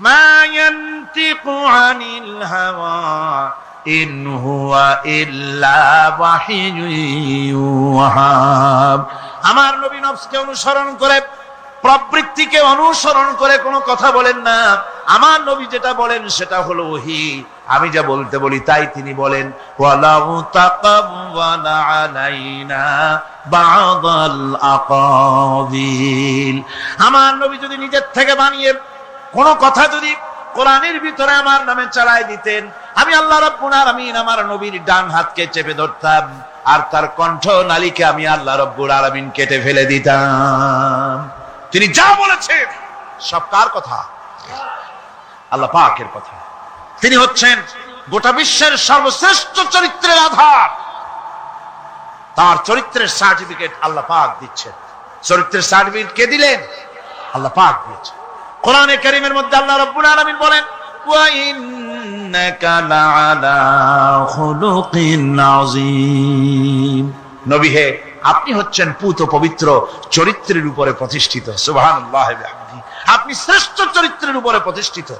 মা ইয়ানতিকু আনিল হাওয়া ইন হুয়া ইল্লা ওয়াহিয়ুন ইউহা। আমার নবী নফসকে অনুসরণ করে, প্রবৃত্তিকে অনুসরণ করে কোনো কথা বলেন না। আমার নবী যেটা বলেন সেটা হলো ওহী। আমি যা বলতে বলি তাই তিনি বলেন। ওয়ালাউ তাকাওয়ালা আলাইনা বা'দাল আকাবিল। আমার নবী যদি নিজের থেকে বানিয়ে কোনো কথা যদি কোরআনের ভিতরে আমার নামে চালায় দিতেন, আমি আল্লাহ রাব্বুল আলামিন আমার নবীর ডান হাতকে চেপে ধরতাম, আর তার কণ্ঠ নালীকে আমি আল্লাহ রাব্বুল আলামিন কেটে ফেলে দিতাম। তিনি যা বলেছেন সব কার কথা? আল্লাহ পাকের কথা। তিনি হচ্ছেন গোটা বিশ্বের সর্বশ্রেষ্ঠ চরিত্রের আধার। তার চরিত্রের সার্টিফিকেট আল্লাহ পাক দিচ্ছেন। চরিত্রের সার্টিফিকেট কে দিলেন? আল্লাহ পাক দিয়েছেন। কোরআনে কারীমের মধ্যে আল্লাহ রাব্বুল আলামিন বলেন, ওয়া ইন্নাকা লাআলা খুলুকিন আযীম। নবী হে, আপনি হচ্ছেন পুত পবিত্র চরিত্রের উপরে প্রতিষ্ঠিত। সুবহানাল্লাহ ওয়া বিহামদিহি। আপনি শ্রেষ্ঠ চরিত্রের উপরে প্রতিষ্ঠিত।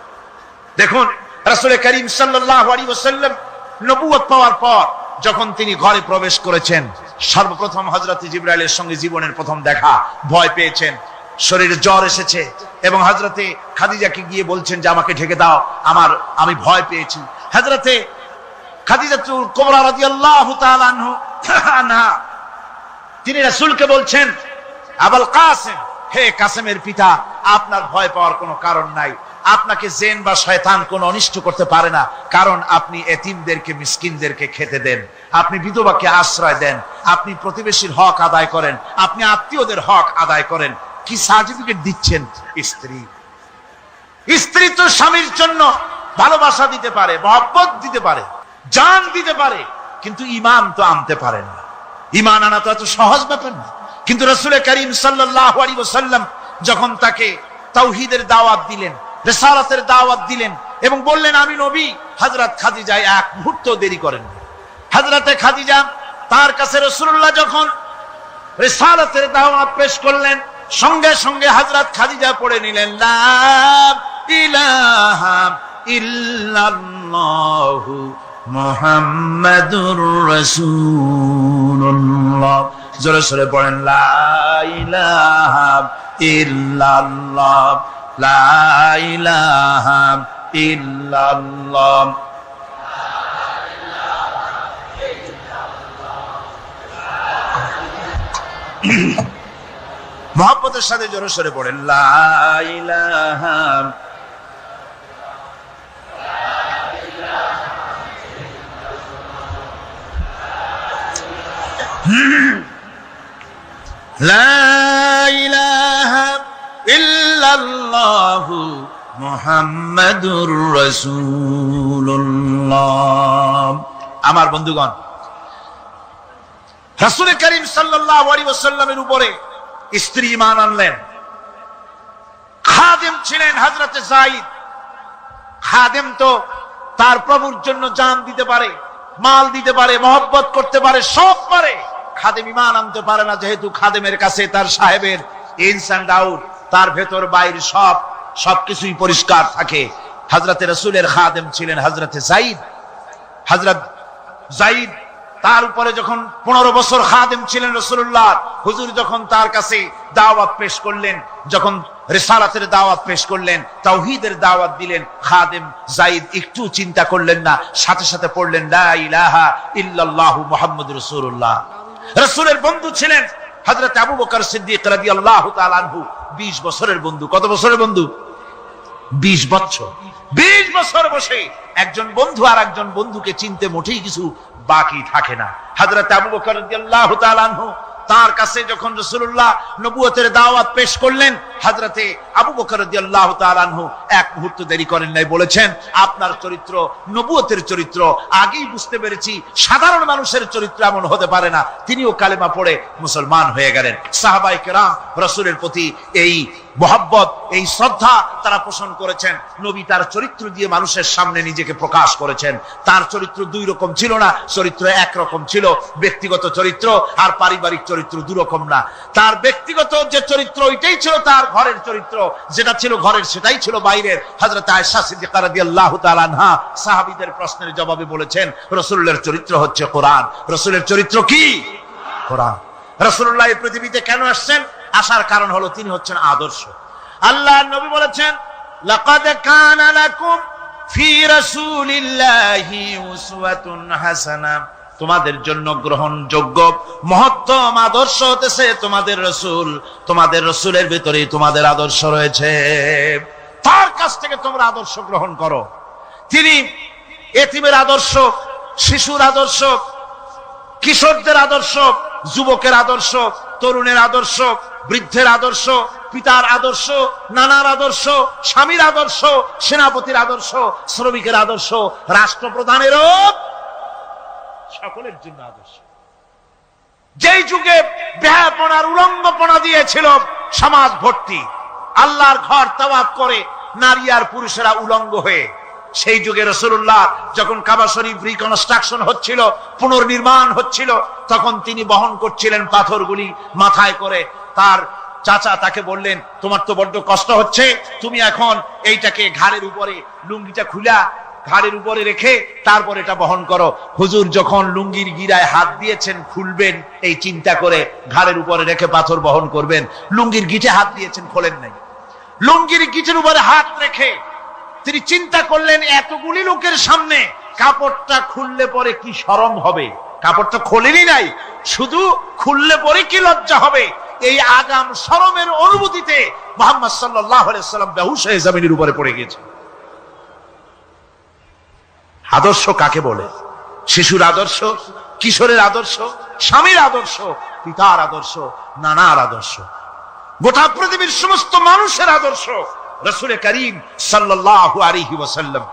দেখুন, রাসূল করিম সাল্লাল্লাহু আলাইহি ওয়াসাল্লাম নবুয়ত পাওয়ার পর যখন তিনি ঘরে প্রবেশ করেছেন, সর্বপ্রথম হযরত জিবরাইলের সঙ্গে জীবনের প্রথম দেখা। ভয় পেয়েছেন, শরীরে জ্বর এসেছে, এবং হযরতে খাদিজাকে গিয়ে বলছেন যে আমাকে ঢেকে দাও, আমি ভয় পেয়েছি। হযরতে খাদিজাতুল কুবরা রাদিয়াল্লাহু তাআলা আনহা তিনি রাসূলকে বলছেন, আবুল কাসেম, হে কাসেমের পিতা, আপনার ভয় পাওয়ার কোনো কারণ নাই। আপনাকে জিন বা শয়তান কোনো অনিষ্ট করতে পারে না, কারণ আপনি এতিমদেরকে, মিসকিনদেরকে খেতে দেন, আপনি বিধবাকে আশ্রয় দেন, আপনি প্রতিবেশীর হক আদায় করেন, আপনি আত্মীয়দের হক আদায় করেন। কি সার্টিফিকেট দিচ্ছেন? স্ত্রী তো স্বামীর জন্য ভালোবাসা দিতে পারে, মহব্বত দিতে পারে, জান দিতে পারে, কিন্তু ঈমান তো আনতে পারে না। ঈমান আনা তো এত সহজ ব্যাপার না। কিন্তু রাসূল করিম সাল্লাল্লাহু আলাইহি ওয়াসাল্লাম যখন তাকে তাওহীদের দাওয়াত দিলেন, রিসালাতের দাওয়াত দিলেন, এবং বললেন আমি নবী, হযরত খাদিজা এক মুহূর্ত দেরি করেন। হযরতে খাদিজা তার কাছে রাসূলুল্লাহ যখন রিসালাতের দাওয়াত পেশ করলেন, সঙ্গে সঙ্গে হযরত খাদিজা পড়ে নিলেন, লা ইলাহা ইল্লাল্লাহু মুহাম্মাদুর রাসূলুল্লাহ। জোরে সোরে পড়েন, লা ইলাহা ইল্লাল্লাহ, লা ইলাহা ইল্লাল্লাহ। মুহাব্বতের সাথে জোরে সোরে পড়েন, লা ইলাহা লা ইলাহা ইল্লাল্লাহু মুহাম্মাদুর রাসূলুল্লাহ। আমার বন্ধুগণ, রাসূল করিম সাল্লাল্লাহু আলাইহি ওয়াসাল্লামের উপরে স্ত্রী ঈমান আনলেন। খাদেম ছিলেন হযরতে যায়েদ। খাদেম তো তার প্রভুর জন্য জান দিতে পারে, মাল দিতে পারে, মহব্বত করতে পারে, সব পারে। খাদেম ঈমান আনতে পারে না, যেহেতু খাদেমের কাছে তার সাহেবের ইনস এন্ড আউট, তার ভেতর বাইরে সবকিছুই পরিষ্কার থাকে। হযরতে রাসূলের খাদেম ছিলেন হযরতে যায়েদ। হযরত যায়েদ তার উপরে যখন 15 বছর খাদেম ছিলেন রাসূলুল্লাহ, হুজুর যখন তার কাছে দাওয়াত পেশ করলেন, যখন রিসালাতের দাওয়াত পেশ করলেন, তাওহীদের দাওয়াত দিলেন, খাদেম যায়েদ একটু চিন্তা করলেন না, সাথে সাথে পড়লেন, লা ইলাহা ইল্লাল্লাহু মুহাম্মাদুর রাসূলুল্লাহ। রাসূলের বন্ধু ছিলেন হযরত আবু বকর সিদ্দিক রাদিয়াল্লাহু তাআলা আনহু। 20 বছরের বন্ধু। কত বছরের বন্ধু? 20 বছর। 20 বছর বসে একজন বন্ধু আর একজন বন্ধুকে চিনতে মোটেই কিছু বাকি থাকে না। হযরত আবু বকর রাদিয়াল্লাহু তাআলা আনহু তার কাছে যখন রাসূলুল্লাহ নবুয়তের দাওয়াত পেশ করলেন, হযরতে আবু বকর রাদিয়াল্লাহু তাআলা আনহু এক মুহূর্ত দেরি করেন নাই, বলেছেন আপনার চরিত্র নবুয়তের চরিত্র। আগেই বুঝতে পেরেছি সাধারণ মানুষের চরিত্র এমন হতে পারে না। তিনিও কালেমা পড়ে মুসলমান হয়ে গেলেন। সাহাবায়ে কেরাম রাসূলের প্রতি এই মহব্বত, এই শ্রদ্ধা তারা পোষণ করেছেন। নবী তার চরিত্র দিয়ে মানুষের সামনে নিজেকে প্রকাশ করেছেন। তার চরিত্র দুই রকম ছিল না, চরিত্র একরকম ছিল। ব্যক্তিগত চরিত্র আর পারিবারিক চরিত্র দুই রকম না। তার ব্যক্তিগত যে চরিত্র, ওইটাই ছিল তার ঘরের চরিত্র, যেটা ছিল ঘরের সেটাই ছিল বাইরের। হযরত আয়েশা সিদ্দিকা রাদিয়াল্লাহু তাআলা আনহা সাহাবীদের প্রশ্নের জবাবে বলেছেন, রাসূলের চরিত্র হচ্ছে কোরআন। রাসূলের চরিত্র কি? কোরআন। রাসূলুল্লাহ এই পৃথিবীতে কেন আসছেন? আসার কারণ হলো তিনি হচ্ছেন আদর্শ। আল্লাহর নবী বলেছেন, লাকাদ কানা লাকুম ফি রাসূলিল্লাহি উসওয়াতুন হাসানাহ, তোমাদের জন্য গ্রহণযোগ্য মহত্তম আদর্শ হতেছে তোমাদের রাসূল। তোমাদের রাসূলের ভিতরেই তোমাদের আদর্শ রয়েছে, তার কাছ থেকে তোমরা আদর্শ গ্রহণ করো। তিনি এতিমের আদর্শ, শিশুর আদর্শ, কিশোরদের আদর্শ, যুবকের আদর্শ, তরুণের আদর্শ, বৃদ্ধের আদর্শ, পিতার আদর্শ, নানার আদর্শ, স্বামীর আদর্শ, সেনাপতির আদর্শ, শ্রমিকের আদর্শ, রাষ্ট্রপ্রধানেরও সকলের জন্য আদর্শ। যেই যুগে বেহায়াপনার উলঙ্গপনা দিয়েছিল সমাজ ভর্তি, আল্লাহর ঘর তাওয়াফ করে নারী আর পুরুষেরা উলঙ্গ হয়ে, সেই যুগে রাসূলুল্লাহ যখন কাবা শরীফ রিকনস্ট্রাকশন হচ্ছিল, পুনর্নির্মাণ হচ্ছিল, তখন তিনি বহন করছিলেন পাথরগুলি মাথায় করে। তার চাচা তাকে বললেন, তোমার তো বড্ড কষ্ট হচ্ছে, তুমি এখন এইটাকে ঘাড়ের উপরে, লুঙ্গিটা খুলা ঘাড়ের উপরে রেখে তারপর এটা বহন করো। হুজুর যখন লুঙ্গির গিরায় হাত দিয়েছেন খুলবেন এই চিন্তা করে, ঘাড়ের উপরে রেখে পাথর বহন করবেন, লুঙ্গির গিটে হাত দিয়েছেন, খোলেন নাই। লুঙ্গির গিটের উপরে হাত রেখে তিনি চিন্তা করলেন, এতগুলি লোকের সামনে কাপড়টা খুললে পরে কি শরম হবে। কাপড়টা খোলেনি নাই, শুধু খুললে পরে কি লজ্জা হবে। এই আগাম শরমের অনুভূতিতে মুহাম্মদ সাল্লাল্লাহু আলাইহি ওয়াসাল্লাম বেহুশ হয়ে জমিনের উপরে পড়ে গিয়েছেন। আদর্শ কাকে বলে? শিশুর আদর্শ, কিশোরের আদর্শ, স্বামীর আদর্শ, পিতার আদর্শ, নানার আদর্শ, গোটা পৃথিবীর সমস্ত মানুষের আদর্শ রাসূল করিম সাল্লাল্লাহু আলাইহি ওয়াসাল্লাম।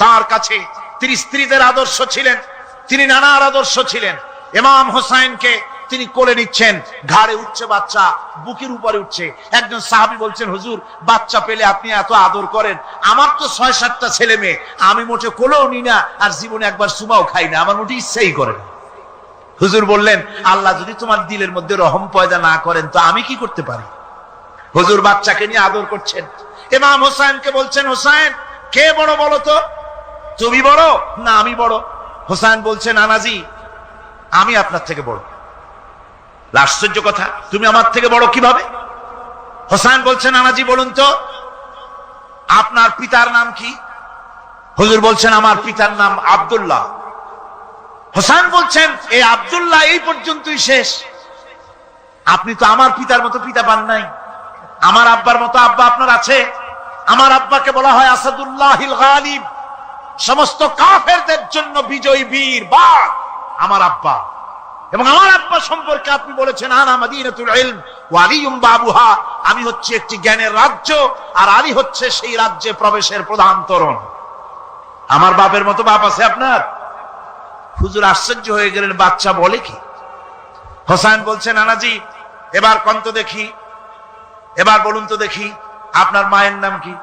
তার কাছে তিনি স্ত্রীদের আদর্শ ছিলেন, তিনি নানার আদর্শ ছিলেন। ইমাম হোসাইনকে তিনি কোলে নিচ্ছেন, ঘাড়ে উঠছে বাচ্চা, বুকের উপরে উঠছে। একজন সাহাবী বলছেন, হুজুর বাচ্চা পেলে আপনি এত আদর করেন, আমার তো ৬-৭টা ছেলে মেয়ে, আমি মোটে কোলেও নি না, আর জীবনে একবার সুমাও খাই না, আমার মোটে ইচ্ছাই করে না। হুজুর বললেন, আল্লাহ যদি তোমার দিলের মধ্যে রহম পয়দা না করেন তো আমি কি করতে পারি? হুজুর বাচ্চাকে নিয়ে আদর করছেন। ইমাম হোসেনকে বলছেন, হোসেন কে বড় বলো তো, তুমি বড় না আমি বড়? হোসেন বলছেন, নানাজি আমি আপনার থেকে বড়। আশ্চর্য কথা, তুমি আমার থেকে বড় কিভাবে? হোসেন বলছেন, নানাজি বলুন তো আপনার পিতার নাম কি? হুজুর বলছেন, আমার পিতার নাম আব্দুল্লাহ। হোসেন বলছেন, এই আব্দুল্লাহ এই পর্যন্তই শেষ, আপনি তো আমার পিতার মতো পিতা পান নাই, আমার আব্বার মতো আব্বা আপনার আছে। আমার আব্বাকে বলা হয় আসাদুল্লাহিল গালিব, সমস্ত কাফেরদের জন্য বিজয়ী বীর বাঘ আমার আব্বা। এবং আমার আব্বা সম্পর্কে আপনি বলেছেন, আনা মাদিনাতুল ইলম ওয়া আলিয়ুম বাবুহা, আমি হচ্ছে একটি জ্ঞানের রাজ্য, আর আলী হচ্ছে সেই রাজ্যে প্রবেশের প্রধান তোরণ। আমার বাপের মতো বাপ আছে আপনার? হুজুর আশ্চর্য হয়ে গেলেন, বাচ্চা বলে কি? হোসেন বলছেন, নানাজি এবার কোন তো দেখি, এবার বলুন তো দেখি আপনার মায়ের নাম কি?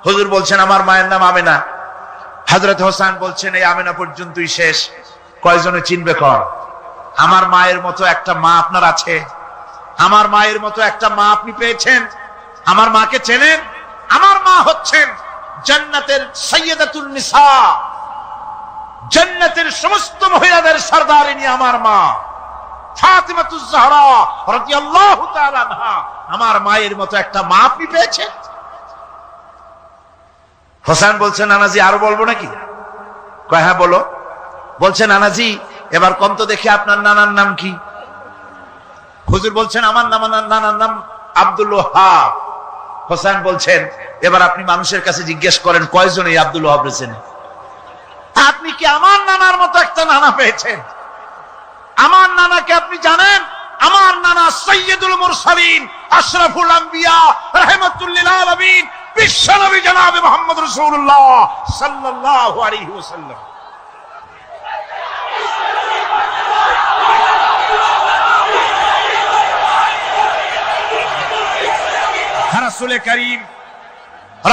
হুজুর বলছেন, আমার মায়ের নাম আমেনা। হযরত হোসেন বলছেন, এই আমেনা পর্যন্তই শেষ, কয়জনে চিনবে কর? আমার মায়ের মতো একটা মা আপনার আছে? আমার মায়ের মতো একটা মা আপনি পেয়েছেন? আমার মাকে চেনেন? আমার মা হচ্ছেন জান্নাতের সাইয়্যিদাতুন নিসা, জান্নাতের সমস্ত মহিলাদের সরদারিনী আমার মা ফাতিমাতুজ জাহরা রাদিয়াল্লাহু তাআলা আনহা। আমার মায়ের মতো একটা মা আপনি পেয়েছেন? হোসেন বলছেন, নানাজি আরো বলবো নাকি? কয় হ্যাঁ বলো। বলছেন, নানাজি এবার কোন তো দেখি আপনার নানার নাম কি? হুজুর বলছেন, আমার নানার নাম আব্দুল ওয়াহাব। হোসেন বলছেন, এবার আপনি মানুষের কাছে জিজ্ঞেস করেন কয়জন এই আব্দুল ওয়াহাব রয়েছেন? আপনি কি আমার নানার মতো একটা নানা পেয়েছেন? আমার নানাকে আপনি জানেন? আমার নানা সাইয়্যিদুল মুরসালিন, আশরাফুল আম্বিয়া, রাহমাতুল লিল আলামিন, বিশ্বনবী জনাবে মুহাম্মদ রাসূলুল্লাহ সাল্লাল্লাহু আলাইহি ওয়াসাল্লাম।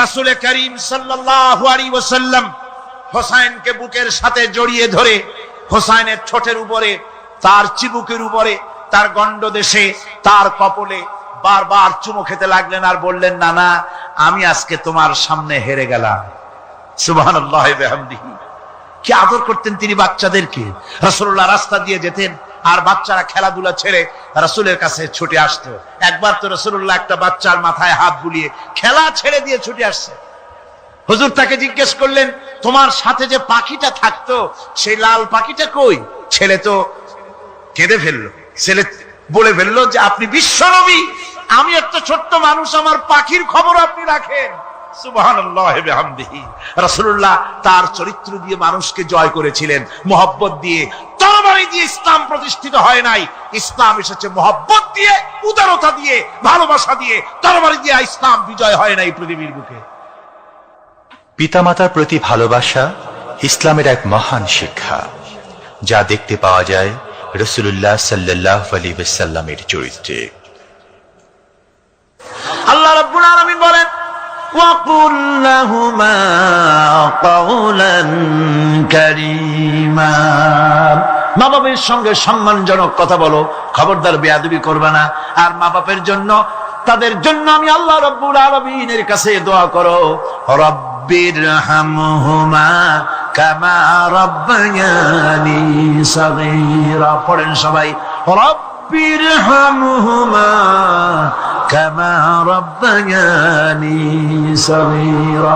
রাসূল করিম সাল্লাল্লাহু আলাইহি ওয়াসাল্লাম হোসেনকে বুকের সাথে জড়িয়ে ধরে হোসেনের ঠোঁটের উপরে, তার চিবুকের উপরে, তার গন্ডদেশে, তার কপলে বারবার চুমো খেতে লাগলেন আর বললেন, না না, আমি আজকে তোমার সামনে হেরে গেলাম। সুবহানাল্লাহ ওয়া বিহামদিহি। কি আদর করতেন তিনি বাচ্চাদেরকে। রাসূলুল্লাহ রাস্তা দিয়ে যেতেন আর বাচ্চারা খেলাধুলা ছেড়ে রাসূলের কাছে ছুটে আসতো। একবার তো রাসূলুল্লাহ একটা বাচ্চার মাথায় হাত বুলিয়ে খেলা ছেড়ে দিয়ে ছুটে আসছে। হুজুর তাকে জিজ্ঞেস করলেন, তোমার সাথে যে পাখিটা থাকতো সেই লাল পাখিটা কই? ছেলে তো কেঁদে ফেললো। ছেলে বলে ফেললো যে, আপনি বিশ্বনবী, আমি একটা ছোট্ট মানুষ, আমার পাখির খবর আপনি রাখেন। সুবহানাল্লাহ ওয়া বিহামদিহি। রাসূলুল্লাহ তার চরিত্র দিয়ে মানুষকে জয় করেছিলেন, মুহাব্বত দিয়ে। তরবারি দিয়ে ইসলাম প্রতিষ্ঠিত হয় নাই, ইসলাম এসেছে মুহাব্বত দিয়ে, উদারতা দিয়ে, ভালোবাসা দিয়ে। তরবারি দিয়ে ইসলাম বিজয় হয় নাই পৃথিবীর বুকে। পিতামাতার প্রতি ভালোবাসা ইসলামের এক মহান শিক্ষা, যা দেখতে পাওয়া যায় রাসূলুল্লাহ সাল্লাল্লাহু আলাইহি ওয়াসাল্লামের চরিত্রে। আল্লাহ রাব্বুল আলামিন বলেন, ওয়াকুল লাহুমা কাওলান কারীমা। মা বাবার সঙ্গে সম্মানজনক কথা বলো, খবরদার বেয়াদবি করবে না। আর মা বাপের জন্য, তাদের জন্য আমি আল্লাহ রাব্বুল আলামিনের কাছে দোয়া করো, রব্বিরহামহুমা কামা রাব্বায়ানি সাগীরা। পড়েন সবাই, রব্বিরহামহুমা কামা রাব্বায়ানি সাগীরা।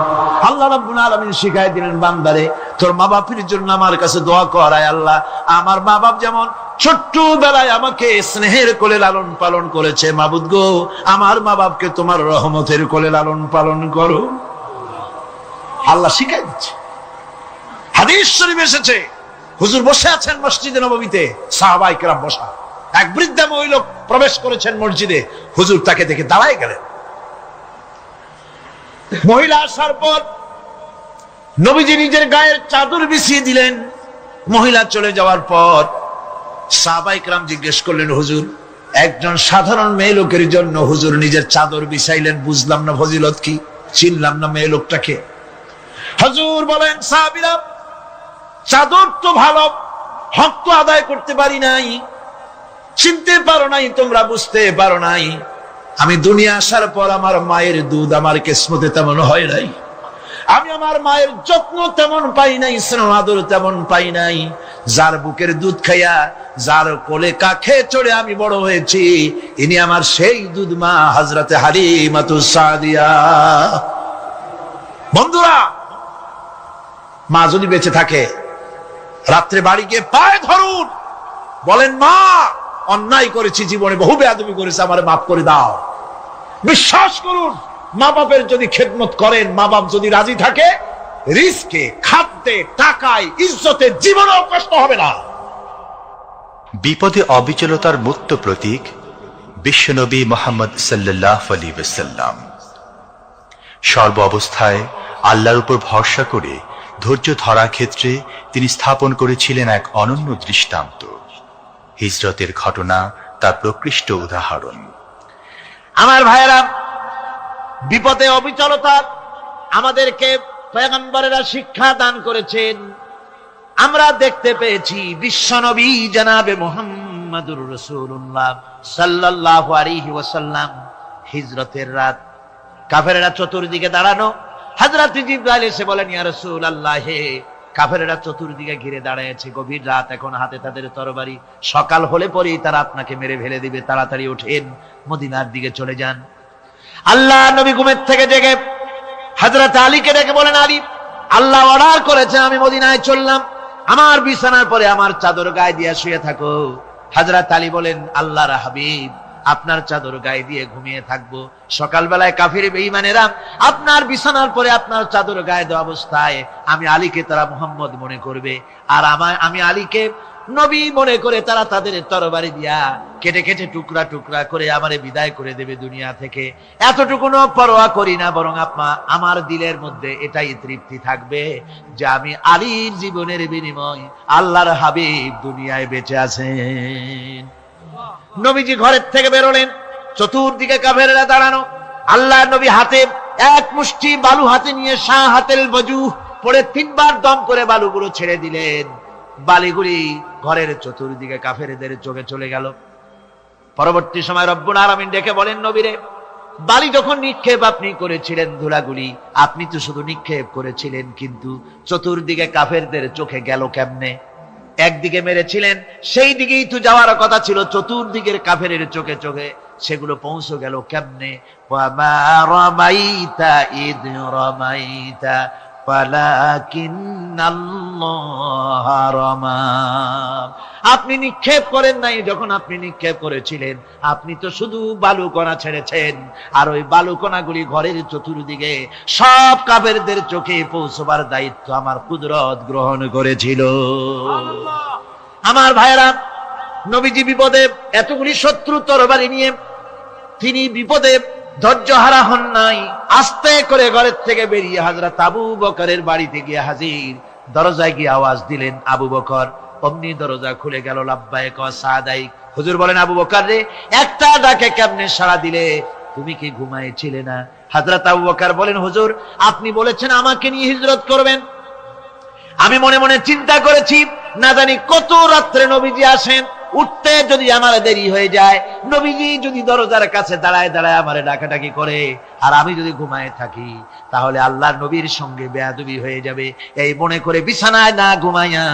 আল্লাহ রাব্বুল আলামিন শিখাই দিলেন, বান্দারে তোর মা বাপের জন্য আমার কাছে দোয়া কর, আয় আল্লাহ আমার মা বাপ যেমন ছোট্টবেলায় আমাকে স্নেহের কোলে লালন পালন করেছে, মাবুদ গো আমার মা বাপকে তোমার রহমতের কোলে লালন পালন করো। আল্লাহ শিখাই দিচ্ছে। হাদিস শরীফ এসেছে, হুজুর বসে আছেন মসজিদে নববীতে, সাহাবায়ে কেরাম বসা। এক বৃদ্ধা মহিলা প্রবেশ করেছেন মসজিদে, হুজুর তাকে দেখে দাঁড়ায় গেলেন। মহিলা আসার পর নবীজি নিজের গায়ের চাদর বিছিয়ে দিলেন। মহিলা চলে যাওয়ার পর সাহাবায়ে কেরাম জিজ্ঞেস করলেন, হুজুর একজন সাধারণ মেয়ে লোকের জন্য হুজুর নিজের চাদর বিছাইলেন, বুঝলাম না ফজিলত কি, চিনলাম না মেয়ে লোকটাকে। হুজুর বলেন, সাহাবীরা চাদর তো ভালো, হক তো আদায় করতে পারি নাই, চিনতে পারো নাই, তোমরা বুঝতে পারো নাই। আমি দুনিয়া আসার পর আমার মায়ের দুধ আমার কিসমতে তেমন হয় নাই, আমি আমার মায়ের যত্ন তেমন পাই নাই, স্নেহ আদর তেমন পাই নাই। যার বুকের দুধ খাইয়া, যার কোলে কাখে চড়ে আমি বড় হয়েছি, ইনি আমার সেই দুধ মা হযরতে হালিমাতুস সাদিয়া। বন্ধুরা, মা যদি বেঁচে থাকে, রাত্রে বাড়ি গিয়ে পায়ে ধরুন, বলেন, মা অন্যায় করেছি, জীবনে বহু বেয়াদবি করেছি, আমারে মাফ করে দাও। বিশ্বাস করুন, মা বাপের যদি খেদমত করেন, মা বাপ যদি রাজি থাকে, রিজকে, খাদ্যে, টাকায়, ইজ্জতে জীবনেও কষ্ট হবে না। বিপদে অবিচলতার মূর্ত প্রতীক বিশ্বনবী মুহাম্মদ সাল্লাল্লাহু আলাইহি ওয়াসাল্লাম। সর্ব অবস্থায় আল্লাহর উপর ভরসা করে ধৈর্য ধরার ক্ষেত্রে তিনি স্থাপন করেছিলেন এক অনন্য দৃষ্টান্ত। হিজরতের ঘটনা তার প্রকৃষ্ট উদাহরণ। আমার ভাইয়েরা, বিপদে অবিচলতা আমাদেরকে পয়গম্বরেরা শিক্ষা দান করেছেন। আমরা দেখতে পেয়েছি বিশ্বনবী জনাবে মুহাম্মদুর রাসূলুল্লাহ সাল্লাল্লাহু আলাইহি ওয়াসাল্লাম হিজরতের রাত, কাফেররা চতুর্দিকে দাঁড়ানো। হযরত জিবরাইল এসে বলেন, ইয়া রাসূলুল্লাহ, হে কাফেররা চতুর্দিকে ঘিরে দাঁড়িয়েছে, গভীর রাত, এখন হাতে তাদের তরবারি, সকাল হলে পরেই তারা আপনাকে মেরে ফেলে দিবে, তাড়াতাড়ি ওঠেন, মদিনার দিকে চলে যান। আল্লাহ নবী ঘুমের থেকে জেগে হযরত আলীকে ডেকে বলেন, আলী, আল্লাহ অর্ডার করেছে আমি মদিনায় চললাম, আমার বিছানার পরে আমার চাদর গায়ে দিয়ে শুয়ে থাকো। হযরত আলী বলেন, আল্লাহর হাবিব, আপনার চাদর গায়ে দিয়ে ঘুমিয়ে থাকবো, সকালবেলায় কাফির বেঈমানেরা আপনার বিছানার পরে আপনার চাদর গায়ে দেওয়া অবস্থায় আমি আলীকে তারা মুহাম্মদ মনে করবে, আর আমি আলীকে নবী মনে করে তারা তাদের তরবারি দিয়া কেটে কেটে টুকরা টুকরা করে আমারে বিদায় করে দেবে দুনিয়া থেকে। এতটুকুনো পরোয়া করি না, বরং আমার দিলের মধ্যে এটাই তৃপ্তি থাকবে যে আমি আলীর জীবনের বিনিময় আল্লাহর হাবিব দুনিয়ায় বেঁচে আছেন। নবীজি ঘরের থেকে বেরোলেন, চতুর্দিকে কাফেররা দাঁড়ানো। আল্লাহ নবী হাতে এক মুষ্টি বালু হাতে নিয়ে শাহাতেল বজু পড়ে 3 বার দম করে বালুগুলো ছেড়ে দিলেন। বালিগুলি ঘরের চতুর্দিকে কাফেরদের চোখে চলে গেল। পরবর্তী সময় রব্বুল আলামিন ডেকে বলেন, নবীরে, বালি যখন নিক্ষেপ আপনি করেছিলেন, ধুলাগুলি আপনি তো শুধু নিক্ষেপ করেছিলেন, কিন্তু চতুর্দিকে কাফেরদের চোখে গেল কেমনে? একদিকে মেরেছিলেন, সেই দিকেই তো যাওয়ার কথা ছিল, চতুর্দিকের কাফেরের চোখে চোখে সেগুলো পৌঁছে গেল কেমনে? ওয়ামা রামাইতা ইদ রামাইতা ওয়ালাকিন্নাল্লাহ রামা। আপনি নিক্ষেপ করেন নাই, যখন আপনি নিক্ষেপ করেছিলেন আপনি তো শুধু বালুকণা ছেড়েছেন, আর ওই বালুকণাগুলি ঘরের চতুর্দিকে সব কাফেরদের চোখে পৌঁছবার দায়িত্ব আমার কুদরত গ্রহণ করেছিল। আমার ভাইরা, নবীজি বিপদে, এতগুলি শত্রু তরবারি নিয়ে তিনি বিপদে ধৈর্য হারা হন নাই। আস্তে করে ঘরের থেকে বেরিয়ে হযরত আবু বকরের বাড়িতে গিয়ে হাজির। দরজায় গিয়ে আওয়াজ দিলেন, আবু বকর। অমনি দরজা খুলে গেল। লাব্বাইক ওয়া সাদাইক। হুজুর বলেন, আবু বকর রে, একটা ডাকে কেমনে সাড়া দিলে? তুমি কি ঘুমাইছিলে না? হযরত আবু বকর বলেন, হুজুর, আপনি বলেছেন আমাকে নিয়ে হিজরত করবেন, আমি মনে মনে চিন্তা করেছি, না জানি কত রাত্রে নবীজি আসেন, উঠতে যদি আমার দেরি হয়ে যায়, নবীজি যদি দরজার কাছে দাঁড়ায় দাঁড়ায় আমারে ডাকাডাকি করে, আর আমি যদি ঘুমায় থাকি, তাহলে আল্লাহর নবীর সঙ্গে বেয়াদবি হয়ে যাবে। এই মনে করে বিছানায় না ঘুমাইয়া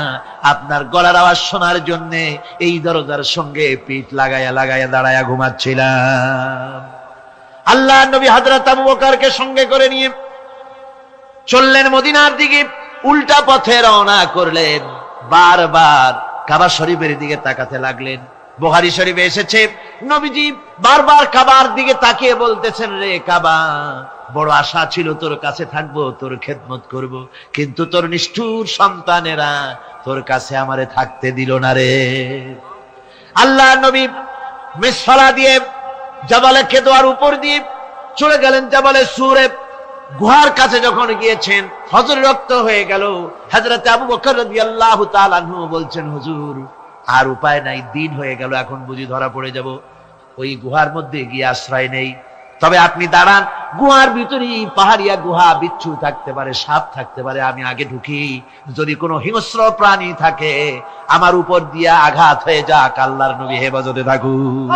আপনার গলার আওয়াজ শোনার জন্য এই দরজার সঙ্গে পিঠ লাগাইয়া লাগাইয়া দাঁড়াইয়া ঘুমাচ্ছিলাম। আল্লাহর নবী হযরত আবু বকরকে সঙ্গে করে নিয়ে চললেন মদিনার দিকে। উল্টা পথে রওনা করলেন। বারবার কাবা শরীফের দিকে তাকাতে লাগলেন। বুখারী শরীফে এসেছে, নবীজি বারবার কাবার দিকে তাকিয়ে বলতেছেন, রে কাবা, বড় আশা ছিল তোর কাছে থাকবো, তোর খেদমত করব, কিন্তু তোর নিষ্ঠুর সন্তানেরা তোর কাছে আমারে থাকতে দিল না রে। আল্লাহ নবী মিসফালা দিয়ে জাবালে কেদোয়ার উপর দিয়ে চলে গেলেন জাবালে সুরে। গুহার কাছে যখন গিয়েছেন, হযরত রক্ত হয়ে গেল। হযরত আবু বকর রাদিয়াল্লাহু তাআলা আনহু বলছেন, হুজুর, আর উপায় নাই, দিন হয়ে গেল, এখন বুঝি ধরা পড়ে যাব, ওই গুহার মধ্যে গিয়ে আশ্রয় নেই। তবে আপনি দাঁড়ান, গুহার ভিতরেই পাহাড়িয়া গুহা, বিচ্ছু থাকতে পারে, সাপ থাকতে পারে, আমি আগে ঢুকি, যদি কোনো হিংস্র প্রাণী থাকে আমার উপর দিয়া আঘাত হয়ে যাক, আল্লাহর নবী হেফাজতে থাকুন।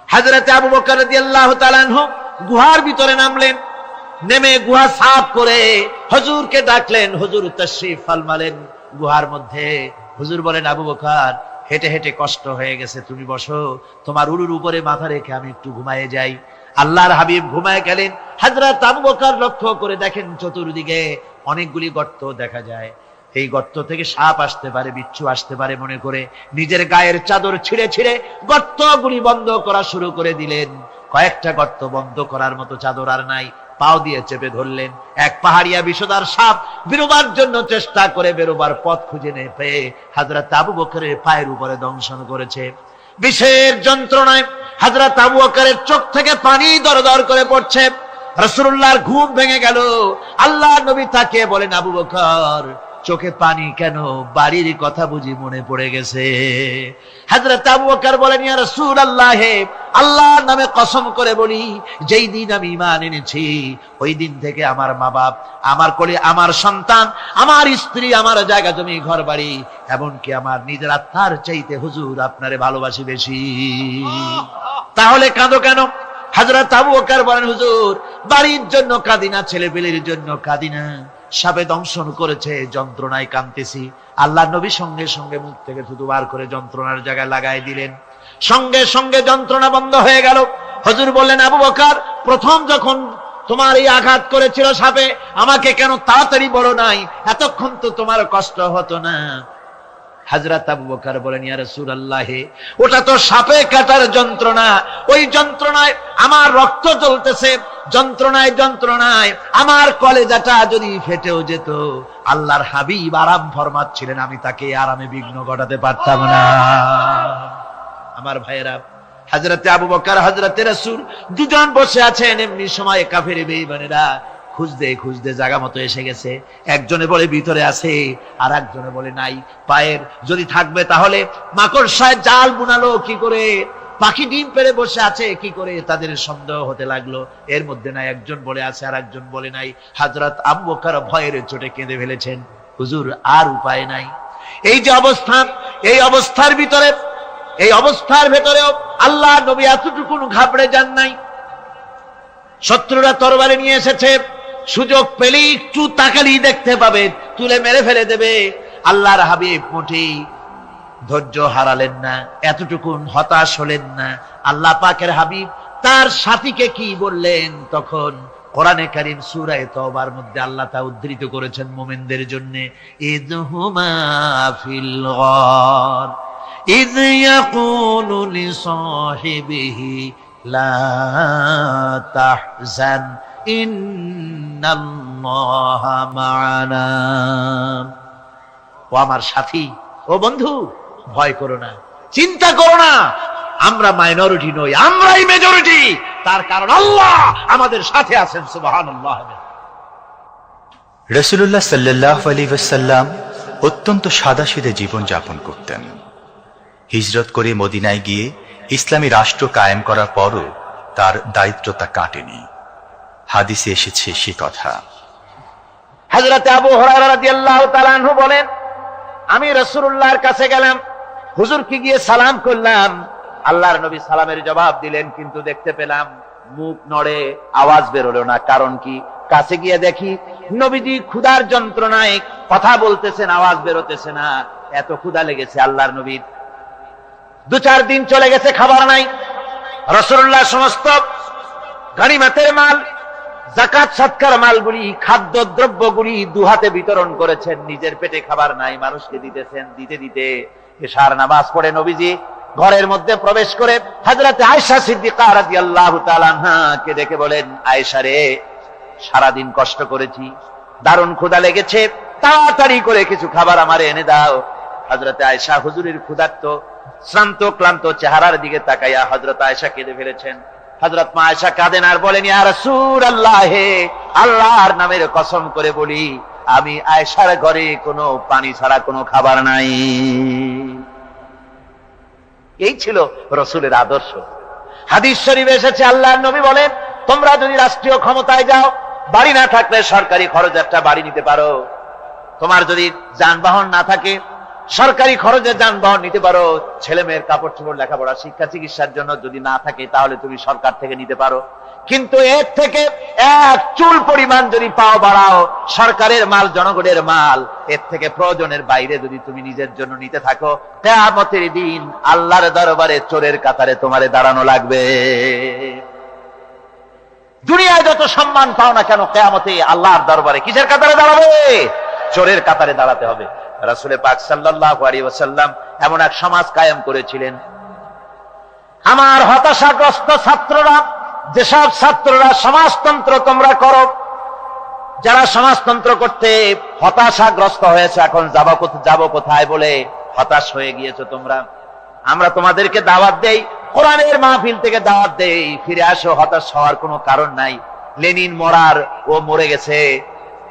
হযরত আবু বকর রাদিয়াল্লাহু তাআলা আনহু গুহার ভিতরে নামলেন। নেমে গুহা সাফ করে হুজুরকে ডাকলেন। হুজুর তাশরীফ ফরমালেন গুহার মধ্যে। হুজুর বলেন, আবু বকর, হেঁটে হেঁটে কষ্ট হয়ে গেছে, তুমি বসো, তোমার উরুর উপরে মাথা রেখে আমি একটু ঘুমায়ে যাই। আল্লাহর হাবিব ঘুমায় গেলেন। হযরত আবু বকর লক্ষ্য করে দেখেন চতুর্দিকে অনেকগুলি গর্ত দেখা যায়। এই গর্ত থেকে সাপ আসতে পারে, বিচ্ছু আসতে পারে মনে করে নিজের গায়ের চাদর ছিঁড়ে ছিঁড়ে গর্তগুলি বন্ধ করা শুরু করে দিলেন। কয়েকটা গর্ত বন্ধ করার মতো চাদর আর নাই, পাও দিয়ে চেপে ধরলেন। এক পাহাড়িয়া বিষধর সাপ বেরোবার জন্য চেষ্টা করে বেরোবার পথ খুঁজে না পেয়ে হযরত আবু বকরের পায়ের উপরে দংশন করেছে। বিষের যন্ত্রণায় হযরত আবু বকরের চোখ থেকে পানি দরদর করে পড়ছে। রাসূলুল্লাহর ঘুম ভেঙে গেল। আল্লাহর নবী তাকে বলেন, আবু বকর, চোখে পানি কেন? বাড়ির কথা বুঝি মনে পড়ে গেছে? হযরত আবু বকর বলেন, ইয়া রাসূলুল্লাহ, আল্লাহর নামে কসম করে বলি, যেই দিন আমি ঈমান এনেছি ওই দিন থেকে আমার মা বাপ, আমার কোলে আমার সন্তান, আমার স্ত্রী, আমার জায়গা জমি ঘর বাড়ি, এমনকি আমার নিজের আত্মার চাইতে হুজুর আপনারে ভালোবাসি বেশি। তাহলে কাঁদো কেন? হযরত আবু বকর বলেন, হুজুর, বাড়ির জন্য কাঁদি না, ছেলেপেলের জন্য কাঁদি না, সাপে দংশন করেছে, যন্ত্রণায় কাঁদতেছি। আল্লাহ নবী সঙ্গে সঙ্গে মুখ থেকে থুতু বার করে যন্ত্রণার জায়গায় লাগাই দিলেন। সঙ্গে সঙ্গে যন্ত্রণা বন্ধ হয়ে গেল। হুজুর বললেন, আবু বকর, প্রথম যখন তোমার এই আঘাত করেছিল সাপে, আমাকে কেন তাড়াতাড়ি বলো নাই? এতক্ষণ তো তোমার কষ্ট হতো না। হযরত আবু বকর বলেন, ইয়া রাসূলুল্লাহ, ওটা তো সাপে কাটার যন্ত্রণা, ওই যন্ত্রণায় আমার রক্ত জ্বলতেছে, যন্ত্রণায় যন্ত্রণায় আমার কলেজাটা যদি ফেটেও যেত। আল্লাহর হাবিব আরাম ফরমাচ্ছিলেন, আমি তাকে আরামে বিঘ্ন ঘটাতে পারতাম না। আমার ভাইয়েরা, হযরত আবু বকর, হযরত রাসূল দুজন বসে আছেন। এমনি সময় কাফের বেঈমানেরা খুঁজতে খুঁজতে জায়গা মতো এসে গেছে। একজনে বলে ভিতরে আছে, আর একজনে বলে নাই। পায়ের যদি থাকবে তাহলে মাকড়সায় জাল বুনালো কি করে, পাখি ডিম পেড়ে বসে আছে কি করে, তাদের সন্দেহ হতে লাগলো। এর মধ্যে নাই, একজন বলে আছে আর একজন বলে নাই। হযরত আবু বকর ভয়ের চোটে কেঁদে ফেলেছেন, হুজুর আর উপায় নাই। এই যে অবস্থা, এই অবস্থার ভিতরে এই অবস্থার ভেতরেও আল্লাহ নবী এতটুকুন ঘাবড়ে যান নাই। শত্রুরা তরবারি নিয়ে এসেছে, সুযোগ পেলেই একটু তাকালি দেখতে পাবে, তুলে মেরে ফেলে দেবে। আল্লাহর হাবিব মোটেই ধৈর্য হারালেন না, এতটুকুন হতাশ হলেন না। আল্লাহ পাকের হাবিব তার সাথীকে কি বললেন? তখন কোরআনে কারীম সূরা তাওবার মধ্যে আল্লাহ তা উদ্ধৃত করেছেন মুমিনদের জন্য, ইযহুমা ফিল গার ইয ইয়াকুলু লিসাহিবিহি লা তাহজান ইন্নাল্লাহা মা'ানা। ও আমার সাথী, ও বন্ধু, ভয় করো না, চিন্তা করো না, আমরা মাইনরিটি নই, আমরাই মেজরিটি। তার কারণ আল্লাহ আমাদের সাথে আছেন। সুবহানাল্লাহ। রাসূলুল্লাহ সাল্লাল্লাহু আলাইহি ওয়াসাল্লাম অত্যন্ত সাদাসিধে জীবন যাপন করতেন। হিজরত করে মদিনায় গিয়ে ইসলামী রাষ্ট্র কায়েম করার পরও তার দায়িত্বটা কাটেনি। হাদিসে এসেছে সে কথা। হযরত আবু হুরায়রা রাদিয়াল্লাহু তাআলা আনহু বলেন, আমি রাসূলুল্লাহর কাছে গেলাম, হুজুরকে গিয়ে সালাম করলাম। আল্লাহর নবী সালামের জবাব দিলেন, কিন্তু দেখতে পেলাম মুখ নড়ে, আওয়াজ বেরোলো না। কারণ কি? কাছে গিয়ে দেখি নবীজি ক্ষুধার যন্ত্রণায় কথা বলতেছেন, আওয়াজ বেরোতেছে না। এত ক্ষুধা লেগেছে আল্লাহর নবীর। 2-4 দিন চলে গেছে, খাবার নাই। রাসূলুল্লাহ সমস্ত গনিমতের মাল, যাকাত সদকার মালগুলি, খাদ্য দ্রব্যগুলি দুহাতে বিতরণ করেছেন। নিজের পেটে খাবার নাই, মানুষকে দিতেছেন। দিতে দিতে এশার নামাজ পড়ে নবীজি ঘরের মধ্যে প্রবেশ করে হযরত আয়েশা সিদ্দিকা রাদিয়াল্লাহু তাআলা আনহাকে ডেকে বলেন, আয়েশা রে, সারাদিন কষ্ট করেছি, দারুণ ক্ষুধা লেগেছে, তাড়াতাড়ি করে কিছু খাবার আমারে এনে দাও। হযরত আয়েশা হুজুরের ক্ষুধার্ত শ্রান্ত ক্লান্ত চেহারার দিকে তাকাইয়া হযরত আয়েশা কেঁদে ফেলেছেন। হযরত মা আয়েশা কাঁদেন আর বলেন, ইয়া রাসূলুল্লাহ, আল্লাহর নামের কসম করে বলি, আমি আয়েশার ঘরে কোনো পানি ছাড়া কোনো খাবার নাই। এই ছিল রাসূলের আদর্শ। হাদিস শরীফে এসেছে, আল্লাহর নবী বলেন, তোমরা যদি রাষ্ট্রীয় ক্ষমতায় যাও, বাড়ি না থাকলে সরকারি খরচ একটা বাড়ি নিতে পারো। তোমার যদি যানবাহন না থাকে, সরকারি খরচে যানবাহন নিতে পারো। ছেলে মেয়ের কাপড় চোপড়, লেখাপড়া, শিক্ষা, চিকিৎসার জন্য যদি না থাকে, তাহলে তুমি সরকার থেকে নিতে পারো। কিন্তু এর থেকে এক চুল পরিমাণ যদি পাও বাড়াও, সরকারের মাল জনগণের মাল, এর থেকে প্রয়োজনের বাইরে যদি তুমি নিজের জন্য নিতে থাকো, কিয়ামতের দিন আল্লাহর দরবারে চোরের কাতারে তোমারে দাঁড়ানো লাগবে। দুনিয়ায় যত সম্মান পাও না কেন, কিয়ামতে আল্লাহর দরবারে কিসের কাতারে দাঁড়াবে? চোরের কাতারে দাঁড়াতে হবে। রাসূল পাক সাল্লাল্লাহু আলাইহি ওয়াসাল্লাম এমন এক সমাজ কায়েম করেছিলেন। আমার হতাশাগ্রস্ত ছাত্ররা, যেসব ছাত্ররা সমাজতন্ত্র তোমরা করো, যারা সমাজতন্ত্র করতে হতাশাগ্রস্ত হয়েছে, এখন যাব কোথায় বলে হতাশ হয়ে গিয়েছো তোমরা, আমরা তোমাদেরকে দাওয়াত দেই, কোরআনের মাহফিল থেকে দাওয়াত দেই, ফিরে আসো। হতাশ হওয়ার কোনো কারণ নাই। লেনিন মরার, ও মরে গেছে।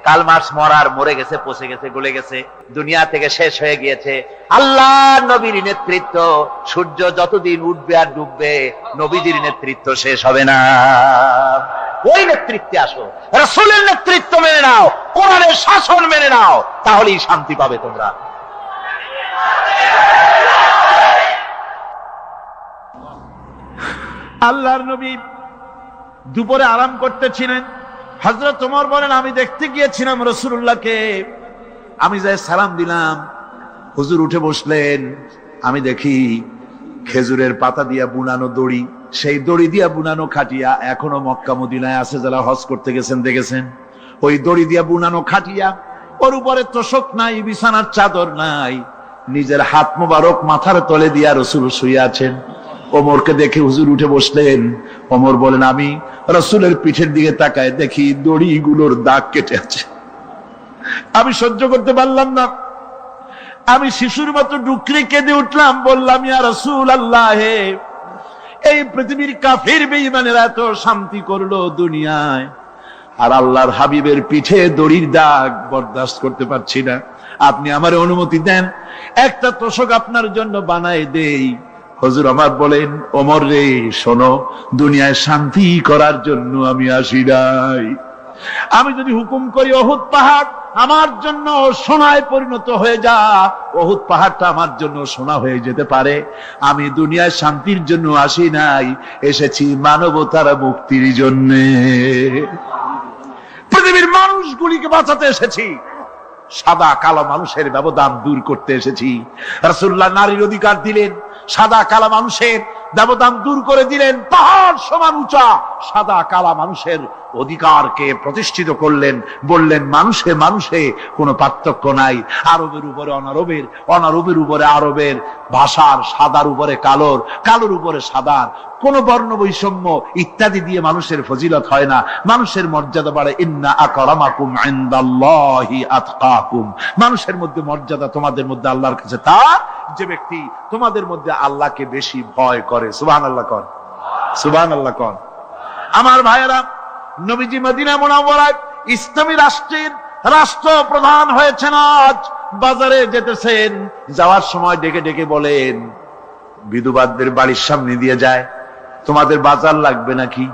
কার্ল মার্কস মরার, মরে গেছে, পচে গেছে, গলে গেছে, দুনিয়া থেকে শেষ হয়ে গিয়েছে। আল্লাহর নবীর নেতৃত্ব, সূর্য যতদিন উঠবে আর ডুববে, নবীজির নেতৃত্ব শেষ হবে না। ওই নেতৃত্বে আসো, রাসূলের নেতৃত্ব মেনে নাও, কোরআনের শাসন মেনে নাও, তাহলেই শান্তি পাবে তোমরা। আল্লাহর নবী দুপুরে আরাম করতেছিলেন। হযরত ওমর বলেন, আমি দেখতে গিয়েছিলাম রাসূলুল্লাহকে, আমি যাই সালাম দিলাম, হুজুর উঠে বসলেন। আমি দেখি খেজুরের পাতা দিয়া বুনানো দড়ি, সেই দড়ি দিয়া বুনানো খাটিয়া এখনো মক্কা মদিনায় আছে, যারা হজ করতে গেছেন দেখেছেন। ওই দড়ি দিয়া বুনানো খাটিয়া, ওর উপরে তোশক নাই, বিছানার চাদর নাই, নিজের হাত মোবারক মাথার তলে দিয়া রাসূল শুয়ে আছেন। ওমরকে দেখে হুজুর উঠে বসলেন। ওমর বলেন, আমি রাসূলের পিঠের দিকে তাকায় দেখি দড়িগুলোর দাগ কেটে আছে। আমি সহ্য করতে পারলাম না, আমি শিশুর মতো ডুকরে কেঁদে উঠলাম, বললাম, ইয়া রাসূলুল্লাহ, এই পৃথিবীর কাফির বেঈমানেরা এত শান্তি করলো দুনিয়ায়, আর আল্লাহর হাবিবের পিঠে দড়ির দাগ বরদাস্ত করতে পারছি না। আপনি আমার অনুমতি দেন, একটা তোশক আপনার জন্য বানায় দেই। হুজুর আমার বলেন, ওমর রে, শোনো, দুনিয়ায় শান্তি করার জন্য আমি আসি নাই। আমি যদি হুকুম করি উহুদ পাহাড় আমার জন্য সোনায় পরিণত হয়ে যা, উহুদ পাহাড়টা আমার জন্য সোনা হয়ে যেতে পারে। আমি দুনিয়ায় শান্তির জন্য আসি নাই, এসেছি মানবতার মুক্তির জন্য। পৃথিবীর মানুষগুলিকে বাঁচাতে এসেছি, সাদা কালো মানুষের ব্যবধান দূর করতে এসেছি। রাসূলুল্লাহ নারীর অধিকার দিলেন, সাদা কালো মানুষের ব্যবধান দূর করে দিলেন। পাহাড় সমান উঁচা সাদা কালা মানুষের অধিকারকে প্রতিষ্ঠিত করলেন, বললেন মানুষে মানুষে কোনো পার্থক্য নাই। আরবের উপরে অনারবের, অনারবের উপরে আরবের, ভাষার সাদার উপরে কালোর, কালোর উপরে সাদার, কোন বর্ণ বৈষম্য ইত্যাদি দিয়ে মানুষের ফজিলত হয় না, মানুষের মর্যাদা বাড়ে। ইন্না আকরামাকুম ইনদাল্লাহি আতকাকুম, মানুষের মধ্যে মর্যাদা তোমাদের মধ্যে আল্লাহর কাছে তার যে ব্যক্তি তোমাদের মধ্যে আল্লাহকে বেশি ভয় করে। সুবহানাল্লাহ কর, সুবহানাল্লাহ কর। আমার ভাইয়েরা, নবীজি মদিনা মুনাওয়ারায় ইসলামী রাষ্ট্রের রাষ্ট্রপ্রধান হয়েছেন। আজ বাজারে যেতেছেন, যাওয়ার সময় ডেকে ডেকে বলেন, বিধবাদের বাড়ির সামনে দিয়ে যায়, তোমাদের বাজার লাগবে নাকি?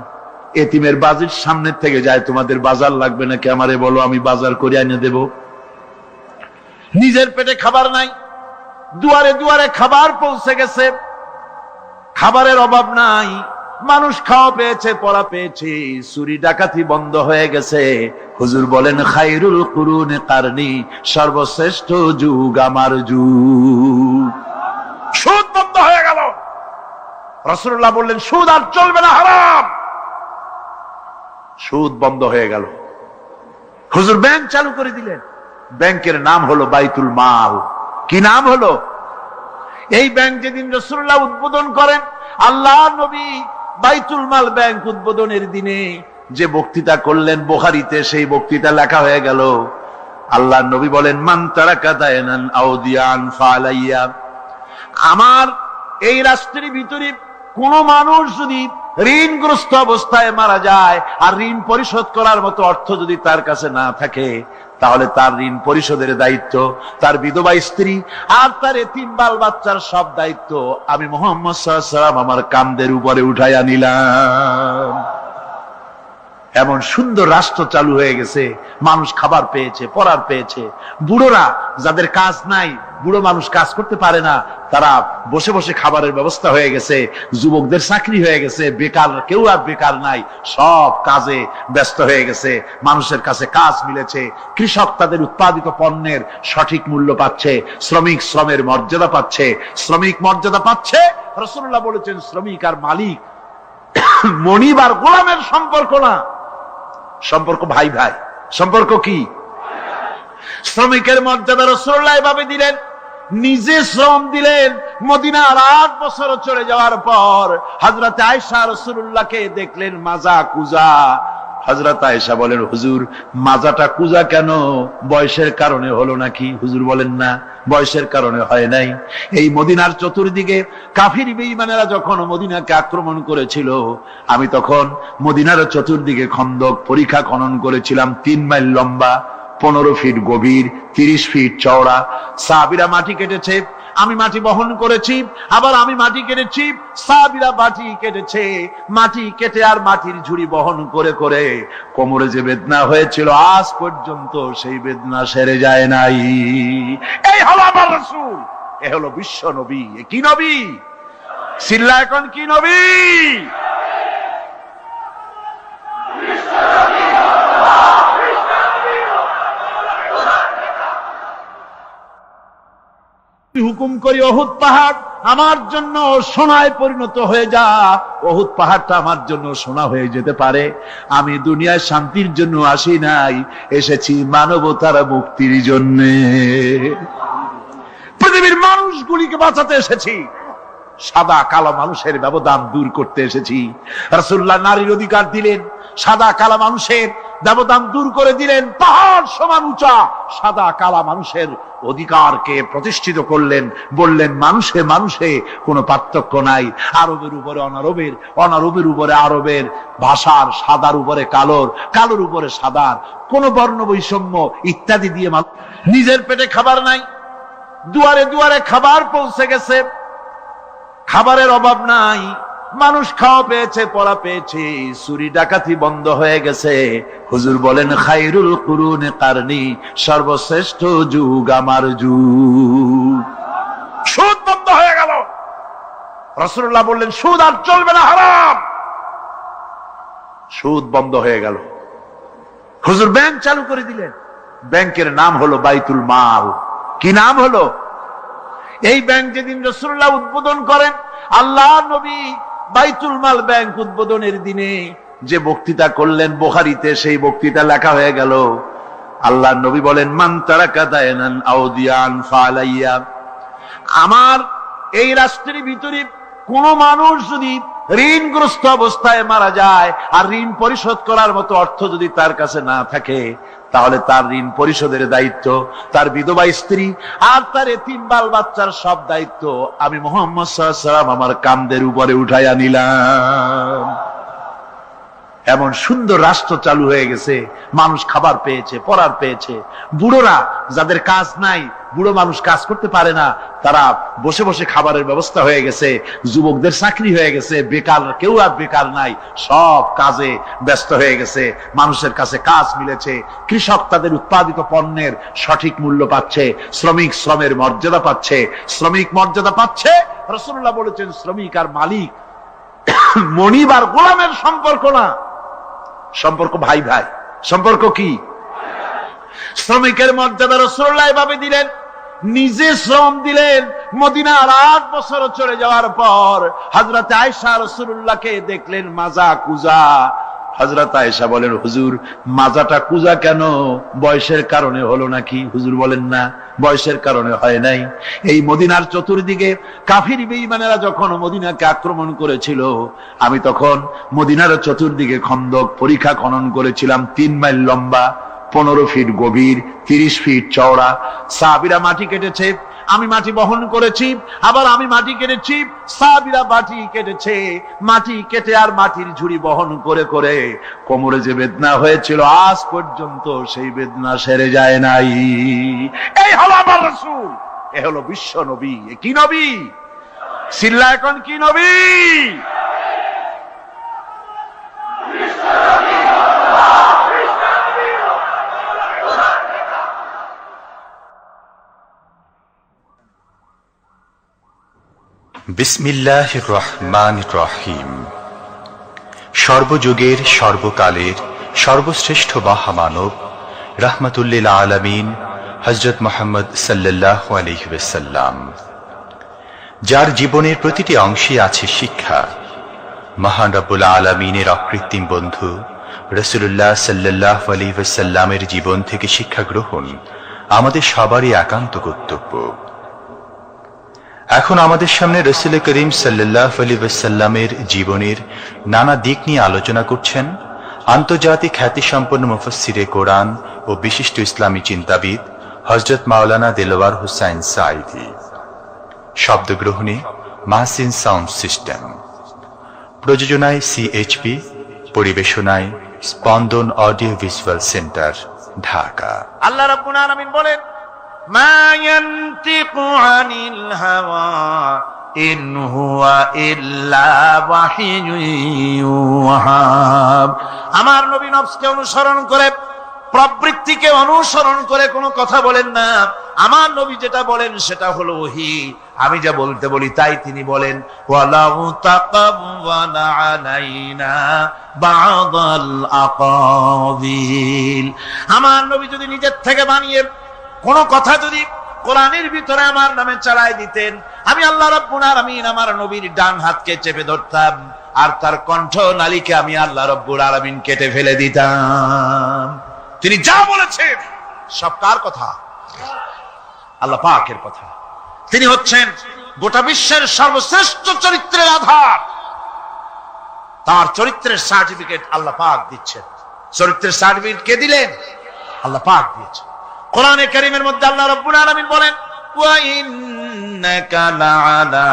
এতিমের বাড়ির সামনে থেকে যায়, তোমাদের বাজার লাগবে নাকি? আমারে বলো, আমি বাজার করে এনে দেব। নিজের পেটে খাবার নাই, দুয়ারে দুয়ারে খাবার পৌঁছে গেছে, খাবারের অভাব নাই, মানুষ খাওয়া পেয়েছে, পড়া পেয়েছে, চুরি ডাকাতি বন্ধ হয়ে গেছে। হুজুর বলেন খায়রুল কুরুনে কারনি, সর্বশ্রেষ্ঠ যুগ আমার যুগ। সুদ বন্ধ হয়ে গেল। রাসূলুল্লাহ বললেন সুদ আর চলবে না, হারাম। সুদ বন্ধ হয়ে গেল। হুজুর ব্যাংক চালু করে দিলেন। ব্যাংকের নাম হলো বাইতুল মাল। কি নাম হলো? এই ব্যাংক যেদিন রাসূলুল্লাহ উদ্বোধন করেন, আল্লাহর নবী বাইতুল মাল ব্যাংক উদ্বোধনের দিনে যে বক্তৃতা করলেন, বুখারীতে সেই বক্তৃতা লেখা হয়ে গেল। আল্লাহর নবী বলেন মান তারাকা দায়নান আও দিয়ান ফালাইয়া, আমার এই রাষ্ট্রের ভিতরে কোন মানুষ যদি ঋণগ্রস্ত অবস্থায় মারা যায় আর ঋণ পরিশোধ করার মতো অর্থ যদি তার কাছে না থাকে, তাহলে তার ঋণ পরিশোধের দায়িত্ব, তার বিধবা স্ত্রী আর তার এতিম বাল বাচ্চার সব দায়িত্ব আমি মুহাম্মদ সাল্লাল্লাহু আলাইহি ওয়াসাল্লাম আমার কাঁধের উপরে উঠাইয়া নিলাম। এমন সুন্দর রাষ্ট্র চালু হয়ে গেছে, মানুষ খাবার পেয়েছে, পড়ার পেয়েছে। বুড়োরা যাদের কাজ নাই, বুড়ো মানুষ কাজ করতে পারে না, তারা বসে বসে খাবারের ব্যবস্থা হয়ে গেছে। যুবকদের চাকরি হয়ে গেছে, বেকার কেউ আর বেকার নাই, সব কাজে ব্যস্ত হয়ে গেছে, মানুষের কাছে কাজ মিলেছে। কৃষক তাদের উৎপাদিত পণ্যের সঠিক মূল্য পাচ্ছে, শ্রমিক শ্রমের মর্যাদা পাচ্ছে, শ্রমিক মর্যাদা পাচ্ছে। রাসূলুল্লাহ বলেছেন শ্রমিক আর মালিক মনিব আর গোলামের সম্পর্ক না, সম্পর্ক ভাই ভাই। সম্পর্ক কি? শ্রমিকের মর্যাদা রাসূলুল্লাহ এভাবে দিলেন, নিজে শ্রম দিলেন। মদিনার 8 বছর চলে যাওয়ার পর হযরত আয়েশা রাসূলুল্লাহকে দেখলেন মাজা কুজা। হযরত আয়েশা বলেন হুজুর মাজাটা কুজা কেন? বয়সের কারণে হলো নাকি? হুজুর বলেন না, বয়সের কারণে হয় নাই। এই মদিনার চতুর্দিকে কাফির বেঈমানেরা যখন মদিনাকে আক্রমণ করেছিল, আমি তখন মদিনার চতুর্দিকে খন্দক পরিখা খনন করেছিলাম, 3 মাইল লম্বা, 15 ফিট গভীর, 30 ফিট চওড়া। সাহাবীরা মাটি কেটেছে, আমি মাটি বহন করেছি, আবার আমি মাটি কেটেছি, সাহাবীরা মাটি কেটেছে। মাটি কেটে আর মাটির ঝুড়ি বহন করে করে কোমরে যে বেদনা হয়েছিল, আজ পর্যন্ত সেই বেদনা সেরে যায় নাই। এই হলো আমার রাসূল, এ হলো বিশ্ব নবী। এ কি নবী? চিল্লা এখন কি নবী? হুকুম করি উহুদ পাহাড় আমার জন্য সোনায় পরিণত হয়ে যা, উহুদ পাহাড়টা আমার জন্য সোনা হয়ে যেতে পারে। আমি দুনিয়ায় শান্তির জন্য আসি নাই, এসেছি মানবতার মুক্তির জন্য। পৃথিবীর মানুষগুলিকে বাঁচাতে এসেছি, সাদা কালো মানুষের ব্যবধান দূর করতে এসেছি। রাসূলুল্লাহ নারীর অধিকার দিলেন, সাদা কালো মানুষের ব্যবধান দূর করে দিলেন। পাহাড় সমান উঁচা সাদা কালা মানুষের অধিকারকে প্রতিষ্ঠিত করলেন, বললেন মানুষে মানুষে কোনো পার্থক্য নাই। আরবের উপরে অনারবের, অনারবের উপরে আরবের, ভাষার সাদার উপরে কালোর, কালোর উপরে সাদার, কোন বর্ণ বৈষম্য ইত্যাদি দিয়ে নিজের পেটে খাবার নাই, দুয়ারে দুয়ারে খাবার পৌঁছে গেছে, খাবারের অভাব নাই, মানুষ খাওয়া পেয়েছে, পড়া পেয়েছে, চুরি ডাকাতি বন্ধ হয়ে গেছে। হুজুর বলেন খায়রুল কুরুনে কারনি, সর্বশ্রেষ্ঠ যুগ আমার যুগ। সুদ বন্ধ হয়ে গেল। রাসূলুল্লাহ বললেন সুদ আর চলবে না, হারাম। সুদ বন্ধ হয়ে গেল। হুজুর ব্যাংক চালু করে দিলেন। ব্যাংকের নাম হলো বাইতুল মাল। কি নাম হলো? এই ব্যাংক যেদিন রাসূলুল্লাহ উদ্বোধন করেন, আল্লাহ নবী বাইতুল মাল ব্যাংক উদ্বোধনের দিনে যে বক্তৃতা করলেন, বুখারীতে সেই বক্তৃতা লেখা হয়ে গেল। আল্লাহ নবী বলেন মান তারাকা দায়নান আও দিয়ান ফালাইয়া, আমার এই রাষ্ট্রের ভিতরে কোন মানুষ যদি ঋণগ্রস্ত অবস্থায় মারা যায় আর ঋণ পরিশোধ করার মতো অর্থ যদি তার কাছে না থাকে, তাহলে তার ঋণ পরিশোধের দায়িত্ব, তার বিধবা স্ত্রী আর তার এতিম বাল বাচ্চার সব দায়িত্ব আমি মুহাম্মদ সাল্লাল্লাহু আলাইহি ওয়াসাল্লাম আমার কাঁধের উপরে উঠাইয়া নিলাম। এমন সুন্দর রাষ্ট্র চালু হয়ে গেছে, মানুষ খাবার পেয়েছে, পড়ার পেয়েছে। বুড়োরা যাদের কাজ নাই, বুড়ো মানুষ কাজ করতে পারে না, তারা বসে বসে খাবারের ব্যবস্থা হয়ে গেছে। যুবকদের চাকরি হয়ে গেছে, বেকার কেউ আর বেকার নাই, সব কাজে ব্যস্ত হয়ে গেছে। মানুষের কাছে কাজ মিলেছে, কৃষক তাদের উৎপাদিত পণ্যের সঠিক মূল্য পাচ্ছে, শ্রমিক শ্রমের মর্যাদা পাচ্ছে। শ্রমিক মর্যাদা পাচ্ছে। রাসূলুল্লাহ বলেছেন শ্রমিক আর মালিক মনিব আর গোলামের সম্পর্ক না, সম্পর্ক ভাই ভাই। সম্পর্ক কি? শ্রমিকের মর্যাদা রাসূলুল্লাহ এভাবে দিলেন, নিজে শ্রম দিলেন। মদিনার 8 বছর চলে যাওয়ার পর হযরত আয়েশা রাসূলুল্লাহকে দেখলেন মাজা কুজা। হযরত আয়েশা বলেন হুজুর মাজাটা কুজা কেন? বয়সের কারণে হলো নাকি? হুজুর বলেন না, বয়সের কারণে হয় নাই। এই মদিনার চতুর্দিকে কাফির বেঈমানেরা যখন মদিনাকে আক্রমণ করেছিল, আমি তখন মদিনার চতুর্দিকে খন্দক পরিখা খনন করেছিলাম, 3 মাইল লম্বা, 15 ফিট গভীর, 30 ফিট চওড়া। সাহাবীরা মাটি কেটেছে, আমি মাটি বহন করেছি, আবার আমি মাটি কেটেছি, সাহাবীরা মাটি কেটেছে। মাটি কেটে আর মাটির ঝুড়ি বহন করে করে কোমরে যে বেদনা হয়েছিল আজ পর্যন্ত সেই বেদনা সেরে যায় নাই। এই হলো আমার রাসূল, এ হলো বিশ্ব নবী। কি নবী? সিল্লা এখন কি নবী? বিসমিল্লাহির রহমানির রহিম। সর্বযুগের সর্বকালের সর্বশ্রেষ্ঠ মহামানব রাহমাতুল্লিল আলামিন হযরত মুহাম্মদ সাল্লাল্লাহু আলাইহি ওয়াসাল্লাম, যার জীবনের প্রতিটি অংশে আছে শিক্ষা, মহান রব্বুল আলামিনের অকৃত্রিম বন্ধু রাসূলুল্লাহ সাল্লাল্লাহু আলাইহি ওয়াসাল্লামের জীবন থেকে শিক্ষা গ্রহণ আমাদের সবারই একান্ত কর্তব্য। এখন আমাদের সামনে রাসূল করিম সাল্লাল্লাহু আলাইহি ওয়াসাল্লামের জীবনের নানা দিক নিয়ে আলোচনা করছেন আন্তর্জাতিক খ্যাতিসম্পন্ন মুফাসসিরে কোরআন ও বিশিষ্ট ইসলামী চিন্তাবিদ হযরত মাওলানা দেলোয়ার হোসাইন সাঈদী। শব্দগ্রহণে মাহসিন সাউন্ড সিস্টেম, প্রযোজনায় সিএইচপি, পরিবেশনায় স্পন্দন অডিও ভিজুয়াল সেন্টার, ঢাকা। আল্লাহ রাব্বুল আলামিন বলেন মা ইয়ানতিকু আনিল হাওয়া ইন হুয়া ইল্লা ওয়াহিয়ুন ইউহা। আমার নবী নফসকে অনুসরণ করে, প্রবৃত্তিকে অনুসরণ করে কোনো কথা বলেন না। আমার নবী যেটা বলেন সেটা হলো ওহী। আমি যা বলতে বলি তাই তিনি বলেন। ওয়ালাউ তাকাওয়ালা আলাইনা বা'দাল আকাবিল। আমার নবী যদি নিজের থেকে বানিয়ে কোন কথা যদি কোরআনের ভিতরে আমার নামে চালাই দিতেন, আমি আল্লাহ রাব্বুল আলামিন আমার নবীর ডান হাতকে চেপে ধরতাম আর তার কণ্ঠ নালীকে আমি আল্লাহ রাব্বুল আলামিন কেটে ফেলে দিতাম। তিনি যা বলেছেন সব কার কথা? আল্লাহ পাকের কথা। তিনি হচ্ছেন গোটা বিশ্বের সর্বশ্রেষ্ঠ চরিত্রের আধার। তার চরিত্রের সার্টিফিকেট আল্লাহ পাক দিচ্ছেন। চরিত্রের সার্টিফিকেট কে দিলেন? আল্লাহ পাক দিয়েছেন। কোরআনে কারীমের মধ্যে আল্লাহ রাব্বুল আলামিন বলেন ওয়া ইন্নাকা লাআলা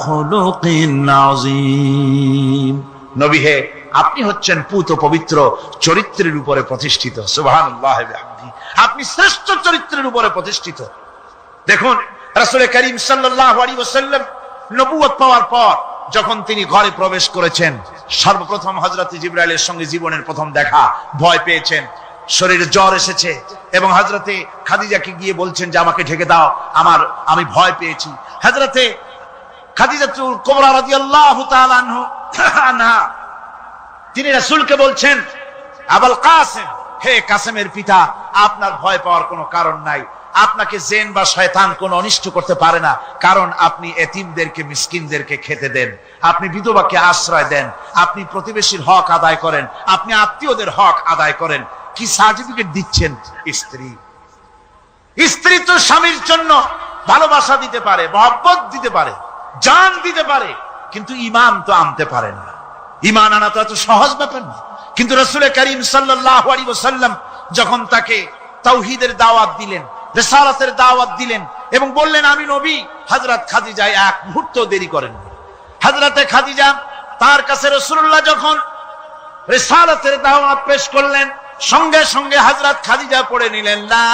খুলুকিন আযীম। নবী হে, আপনি হচ্ছেন পুত পবিত্র চরিত্রের উপরে প্রতিষ্ঠিত। সুবহানাল্লাহি ওয়া বিহামদিহি। আপনি শ্রেষ্ঠ চরিত্রের উপরে প্রতিষ্ঠিত। দেখুন রাসূল করিম সাল্লাল্লাহু আলাইহি ওয়াসাল্লাম নবুয়ত পাওয়ার পর যখন তিনি ঘরে প্রবেশ করেছেন, সর্বপ্রথম হযরত জিবরাইলের সঙ্গে জীবনের প্রথম দেখা, ভয় পেয়েছেন, শরীরে জ্বর এসেছে এবং হযরতে খাদিজাকে গিয়ে বলছেন যে আমাকে ঢেকে দাও, আমি ভয় পেয়েছি। হযরতে খাদিজাতুল কুবরা রাদিয়াল্লাহু তাআলা আনহা তিনি রাসূলকে বলছেন, আবুল কাসেম, হে কাসেমের পিতা, আপনার ভয় পাওয়ার কোনো কারণ নাই, আপনাকে জিন বা শয়তান কোনো অনিষ্ট করতে পারে না, কারণ আপনি এতিমদেরকে, মিসকিনদেরকে খেতে দেন, আপনি বিধবাকে আশ্রয় দেন, আপনি প্রতিবেশীর হক আদায় করেন, আপনি আত্মীয়দের হক আদায় করেন। কি সার্টিফিকেট দিচ্ছেন? স্ত্রী তো স্বামীর জন্য ভালোবাসা দিতে পারে, মহব্বত দিতে পারে, জান দিতে পারে, কিন্তু ঈমান তো আনতে পারে না। ঈমান আনা তো এত সহজ ব্যাপার না। কিন্তু রাসূল করিম সাল্লাল্লাহু আলাইহি ওয়াসাল্লাম যখন তাকে তাওহীদের দাওয়াত দিলেন, রিসালাতের দাওয়াত দিলেন এবং বললেন আমি নবী, হযরত খাদিজা এক মুহূর্ত দেরি করেননি। হযরতে খাদিজা তার কাছে রাসূলুল্লাহ যখন রিসালাতের দাওয়াত পেশ করলেন, সঙ্গে সঙ্গে হযরত খাদিজা পড়ে নিলেন লা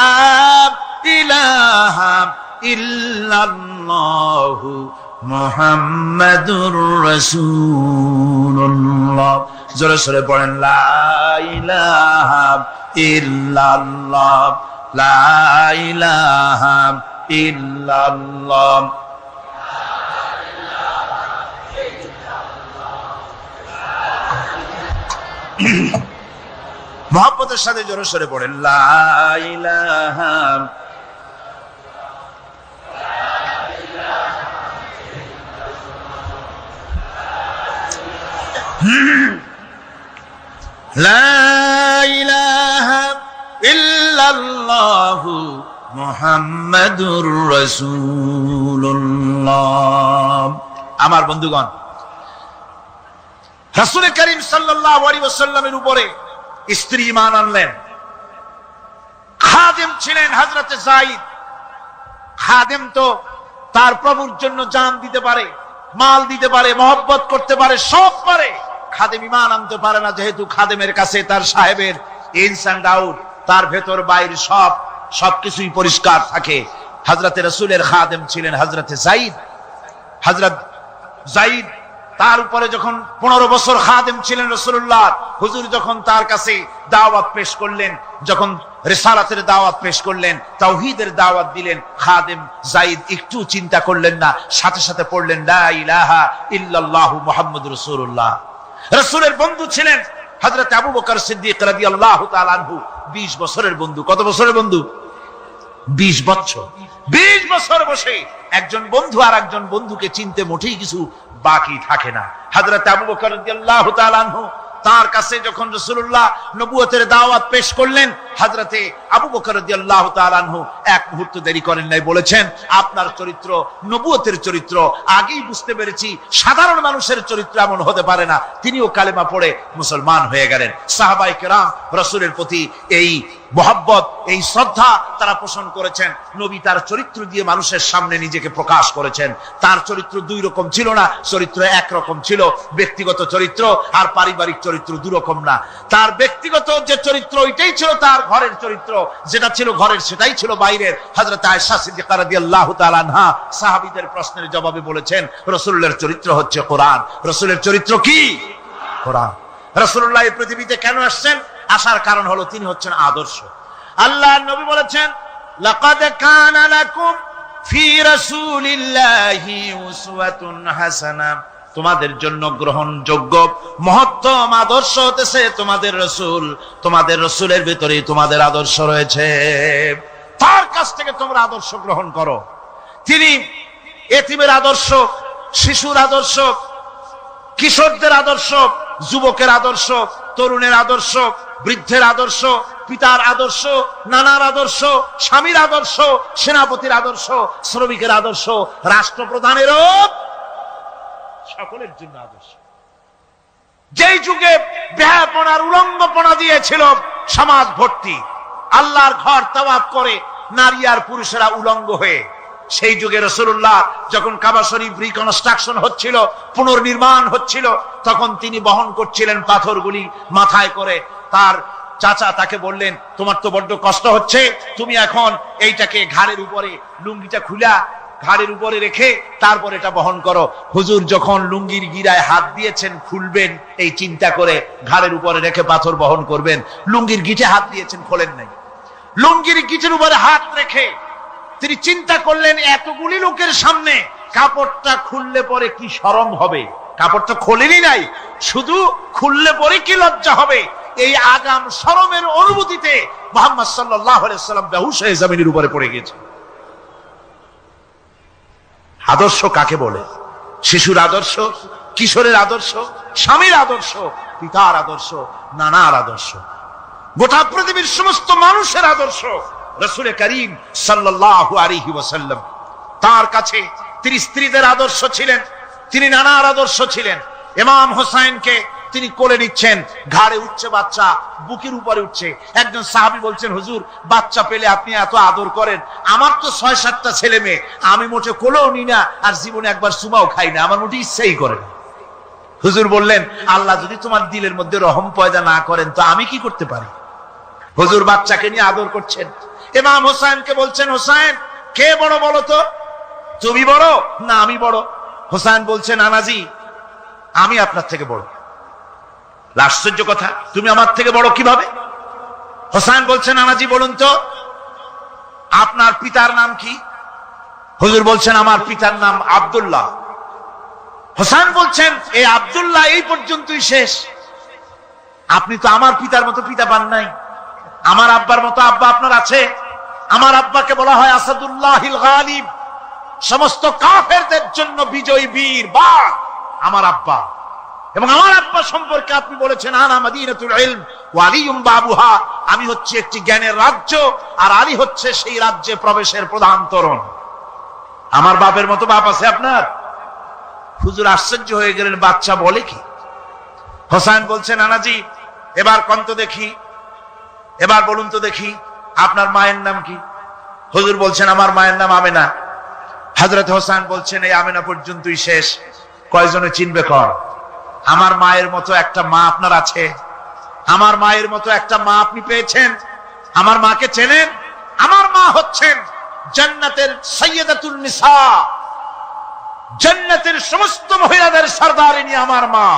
ইলাহা ইল্লাল্লাহু মুহাম্মাদুর রাসূলুল্লাহ। জোরে সোরে পড়েন লা ইলাহা ইল্লাল্লাহ, লা ইলাহা ইল্লাল্লাহ। মুহাব্বতের সাথে জোরে সোরে পড়েন লা ইলাহা লা ইলাহা ইল্লাল্লাহু মুহাম্মাদুর রাসূলুল্লাহ। আমার বন্ধুগণ, রাসূল করিম সাল্লাল্লাহু আলাইহি ওয়াসাল্লামের উপরে স্ত্রী ঈমান আনলেন। খাদেম ছিলেন হযরতে যায়েদ। খাদেম তো তার প্রভুর জন্য জান দিতে পারে, মাল দিতে পারে, মহব্বত করতে পারে, সব পারে। খাদেম ঈমান আনতে পারে না, যেহেতু খাদেমের কাছে তার সাহেবের ইনস এন্ড আউট, তার ভেতর বাইরে সবকিছুই পরিষ্কার থাকে। হযরতে রাসূলের খাদেম ছিলেন হযরতে যায়েদ। হযরত যায়েদ তার উপরে যখন 15 বছর খাদেম ছিলেন রাসূলুল্লাহ, হুজুর যখন তার কাছে দাওয়াত পেশ করলেন, যখন রিসালাতের দাওয়াত পেশ করলেন, তাওহীদের দাওয়াত দিলেন, খাদেম যায়েদ একটু চিন্তা করলেন না, সাথে সাথে পড়লেন লা ইলাহা ইল্লাল্লাহু মুহাম্মাদুর রাসূলুল্লাহ। রাসূলের বন্ধু ছিলেন হযরত আবু বকর সিদ্দিক রাদিয়াল্লাহু তাআলা আনহু। 20 বছরের বন্ধু। কত বছরের বন্ধু? 20 বছর। 20 বছর বসে একজন বন্ধু আর একজন বন্ধুকে চিনতে মোটেই কিছু বাকি থাকে না। হযরত আবু বকর রাদিয়াল্লাহু তাআলা আনহু তার কাছে যখন রাসূলুল্লাহ নবুয়তের দাওয়াত পেশ করলেন, হযরতে আবু বকর রাদিয়াল্লাহু তাআলা আনহু এক মুহূর্ত দেরি করেন নাই, বলেছেন আপনার চরিত্র নবুয়তের চরিত্র। আগেই বুঝতে পেরেছি সাধারণ মানুষের চরিত্র এমন হতে পারে না। তিনিও কালেমা পড়ে মুসলমান হয়ে গেলেন। সাহাবায়ে কেরাম রাসূলের প্রতি এই মহব্বত, এই শ্রদ্ধা তারা পোষণ করেছেন। নবী তার চরিত্র দিয়ে মানুষের সামনে নিজেকে প্রকাশ করেছেন। তার চরিত্র দুই রকম ছিল না, চরিত্র একরকম ছিল। ব্যক্তিগত চরিত্র আর পারিবারিক চরিত্র দুরকম না। তার ব্যক্তিগত যে চরিত্র ওইটাই ছিল তার ঘরের চরিত্র, যেটা ছিল ঘরের সেটাই ছিল বাইরের। হযরত আয়েশা সিদ্দিকা রাদিয়াল্লাহু তাআলা আনহা সাহাবীদের প্রশ্নের জবাবে বলেছেন রাসূলের চরিত্র হচ্ছে কোরআন। রাসূলের চরিত্র কি? কোরআন। রাসূলুল্লাহ এই পৃথিবীতে কেন আসছেন? আসার কারণ হলো তিনি হচ্ছেন আদর্শ। আল্লাহর নবী বলেছেন লাকাদ কানা লাকুম ফি রাসূলিল্লাহি উসওয়াতুন হাসানা, তোমাদের জন্য গ্রহণযোগ্য মহত্তম আদর্শ হতেছে তোমাদের রাসূল। তোমাদের রাসূলের ভিতরে তোমাদের আদর্শ রয়েছে, তার কাছ থেকে তোমরা আদর্শ গ্রহণ করো। তিনি এতিমের আদর্শ, শিশুর আদর্শ, কিশোরদের আদর্শ, যুবকের আদর্শ, তরুণের আদর্শ, বৃদ্ধের আদর্শ, পিতার আদর্শ, নানার আদর্শ, স্বামীর আদর্শ, সেনাপতির আদর্শ, শ্রমিকের আদর্শ, রাষ্ট্রপ্রধানেরও সকলের জন্য আদর্শ। যেই যুগে বেহাপনার উলঙ্গপনা দিয়েছিল সমাজ ভর্তি, আল্লাহর ঘর তাওয়াফ করে নারী আর পুরুষেরা উলঙ্গ হয়ে, সেই যুগে রাসূলুল্লাহ যখন কাবা শরীফ রিকনস্ট্রাকশন হচ্ছিল, পুনর্নির্মাণ হচ্ছিল, তখন তিনি বহন করছিলেন পাথরগুলি মাথায় করে। তার চাচা তাকে বললেন তোমার তো বড্ড কষ্ট হচ্ছে, তুমি এখন এইটাকে ঘাড়ের উপরে লুঙ্গিটা খুলা ঘাড়ের উপরে রেখে তারপর এটা বহন করো। হুজুর যখন লুঙ্গির গিরায় হাত দিয়েছেন খুলবেন এই চিন্তা করে ঘাড়ের উপরে রেখে পাথর বহন করবেন, লুঙ্গির গিটে হাত দিয়েছেন খোলেন নাই। লুঙ্গির গিটের উপরে হাত রেখে তিনি চিন্তা করলেন এতগুলি লোকের সামনে কাপড়টা খুললে পরে কি শরম হবে, কাপড়টা খোলেনি নাই, শুধু খুললে পরে কি লজ্জা হবে। এই আগাম শরমের অনুভূতিতে মুহাম্মদ সাল্লাল্লাহু আলাইহি ওয়াসাল্লাম বেহুশ হয়ে জমিনের উপরে পড়ে গেছে। আদর্শ কাকে বলে? শিশুর আদর্শ, কিশোরের আদর্শ, স্বামীর আদর্শ, পিতার আদর্শ, নানার আদর্শ, গোটা পৃথিবীর সমস্ত মানুষের আদর্শ রাসূল করিম সাল্লাল্লাহু আলাইহি ওয়াসাল্লাম। তার কাছে তিনি স্ত্রীদের আদর্শ ছিলেন, তিনি নানার আদর্শ ছিলেন। ইমাম হোসাইনকে তিনি কোলে নিচ্ছেন, ঘাড়ে উঠছে বাচ্চা, বুকের উপরে উঠছে। একজন সাহাবী বলছেন, হুজুর বাচ্চা পেলে আপনি এত আদর করেন, আমার তো ৬-৭টা ছেলে মেয়ে, আমি মোটে কোলেও নি না, আর জীবনে একবার সুমাও খাই না, আমার মোটে ইচ্ছাই করে না। হুজুর বললেন, আল্লাহ যদি তোমার দিলের মধ্যে রহম পয়দা না করেন তো আমি কি করতে পারি? হুজুর বাচ্চাকে নিয়ে আদর করছেন। ইমাম হোসাইনকে বলছেন, হোসাইন কে বড় বলো তো, তুমি বড় না আমি বড়? হোসাইন বলছেন, নানাজি আমি আপনার থেকে বড়। আশ্চর্য কথা, তুমি আমার থেকে বড় কিভাবে? হোসাইন বলছেন, নানাজি বলুন তো আপনার পিতার নাম কি? হুজুর বলছেন, আমার পিতার নাম আব্দুল্লাহ। হোসাইন বলছেন, এই আব্দুল্লাহ এই পর্যন্তই শেষ, আপনি তো আমার পিতার মতো পিতা পান নাই, আমার আব্বার মতো আব্বা আপনার আছে। আমার আব্বাকে বলা হয় আসাদুল্লাহিল গালিব, সমস্ত কাফেরদের জন্য বিজয়ী বীর বাঘ আমার আব্বা। এবং আমার আব্বা সম্পর্কে আপনি বলেছেন, আনা মাদিনাতুল ইলম ওয়া আলিয়ুম বাবুহা, আমি হচ্ছে একটি জ্ঞানের রাজ্য আর আলী হচ্ছে সেই রাজ্যে প্রবেশের প্রধান তোরণ। আমার বাপের মতো বাপ আছে আপনার? হুজুর আশ্চর্য হয়ে গেলেন, বাচ্চা বলে কি? হোসাইন বলছেন, নানাজি এবার কন্ত দেখি, এবার বলুন তো দেখি আপনার মায়ের নাম কি? হুজুর বলছেন, আমার মায়ের নাম আমেনা। হযরত হোসেন বলছেন, এই আমেনা পর্যন্তই শেষ, কয়জনে চিনবে কর? আমার মায়ের মতো একটা মা আপনার আছে? আমার মায়ের মতো একটা মা আপনি পেয়েছেন? আমার মাকে চেনেন? আমার মা হচ্ছেন জান্নাতের সাইয়্যিদাতুন নিসা, জান্নাতের সমস্ত মহিলাদের সরদারিনী আমার মা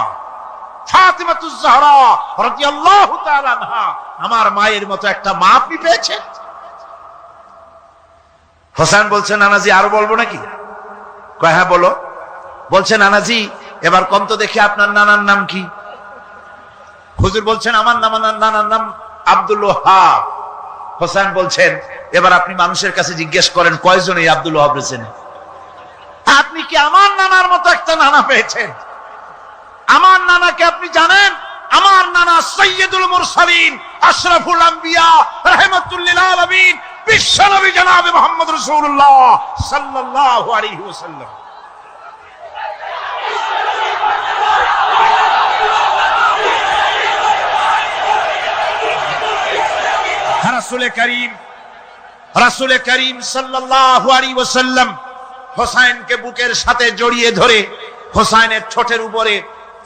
ফাতিমাতুজ জাহরা রাদিয়াল্লাহু তাআলা আনহা। আমার মায়ের মতো একটা মা আপনি পেয়েছেন? হোসেন বলছেন, নানাজি আরো বলবো নাকি? কয় হ্যাঁ বলো। বলছেন, নানাজি এবার কম তো দেখি আপনার নানার নাম কি? হুজুর বলছেন, আমার নানার নাম আব্দুল ওয়াহাব। হোসেন বলছেন, এবার আপনি মানুষের কাছে জিজ্ঞেস করেন কয়জন এই আব্দুল ওয়াহাব রয়েছেন? আপনি কি আমার নানার মতো একটা নানা পেয়েছেন? আমার নানাকে আপনি জানেন? আমার নানা সাইয়্যিদুল মুরসালিন, আশরাফুল আম্বিয়া, রাহমাতুল লিল আলামিন, বিশ্বনবী জনাবে মুহাম্মদ রাসূলুল্লাহ সাল্লাল্লাহু আলাইহি ওয়াসাল্লাম। রাসূল করিম সাল্লাল্লাহু আলাইহি ওয়াসাল্লাম হোসাইনকে বুকের সাথে জড়িয়ে ধরে হোসাইনের ঠোঁটের উপরে,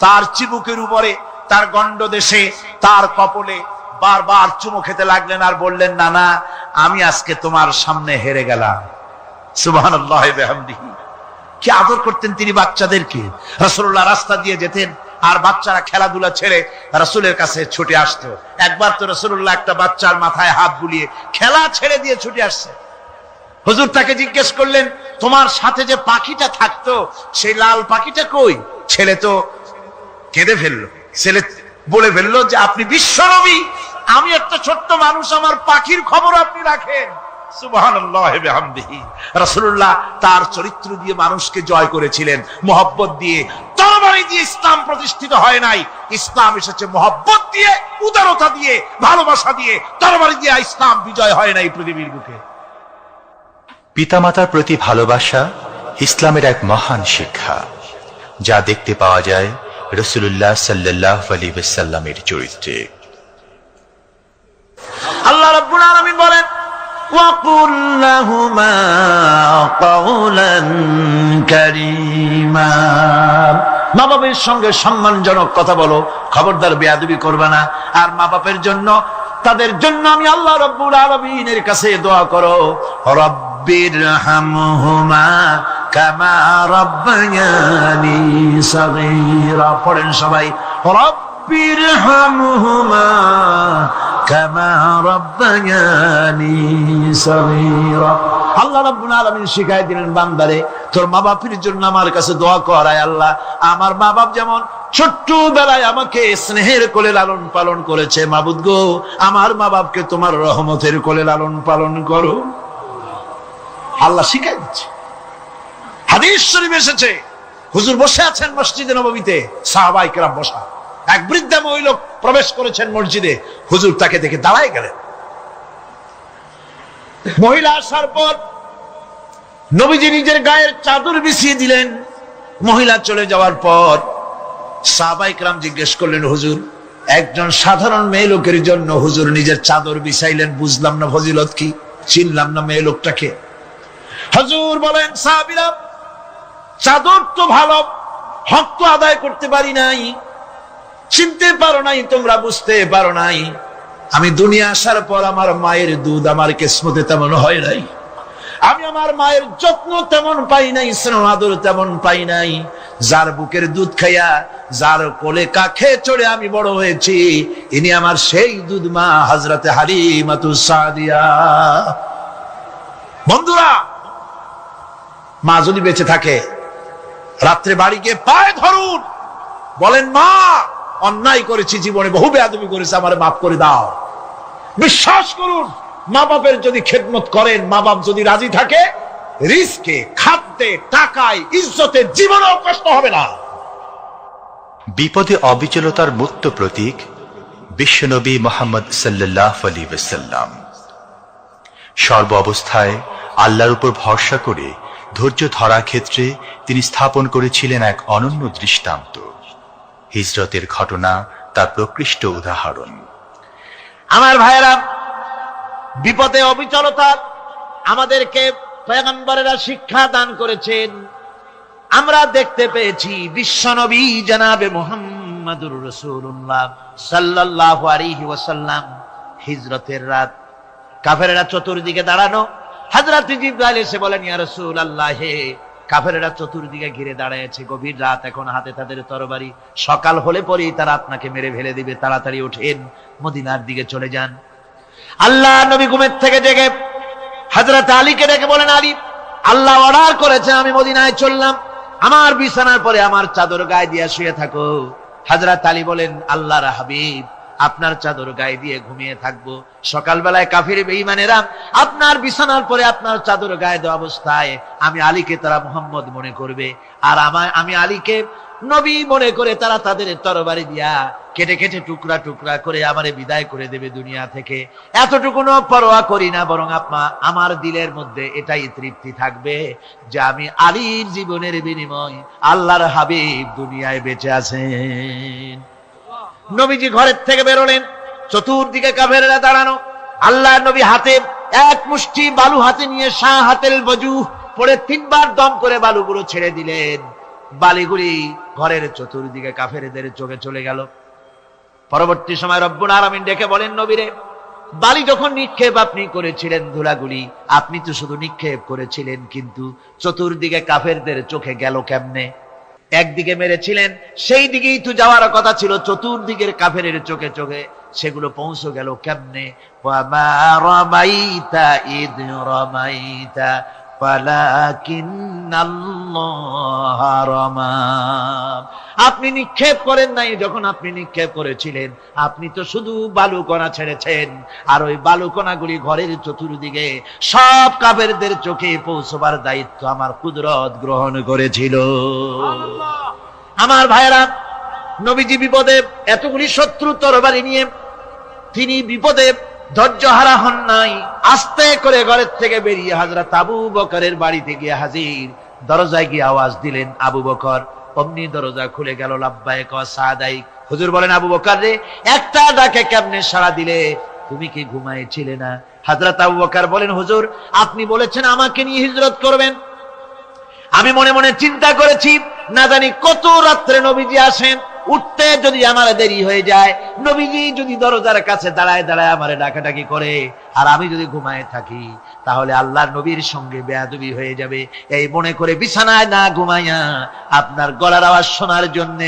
তার চিবুকের উপরে, তার গণ্ডদেশে, তার কপলে বারবার চুমু খেতে লাগলেন আর বললেন, নানা আমি আজকে তোমার সামনে হেরে গেলাম। সুবহানাল্লাহ ওয়া বিহামদিহি। কি আদর করতেন তিনি বাচ্চাদেরকে। রাসূলুল্লাহ রাস্তা দিয়ে যেতেন আর বাচ্চারা খেলাধুলা ছেড়ে রাসূলের কাছে ছুটে আসতো। একবার তো রাসূলুল্লাহ একটা বাচ্চার মাথায় হাত বুলিয়ে খেলা ছেড়ে দিয়ে ছুটে আসছে। হুজুর তাকে জিজ্ঞেস করলেন, তোমার সাথে যে পাখিটা থাকতো সেই লাল পাখিটা কই? ছেলে তো কেঁদে ফেললো। ছেলে বলে ফেললো যে আপনি বিশ্বনবী, আমি একটা ছোট্ট মানুষ, আমার পাখির খবর আপনি রাখেন। সুবহানাল্লাহ ওয়া বিহামদিহি। রাসূলুল্লাহ তার চরিত্র দিয়ে মানুষকে জয় করেছিলেন, মহব্বত দিয়ে। তরবারি দিয়ে ইসলাম প্রতিষ্ঠিত হয় নাই, ইসলাম এসেছে মহব্বত দিয়ে, উদারতা দিয়ে, ভালোবাসা দিয়ে। তরবারি দিয়ে ইসলাম বিজয় হয় নাই পৃথিবীর বুকে। পিতামাতার প্রতি ভালোবাসা ইসলামের এক মহান শিক্ষা, যা দেখতে পাওয়া যায় রাসূলুল্লাহ সাল্লাল্লাহু আলাইহি ওয়াসাল্লামের চরিত্রে। আল্লাহ রাব্বুল আলামিন বলেন, ওয়াকুল লাহুমা কাওলান কারীমা, মা বাবার সঙ্গে সম্মানজনক কথা বলো, খবরদার বেয়াদবি করবে না। আর মা বাপের জন্য তাদের জন্য আমি আল্লাহ রাব্বুল আলামিনের কাছে দোয়া করো, রব্বিরহামহুমা কামা রাব্বায়ানি সাগীরা। পড়েন সবাই, রব্বিরহামহুমা কামা রাব্বায়ানি সাগীরা। আল্লাহ রাব্বুল আলামিন শিখাই দিলেন বান্দারে, তোর মা বাপের জন্য আমার কাছে দোয়া কর, আয় আল্লাহ আমার মা বাপ যেমন ছোট্ট বেলায় আমাকে স্নেহের কোলে লালন পালন করেছে, মাবুদ গো আমার মা বাপকে তোমার রহমতের কোলে লালন পালন করো। আল্লাহ শিখাই দিচ্ছে। হাদিস শরীফ এসেছে, হুজুর বসে আছেন মসজিদে নববীতে, সাহাবায়ে কেরাম বসা, এক বৃদ্ধা মহিলা প্রবেশ করেছেন মসজিদে, হুজুর তাকে দেখে দাঁড়ায় গেলেন। মহিলা আসার পর নবীজি নিজের গায়ের চাদর বিছিয়ে দিলেন। মহিলা চলে যাওয়ার পর সাহাবায়ে কেরাম জিজ্ঞেস করলেন, হুজুর একজন সাধারণ মেয়ে লোকের জন্য হুজুর নিজের চাদর বিছাইলেন, বুঝলাম না ফজিলত কি, চিনলাম না মেয়ে লোকটাকে। হুজুর বলেন, সাহাবীরা চাদর তো ভালো, হক তো আদায় করতে পারি নাই, চিনতে পারো নাই, তোমরা বুঝতে পারো নাই, আমি দুনিয়া আসার পর আমার মায়ের দুধ আমার কিসমতে তেমন হয় নাই, আমি আমার মায়ের যত্ন তেমন পাই নাই, স্নেহ আদর তেমন পাই নাই। যার বুকের দুধ খাইয়া, যার কোলে কাখে চড়ে আমি বড় হয়েছি, ইনি আমার সেই দুধ মা হযরতে হালিমাতুস সাদিয়া। বন্ধুরা, মা যদি বেঁচে থাকে, রাত্রে বাড়ি গিয়ে পায়ে ধরুন, বলেন মা অন্যায় করেছি, জীবনে বহু বেয়াদবি করেছি, আমার মাফ করে দাও। বিশ্বাস করুন, মা বাপের যদি খেদমত করেন, মা বাপ যদি রাজি থাকে, রিস্কে, খাদ্যে, টাকায়, ইজ্জতে জীবনেও কষ্ট হবে না। বিপদে অবিচলতার মুক্ত প্রতীক বিশ্বনবী মুহাম্মদ সাল্লাল্লাহু আলাইহি ওয়াসাল্লাম। সর্ব অবস্থায় আল্লাহর উপর ভরসা করে ধৈর্য ধরার ক্ষেত্রে তিনি স্থাপন করেছিলেন এক অনন্য দৃষ্টান্ত। হিজরতের ঘটনা তার প্রকৃষ্ট উদাহরণ। আমার ভাইয়েরা, বিপদে অবিচলতা আমাদেরকে পয়গম্বরেরা শিক্ষা দান করেছেন। আমরা দেখতে পেয়েছি বিশ্বনবী জনাবে মুহাম্মদুর রাসূলুল্লাহ সাল্লাল্লাহু আলাইহি ওয়াসাল্লাম হিজরতের রাত, কাফেরেরা চতুর্দিকে দাঁড়ানো, হযরত জিবরাইল এসে বলেন, ইয়া রাসূলুল্লাহ, হে কাফেরেরা চতুর্দিকে ঘিরে দাঁড়িয়েছে, গভীর রাত, এখন হাতে তাদের তরবারি, সকাল হলে পরেই তারা আপনাকে মেরে ফেলে দিবে, তাড়াতাড়ি ওঠেন, মদিনার দিকে চলে যান। আল্লাহ নবী ঘুমের থেকে জেগে হযরত আলীকে ডেকে বলেন, আলী, আল্লাহ অর্ডার করেছে আমি মদিনায় চললাম, আমার বিছানার পরে আমার চাদর গায়ে দিয়ে শুয়ে থাকো। হযরত আলী বলেন, আল্লাহর হাবিব, আপনার চাদর গায়ে দিয়ে ঘুমিয়ে থাকবো, সকালবেলায় কাফির বেঈমানেরা আপনার বিছানার পরে আপনার চাদর গায়ে দেওয়া অবস্থায় আমি আলীকে তারা মুহাম্মদ মনে করবে, আর আমি আলীকে নবী মনে করে তারা তাদের তরবারি দিয়া কেটে কেটে টুকরা টুকরা করে আমারে বিদায় করে দেবে দুনিয়া থেকে। এতটুকুনো পরোয়া করি না, বরং আমার দিলের মধ্যে এটাই তৃপ্তি থাকবে যে আমি আলীর জীবনের বিনিময় আল্লাহর হাবিব দুনিয়ায় বেঁচে আছেন। নবীজি ঘরের থেকে বেরোলেন, চতুর্দিকে কাফেরেরা দাঁড়ানো, আল্লাহ নবী হাতে এক মুষ্টি বালু হাতে নিয়ে শাহাতেল বজু পড়ে তিনবার দম করে বালুগুলো ছেড়ে দিলেন। বালিগুলি ঘরের চতুর্দিকে কাফেরদের চোখে চলে গেল। পরবর্তী সময় রব্বুল আলামিন ডেকে বলেন, নবীরে, বালি যখন নিক্ষেপ আপনি করেছিলেন, ধুলাগুলি আপনি তো শুধু নিক্ষেপ করেছিলেন, কিন্তু চতুর্দিকে কাফেরদের চোখে গেল কেমনে? একদিকে মেরেছিলেন, সেই দিকেই তো যাওয়ার কথা ছিল, চতুর্দিকের কাফেরের চোখে চোখে সেগুলো পৌঁছে গেল কেমনে? ওয়ামা রামাইতা ইদ রামাইতা ওয়ালাকিন্নাল্লাহ রামা। আপনি নিক্ষেপ করেন নাই, যখন আপনি নিক্ষেপ করেছিলেন আপনি তো শুধু বালুকণা ছেড়েছেন, আর ওই বালুকণাগুলি ঘরের চতুর্দিকে সব কাফেরদের চোখে পৌঁছবার দায়িত্ব আমার কুদরত গ্রহণ করেছিল। আমার ভাইয়েরা, নবীজি বিপদে, এতগুলি শত্রু তরবারি নিয়ে তিনি বিপদে ধৈর্য হারা হন নাই, আস্তে করে ঘরের থেকে বেরিয়ে হযরত আবু বকরের বাড়িতে গিয়ে হাজির। দরজায় গিয়ে আওয়াজ দিলেন, আবু বকর। অমনি দরজা খুলে গেল, লাব্বাইক ওয়া সাদাইক। হুজুর বলেন, আবু বকর রে, একটা ডাকে কেমনে সাড়া দিলে? তুমি কি ঘুমাইছিলে না? হযরত আবু বকর বলেন, হুজুর আপনি বলেছেন আমাকে নিয়ে হিজরত করবেন, আমি মনে মনে চিন্তা করেছি, না জানি কত রাত্রে নবীজি আসেন, উঠতে যদি আমার দেরি হয়ে যায়, নবীজি যদি দরজার কাছে দাঁড়ায় দাঁড়ায় আমারে ডাকাডাকি করে, আর আমি যদি ঘুমায় থাকি, তাহলে আল্লাহর নবীর সঙ্গে বেয়াদবি হয়ে যাবে। এই মনে করে বিছানায় না ঘুমাইয়া আপনার গলার আওয়াজ শোনার জন্য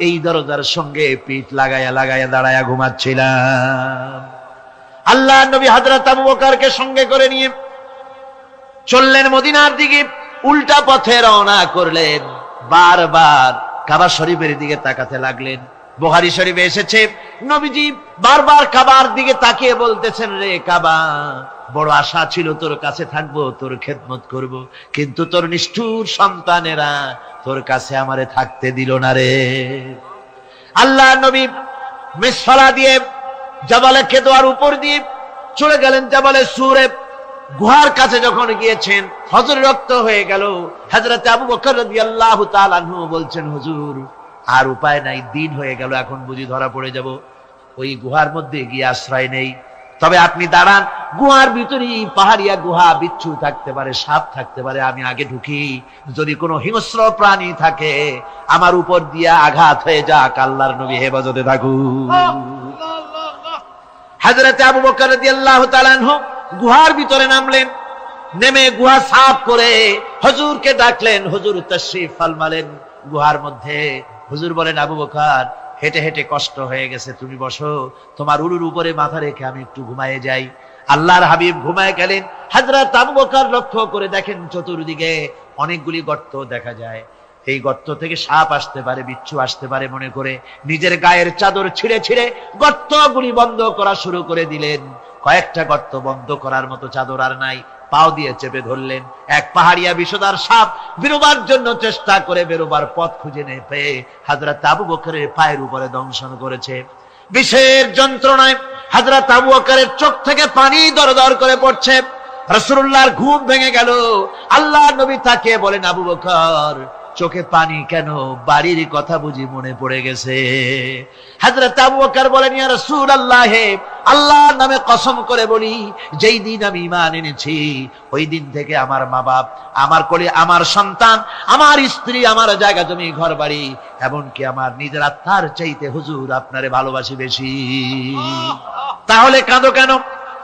এই দরজার সঙ্গে পিঠ লাগাইয়া লাগাইয়া দাঁড়াইয়া ঘুমাচ্ছিলাম। আল্লাহর নবী হযরত আবু বকরকে সঙ্গে করে নিয়ে চললেন মদিনার দিকে, উল্টা পথে রওনা করলেন। বারবার কাবা শরীফের দিকে তাকাতে লাগলেন। বুখারী শরীফে এসেছে, নবীজি বারবার কাবার দিকে তাকিয়ে বলতেছেন, রে কাবা, বড় আশা ছিল তোর কাছে থাকবো, তোর খেদমত করব, কিন্তু তোর নিষ্ঠুর সন্তানেরা তোর কাছে আমারে থাকতে দিল না রে। আল্লাহ নবী মিসফালা দিয়ে জাবালে কেদোয়ার উপর দিয়ে চলে গেলেন জাবালে সুরে। গুহার কাছে যখন গিয়েছেন, হযরত রক্ত হয়ে গেল। হযরত আবু বকর রাদিয়াল্লাহু তাআলা আনহু বলছেন, হুজুর আর উপায় নাই, দিন হয়ে গেল, এখন বুঝি ধরা পড়ে যাব, ওই গুহার মধ্যে গিয়ে আশ্রয় নেই। তবে আপনি দাঁড়ান, গুহার ভিতরেই পাহাড়িয়া গুহা, বিচ্ছু থাকতে পারে, সাপ থাকতে পারে, আমি আগে ঢুকি, যদি কোনো হিংস্র প্রাণী থাকে আমার উপর দিয়া আঘাত হয়ে যাক, আল্লাহর নবী হেফাজতে থাকুন। হযরত আবু বকর রাদিয়াল্লাহু তাআলা আনহু গুহার ভিতরে নামলেন। নেমে গুহা সাফ করে হুজুরকে ডাকলেন। হুজুর তাশরীফ ফরমালেন গুহার মধ্যে। হুজুর বলেন, আবু বকর, হেঁটে হেঁটে কষ্ট হয়ে গেছে, তুমি বসো, তোমার উরুর উপরে মাথা রেখে আমি একটু ঘুমায়ে যাই। আল্লাহর হাবিব ঘুমায় গেলেন। হযরত আবু বকর লক্ষ্য করে দেখেন চতুর্দিকে অনেকগুলি গর্ত দেখা যায়। এই গর্ত থেকে সাপ আসতে পারে, বিচ্ছু আসতে পারে মনে করে নিজের গায়ের চাদর ছিঁড়ে ছিঁড়ে গর্তগুলি বন্ধ করা শুরু করে দিলেন। কয়েকটা গর্ত বন্ধ করার মতো চাদর আর নাই, পাও দিয়ে চেপে ধরলেন। এক পাহাড়িয়া বিষধর সাপ বেরোবার জন্য চেষ্টা করে বেরোবার পথ খুঁজে না পেয়ে হযরত আবু বকরের পায়ের উপরে দংশন করেছে। বিষের যন্ত্রণায় হযরত আবু বকরের চোখ থেকে পানি দরদর করে পড়ছে। রাসূলুল্লাহর ঘুম ভেঙে গেল। আল্লাহর নবী তাকে বলেন, আবু বকর, চোখে পানি কেন? বাড়ির কথা বুঝি মনে পড়ে গেছে? হযরত আবু বকর বলেন, ইয়া রাসূলুল্লাহ, আল্লাহর নামে কসম করে বলি, যেই দিন আমি ঈমান এনেছি ওই দিন থেকে আমার মা বাপ, আমার কোলে আমার সন্তান, আমার স্ত্রী, আমার জায়গা জমি ঘর বাড়ি, এমনকি আমার নিজের আত্মার চাইতে হুজুর আপনারে ভালোবাসি বেশি। তাহলে কাঁদো কেন?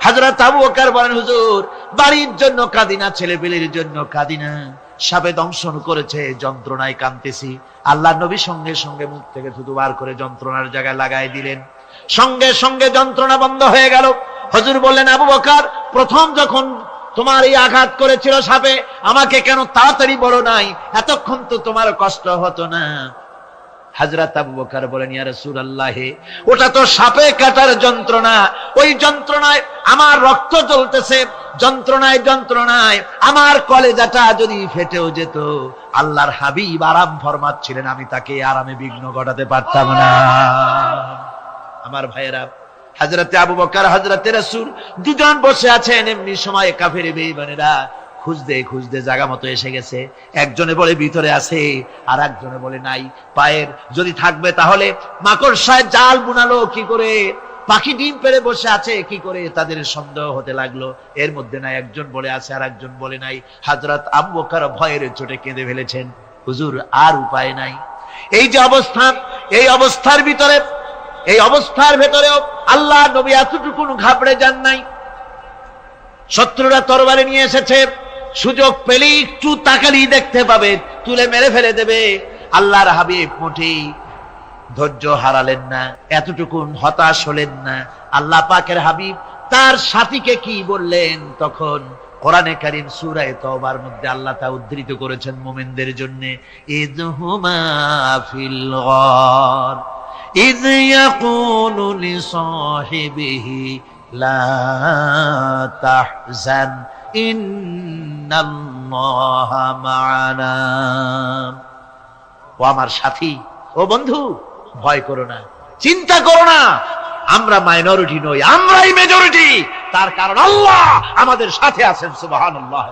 হযরত আবু বকর বলেন, হুজুর বাড়ির জন্য কাঁদি না, ছেলেপেলের জন্য কাঁদি না, সাপে দংশন করেছে, যন্ত্রণায় কাঁদতেছি। আল্লাহর নবী সঙ্গে সঙ্গে মুখ থেকে থুতু বার করে যন্ত্রণার জায়গায় লাগাই দিলেন। সঙ্গে সঙ্গে যন্ত্রণা বন্ধ হয়ে গেল। হুজুর বললেন, আবু বকর, প্রথম যখন তোমার এই আঘাত করেছিল সাপে, আমাকে কেন তাড়াতাড়ি বলো নাই? এতক্ষণ তো তোমার কষ্ট হতো না। হযরত আবু বকর বলেন, ইয়া রাসূলুল্লাহ, ওটা তো সাপে কাটার যন্ত্রণা, ওই যন্ত্রণায় আমার রক্ত জ্বলতেছে, যন্ত্রণায় যন্ত্রণায় আমার কলেজাটা যদি ফেটেও যেত, আল্লাহর হাবিব আরাম ফরমাচ্ছিলেন, আমি তাকে আরামে বিঘ্ন ঘটাতে পারতাম না। আমার ভাইয়েরা, হযরত আবু বকর, হযরত রাসূল দুজন বসে আছেন। এমনি সময় কাফের বেঈমানেরা খুঁজতে খুঁজতে জায়গা মতো এসে গেছে। একজনে বলে ভিতরে আছে, আর একজনে বলে নাই। পায়ের যদি থাকবে তাহলে মাকড়সায় জাল বুনালো কি করে, পাখি ডিম পেড়ে বসে আছে কি করে, তাদের সন্দেহ হতে লাগলো। এর মধ্যে নাই, একজন বলে আছে আর একজন বলে নাই। হযরত আবু বকর ভয়ের চোটে কেঁদে ফেলেছেন, হুজুর আর উপায় নাই। এই যে অবস্থা, এই অবস্থার ভিতরে, এই অবস্থার ভেতরেও আল্লাহ নবী এতটুকু ঘাবড়ে যান নাই। শত্রুরা তরবারি নিয়ে এসেছে, সুযোগ পেলেই একটু তাকালেই দেখতে পাবে, তুলে মেরে ফেলে দেবে। আল্লাহর হাবিব মোটেই ধৈর্য হারালেন না, এতটুকু হতাশ হলেন না। আল্লাহ পাকের হাবিব তার সাথীকে কি বললেন? তখন কোরআনে কারীম সূরা তাওবার মধ্যে আল্লাহ তা উদ্ধৃত করেছেন মুমিনদের জন্য, ইযহুমা ফিল গার ইয ইয়াকুলু লিসাহিবিহি লা তাহজান ইন্নাল্লাহা মা'ানা। ও আমার সাথী, ও বন্ধু, ভয় করো না, চিন্তা করো না, আমরা মাইনরিটি নই, আমরাই মেজরিটি। তার কারণ আল্লাহ আমাদের সাথে আছেন। সুবহানাল্লাহ।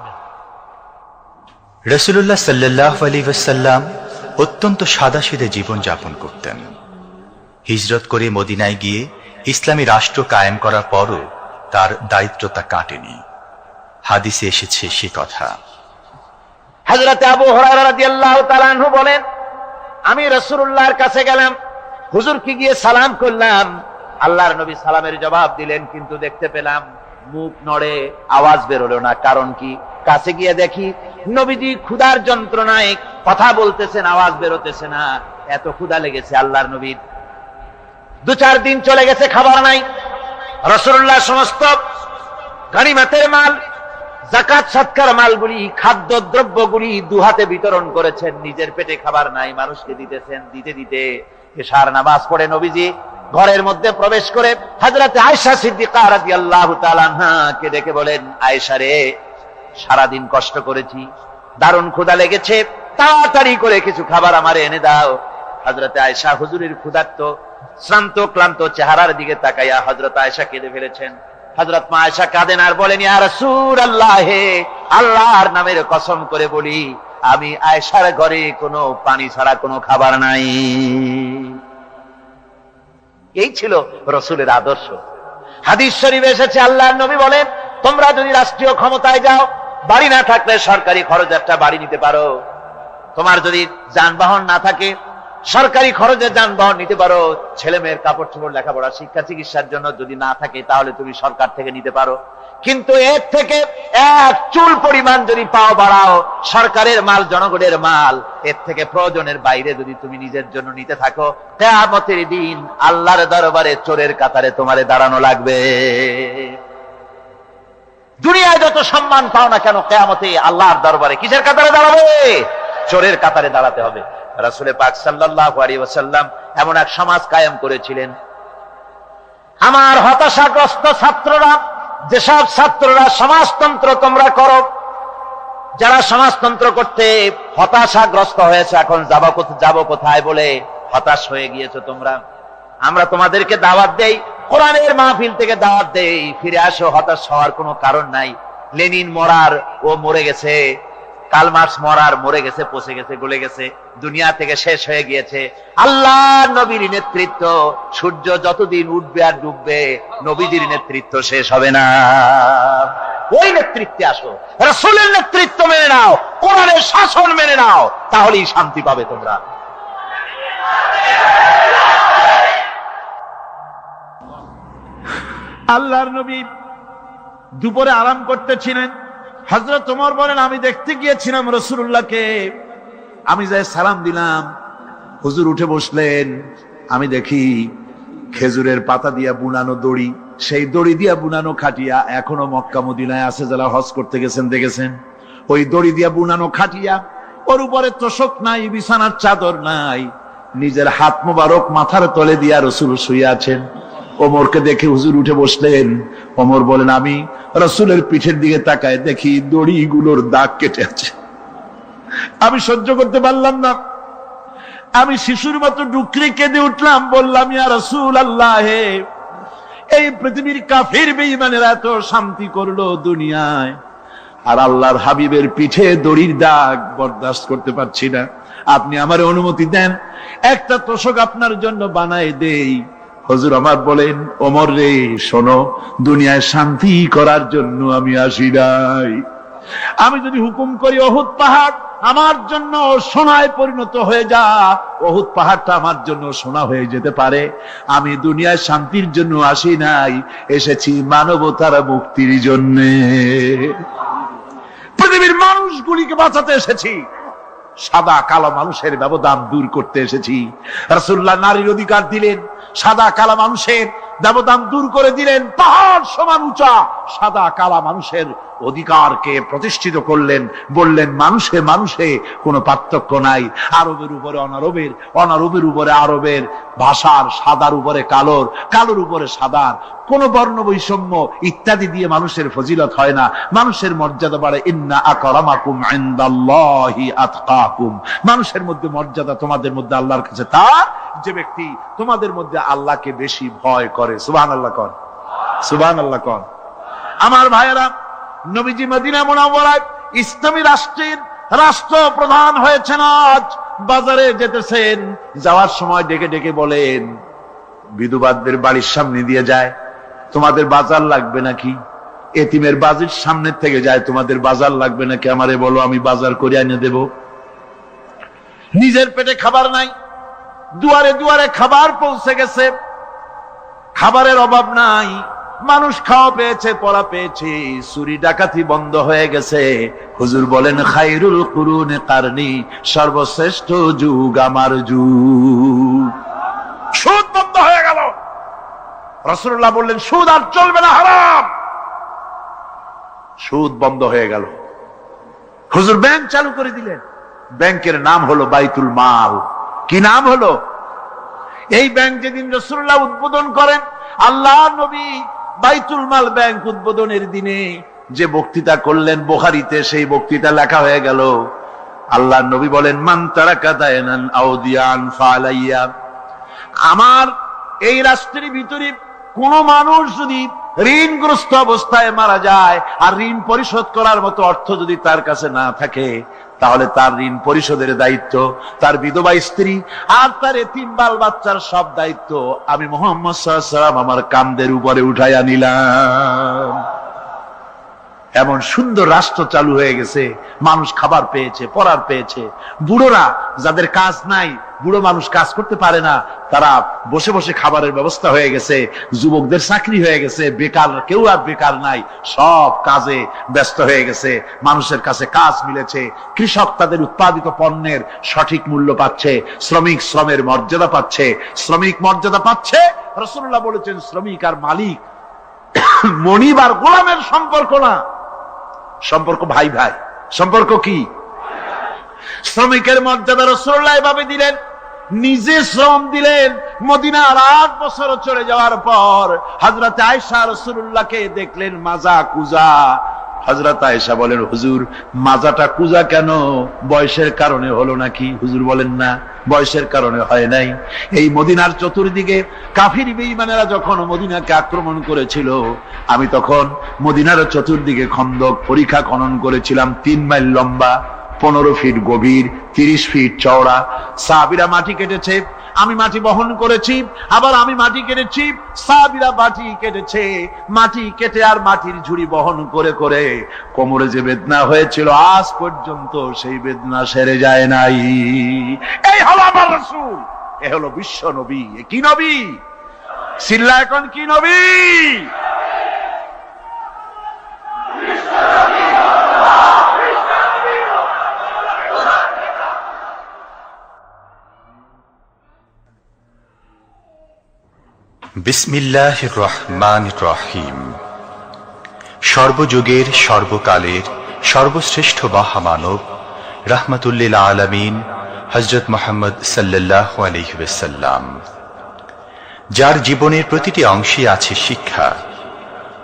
রাসূলুল্লাহ সাল্লাল্লাহু আলাইহি ওয়াসাল্লাম অত্যন্ত সাদাসিধে জীবন যাপন করতেন। হিজরত করে মদিনায় গিয়ে ইসলামী রাষ্ট্র কায়েম করার পরও তার দায়িত্বটা কাটেনি। হাদিসে এসেছে সে কথা। হযরত আবু হুরায়রা রাদিয়াল্লাহু তাআলা আনহু বলেন, আমি রাসূলুল্লাহর কাছে গেলাম, হুজুরকে গিয়ে সালাম করলাম, আল্লাহর নবী সালামের জবাব দিলেন, কিন্তু দেখতে পেলাম মুখ নড়ে, আওয়াজ বেরোলো না। কারণ কি? কাছে গিয়ে দেখি নবীজি ক্ষুধার যন্ত্রণায় কথা বলতেছেন, আওয়াজ বেরোতেছে না, এত ক্ষুধা লেগেছে আল্লাহর নবীর। 2-4 দিন চলে গেছে, খাবার নাই। রাসূলুল্লাহ সমস্ত গনিমতের মাল, যাকাত সদকার মালগুলি, খাদ্য দ্রব্যগুলি 2 হাতে বিতরণ করেছেন, নিজের পেটে খাবার নাই, মানুষকে দিতেছেন। দিতে দিতে এশার নামাজ পড়ে নবীজি ঘরের মধ্যে প্রবেশ করে হযরত আয়েশা সিদ্দিকা রাদিয়াল্লাহু তাআলা আনহাকে ডেকে বলেন, আয়েশা রে, সারাদিন কষ্ট করেছি, দারুণ ক্ষুধা লেগেছে, তাড়াতাড়ি করে কিছু খাবার আমারে এনে দাও। হযরত আয়েশা হুজুরের ক্ষুধার্ত শ্রান্ত ক্লান্ত চেহারার দিকে তাকাইয়া হযরত আয়েশা কেঁদে ফেলেছেন। হযরত মা আয়েশা কাঁদেন আর বলেন, ইয়া রাসূলুল্লাহ, হে আল্লাহর নামের কসম করে বলি, আমি আয়েশার ঘরে কোনো পানি ছাড়া কোনো খাবার নাই। এই ছিল রাসূলের আদর্শ। হাদিস শরীফে এসেছে, আল্লাহর নবী বলেন, তোমরা যদি রাষ্ট্রীয় ক্ষমতায় যাও, বাড়ি না থাকলে সরকারি খরচ একটা বাড়ি নিতে পারো। তোমার যদি যানবাহন না থাকে, সরকারি খরচে যানবাহন নিতে পারো। ছেলে মেয়ের কাপড় চোপড়, লেখাপড়া, শিক্ষা চিকিৎসার জন্য যদি না থাকে, তাহলে তুমি সরকার থেকে নিতে পারো। কিন্তু এর থেকে 1 চুল পরিমাণ যদি পাও বাড়াও, সরকারের মাল জনগণের মাল, এর থেকে প্রয়োজনের বাইরে যদি তুমি নিজের জন্য নিতে থাকো, কিয়ামতের দিন আল্লাহর দরবারে চোরের কাতারে তোমারে দাঁড়ানো লাগবে। দুনিয়ায় যত সম্মান পাও না কেন, কিয়ামতে আল্লাহর দরবারে কিসের কাতারে দাঁড়াবে? চোরের কাতারে দাঁড়াতে হবে। রাসূল পাক সাল্লাল্লাহু আলাইহি ওয়াসাল্লাম এমন এক সমাজ কায়েম করেছিলেন। আমার হতাশাগ্রস্ত ছাত্ররা, যেসব ছাত্ররা সমাজতন্ত্র তোমরা করো, যারা সমাজতন্ত্র করতে হতাশাগ্রস্ত হয়েছে, এখন যাব কোথায় বলে হতাশ হয়ে গিয়েছো তোমরা, আমরা তোমাদেরকে দাওয়াত দেই, কোরআনের মাহফিল থেকে দাওয়াত দেই, ফিরে আসো। হতাশ হওয়ার কোনো কারণ নাই। লেনিন মরার, ও মরে গেছে। কার্ল মার্কস মরার, মরে গেছে, পচে গেছে, গলে গেছে, দুনিয়া থেকে শেষ হয়ে গিয়েছে। আল্লাহর নবীর নেতৃত্ব, সূর্য যতদিন উঠবে আর ডুববে, নবীজির নেতৃত্ব শেষ হবে না। ওই নেতৃত্বে আসো, রাসূলের নেতৃত্ব মেনে নাও, কোরআনের শাসন মেনে নাও, তাহলেই শান্তি পাবে তোমরা। আল্লাহর নবী দুপুরে আরাম করতেছিলেন। হযরত ওমর বলেন, আমি দেখতে গিয়েছিলাম রাসূলুল্লাহকে, আমি যাই সালাম দিলাম, হুজুর উঠে বসলেন। আমি দেখি খেজুরের পাতা দিয়া বুনানো দড়ি, সেই দড়ি দিয়া বুনানো খাটিয়া এখনো মক্কা মদিনায় আছে, যারা হজ করতে গেছেন দেখেছেন। ওই দড়ি দিয়া বুনানো খাটিয়া, ওর উপরে তোশক নাই, বিছানার চাদর নাই, নিজের হাত মোবারক মাথার তলে দিয়া রাসূল শুয়ে আছেন। ওমরকে দেখে হুজুর উঠে বসলেন। ওমর বলেন, আমি রাসূলের পিঠের দিকে তাকায় দেখি দড়িগুলোর দাগ কেটে আছে। আমি সহ্য করতে পারলাম না, আমি শিশুর মতো ডুকরে কেঁদে উঠলাম, বললাম, ইয়া রাসূলুল্লাহ, এই পৃথিবীর কাফির বেঈমানেরা এত শান্তি করলো দুনিয়ায়, আর আল্লাহর হাবিবের পিঠে দড়ির দাগ বরদাস্ত করতে পারছি না। আপনি আমার অনুমতি দেন, একটা তোশক আপনার জন্য বানায় দেই। হুজুর আমার বলেন, ওমর রে, শোনো, দুনিয়ায় শান্তি করার জন্য আমি আসি নাই। আমি যদি হুকুম করি উহুদ পাহাড় আমার জন্য সোনায় পরিণত হয়ে যা, উহুদ পাহাড়টা আমার জন্য সোনা হয়ে যেতে পারে। আমি দুনিয়ায় শান্তির জন্য আসি নাই, এসেছি মানবতার মুক্তির জন্য। পৃথিবীর মানুষগুলিকে বাঁচাতে এসেছি, সাদা কালো মানুষের ব্যবধান দূর করতে এসেছি। রাসূলুল্লাহ নারীর অধিকার দিলেন, সাদা কালা মানুষের ব্যবধান দূর করে দিলেন। পাহাড় সমান উঁচা সাদা কালা মানুষের অধিকারকে প্রতিষ্ঠিত করলেন, বললেন মানুষে মানুষে কোনো পার্থক্য নাই। আরবের উপরে অনারবের, অনারবের উপরে আরবের, ভাষার, সাদার উপরে কালোর, কালোর উপরে সাদার, কোন বর্ণ বৈষম্য ইত্যাদি দিয়ে মানুষের ফজিলত হয় না। মানুষের মর্যাদা বাড়ে, ইন্না আকরামাকুম ইনদাল্লাহি আতকাকুম। মানুষের মধ্যে মর্যাদা তোমাদের মধ্যে আল্লাহর কাছে তার, যে ব্যক্তি তোমাদের মধ্যে আল্লাহকে বেশি ভয় করে। সুবহানাল্লাহ কর, সুবহানাল্লাহ কর। আমার ভাইয়েরা, নবীজি মদিনা মুনাওয়ারায় ইসলামী রাষ্ট্রের রাষ্ট্রপ্রধান হয়েছেন। আজ বাজারে যেতেছেন, যাওয়ার সময় ডেকে ডেকে বলেন, বিধবাদের বাড়ির সামনে দিয়ে যায়, তোমাদের বাজার লাগবে নাকি? এতিমের বাড়ির সামনে থেকে যায়, তোমাদের বাজার লাগবে নাকি? আমারে বলো, আমি বাজার করে এনে দেব। নিজের পেটে খাবার নাই, দুয়ারে দুয়ারে খাবার পৌঁছে গেছে, খাবারের অভাব নাই, মানুষ খাওয়া পেয়েছে, পড়া পেয়েছে, চুরি ডাকাতি বন্ধ হয়ে গেছে। হুজুর বলেন খায়রুল কুরুনে কারনি, সর্বশ্রেষ্ঠ যুগ আমার যুগ। সুদ বন্ধ হয়ে গেল। রাসূলুল্লাহ বললেন সুদ আর চলবে না, হারাম। সুদ বন্ধ হয়ে গেল। হুজুর ব্যাংক চালু করে দিলেন। ব্যাংকের নাম হলো বাইতুল মাল। কি নাম হলো? এই ব্যাংক যেদিন রাসূলুল্লাহ উদ্বোধন করেন, আল্লাহ নবী বাইতুল মাল ব্যাংক উদ্বোধনের দিনে যে বক্তৃতা করলেন, বুখারীতে সেই বক্তৃতা লেখা হয়ে গেল। আল্লাহ নবী বলেন মান তারাকা দায়নান আও দিয়ান ফালাইয়া, আমার এই রাষ্ট্রের ভিতরে কোন মানুষ যদি ঋণগ্রস্ত অবস্থায় মারা যায় আর ঋণ পরিশোধ করার মতো অর্থ যদি তার কাছে না থাকে, তাহলে তার ঋণ পরিশোধের দায়িত্ব, তার বিধবা স্ত্রী আর তার এতিম বাল বাচ্চার সব দায়িত্ব আমি মুহাম্মদ সাল্লাল্লাহু আলাইহি ওয়াসাল্লাম আমার কাঁধের উপরে উঠাইয়া নিলাম। এমন সুন্দর রাষ্ট্র চালু হয়ে গেছে, মানুষ খাবার পেয়েছে, পড়ার পেয়েছে। বুড়োরা যাদের কাজ নাই, বুড়ো মানুষ কাজ করতে পারে না, তারা বসে বসে খাবারের ব্যবস্থা হয়ে গেছে। যুবকদের চাকরি হয়ে গেছে, বেকার কেউ আর বেকার নাই, সব কাজে ব্যস্ত হয়ে গেছে, মানুষের কাছে কাজ মিলেছে। কৃষক তাদের উৎপাদিত পণ্যের সঠিক মূল্য পাচ্ছে, শ্রমিক শ্রমের মর্যাদা পাচ্ছে। শ্রমিক মর্যাদা পাচ্ছে, রাসূলুল্লাহ বলেছেন শ্রমিক আর মালিক মনিব আর গোলামের সম্পর্ক না, সম্পর্ক ভাই ভাই। সম্পর্ক কি? শ্রমিকের মর্যাদা রাসূলুল্লাহ এভাবে দিলেন, নিজে শ্রম দিলেন। মদিনার 8 বছর চলে যাওয়ার পর হযরত আয়েশা রাসূলুল্লাহকে দেখলেন মাজা কুজা। হযরত আয়েশা বলেন হুজুর মাজাটা কুজা কেন? বয়সের কারণে হলো নাকি? হুজুর বলেন না, বয়সের কারণে হয় নাই। এই মদিনার চতুর্দিকে কাফির বেঈমানেরা যখন মদিনাকে আক্রমণ করেছিল, আমি তখন মদিনার চতুর্দিকে খন্দক পরিখা খনন করেছিলাম, 3 মাইল লম্বা, 15 ফিট গভীর, 30 ফিট চওড়া। সাহাবীরা মাটি কেটেছে, আমি মাটি বহন করেছি, আবার আমি মাটি কেটেছি, সাহাবীরা মাটি কেটেছে। মাটি কেটে আর মাটির ঝুড়ি বহন করে করে কোমরে যে বেদনা হয়েছিল আজ পর্যন্ত সেই বেদনা সেরে যায় নাই। এই হলো আমার রাসূল, এ হলো বিশ্ব নবী। কি নবী? সিল্লা এখন কি নবী? বিসমিল্লাহির রহমানির রহিম। সর্বযুগের সর্বকালের সর্বশ্রেষ্ঠ মহামানব রাহমাতুল্লিল আলামিন হযরত মুহাম্মদ সাল্লাল্লাহু আলাইহি ওয়াসাল্লাম, যার জীবনের প্রতিটি অংশে আছে শিক্ষা,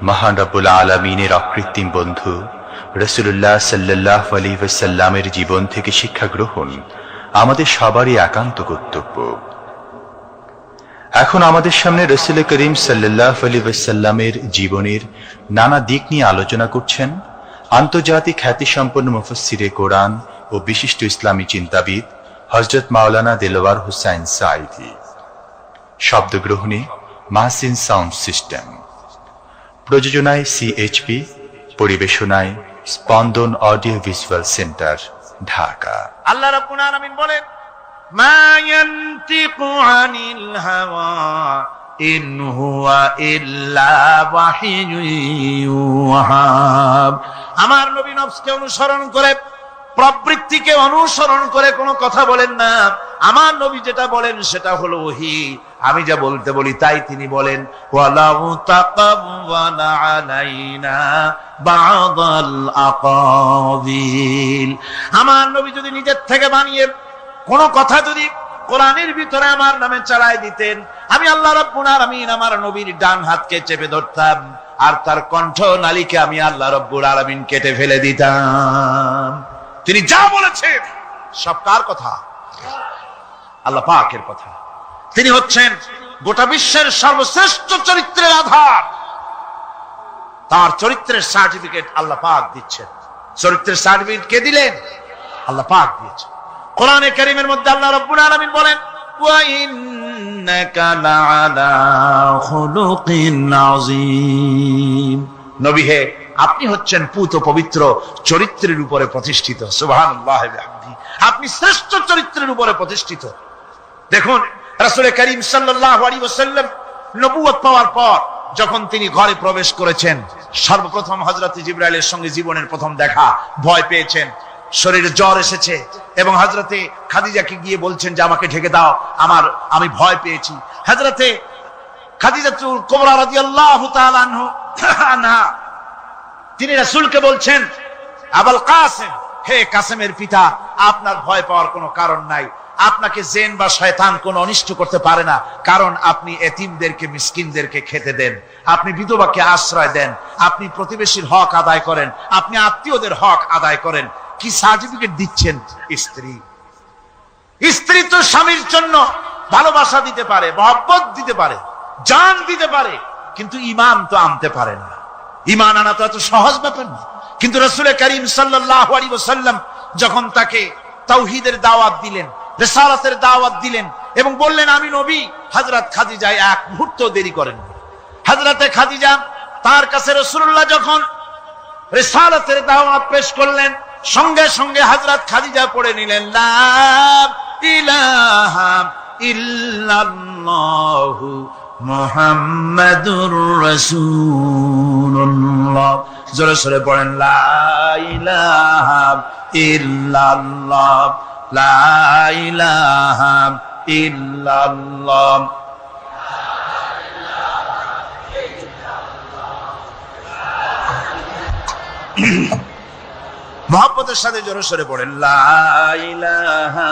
মহান রব্বুল আলামিনের অকৃত্রিম বন্ধু রাসূলুল্লাহ সাল্লাল্লাহু আলাইহি ওয়াসাল্লামের জীবন থেকে শিক্ষা গ্রহণ আমাদের সবারই একান্ত কর্তব্য। এখন আমাদের সামনে রাসূল করিম সাল্লাল্লাহু আলাইহি ওয়াসাল্লামের জীবনের নানা দিক নিয়ে আলোচনা করছেন আন্তর্জাতিক খ্যাতিসম্পন্ন মুফাসসিরে কোরআন ও বিশিষ্ট ইসলামী চিন্তাবিদ হযরত মাওলানা দেলোয়ার হোসাইন সাঈদী। শব্দগ্রহণে মাহসিন সাউন্ড সিস্টেম, প্রযোজনায় সিএইচপি, পরিবেশনায় স্পন্দন অডিও ভিজুয়াল সেন্টার, ঢাকা। আল্লাহ রাব্বুল আলামিন বলেন মা ইয়ানতিকু আনিল হাওয়া ইন হুয়া ইল্লা ওয়াহিয়ুন ইউহা। আমার নবী নফসকে অনুসরণ করে, প্রবৃত্তিকে অনুসরণ করে কোনো কথা বলেন না। আমার নবী যেটা বলেন সেটা হলো ওহী। আমি যা বলতে বলি তাই তিনি বলেন। ওয়ালাউ তাকাওয়ালা আলাইনা বা'দাল আকাবিল। আমার নবী যদি নিজের থেকে বানিয়ে কোন কথা যদি কোরআনের ভিতরে আমার নামে চালায় দিতেন, আমি আল্লাহ রাব্বুল আলামিন আমার নবীর ডান হাতকে চেপে ধরতাম, আর তার কণ্ঠ নালীকে আমি আল্লাহ রাব্বুল আলামিন কেটে ফেলে দিতাম। তিনি যা বলেছেন সব কার কথা? আল্লাহ পাকের কথা। তিনি হচ্ছেন গোটা বিশ্বের সর্বশ্রেষ্ঠ চরিত্রের আধার। তার চরিত্রের সার্টিফিকেট আল্লাহ পাক দিচ্ছেন। চরিত্রের সার্টিফিকেট কে দিলেন? আল্লাহ পাক দিয়েছেন। কোরআনে কারীমের মধ্যে আল্লাহ রাব্বুল আলামিন বলেন ওয়া ইন্নাকা লাআলা খুলুকিন আযীম। নবী হে, আপনি হচ্ছেন পুত পবিত্র চরিত্রের উপরে প্রতিষ্ঠিত। সুবহানাল্লাহি ওয়া বিহামদিহি। আপনি শ্রেষ্ঠ চরিত্রের উপরে প্রতিষ্ঠিত। দেখুন রাসূল করিম সাল্লাল্লাহু আলাইহি ওয়াসাল্লাম নবুয়ত পাওয়ার পর যখন তিনি ঘরে প্রবেশ করেছেন, সর্বপ্রথম হযরত জিবরাইলের সঙ্গে জীবনের প্রথম দেখা, ভয় পেয়েছেন, শরীরে জ্বর এসেছে এবং হযরতে খাদিজাকে গিয়ে বলছেন যে আমাকে ঢেকে দাও, আমি ভয় পেয়েছি। হযরতে খাদিজাতুল কুবরা রাদিয়াল্লাহু তাআলা আনহা তিনি রাসূলকে বলছেন, আবুল কাসেম, হে কাসেমের পিতা, আপনার ভয় পাওয়ার কোনো কারণ নাই, আপনাকে জিন বা শয়তান কোনো অনিষ্ট করতে পারে না, কারণ আপনি এতিমদেরকে, মিসকিনদেরকে খেতে দেন, আপনি বিধবাকে আশ্রয় দেন, আপনি প্রতিবেশীর হক আদায় করেন, আপনি আত্মীয়দের হক আদায় করেন। কি সার্টিফিকেট দিচ্ছেন? স্ত্রী তো স্বামীর জন্য ভালোবাসা দিতে পারে, মহব্বত দিতে পারে, জান দিতে পারে, কিন্তু ঈমান তো আনতে পারে না। ঈমান আনা তো এত সহজ ব্যাপার না। কিন্তু রাসূল করিম সাল্লাল্লাহু আলাইহি ওয়াসাল্লাম যখন তাকে তাওহীদের দাওয়াত দিলেন, রিসালাতের দাওয়াত দিলেন এবং বললেন আমি নবী, হযরত খাদিজা এক মুহূর্ত দেরি করেন। হযরতে খাদিজা তার কাছে রাসূলুল্লাহ যখন রিসালাতের দাওয়াত পেশ করলেন, সঙ্গে সঙ্গে হযরত খাদিজা পড়ে নিলেন লা ইলাহা ইল্লাল্লাহু মুহাম্মাদুর রাসূলুল্লাহ। জোরে সোরে পড়েন লা ইলাহা ইল্লাল্লাহ, লা ইলাহা ইল্লাল্লাহ। মুহাব্বতের সাথে জোরে সোরে পড়েন লা ইলাহা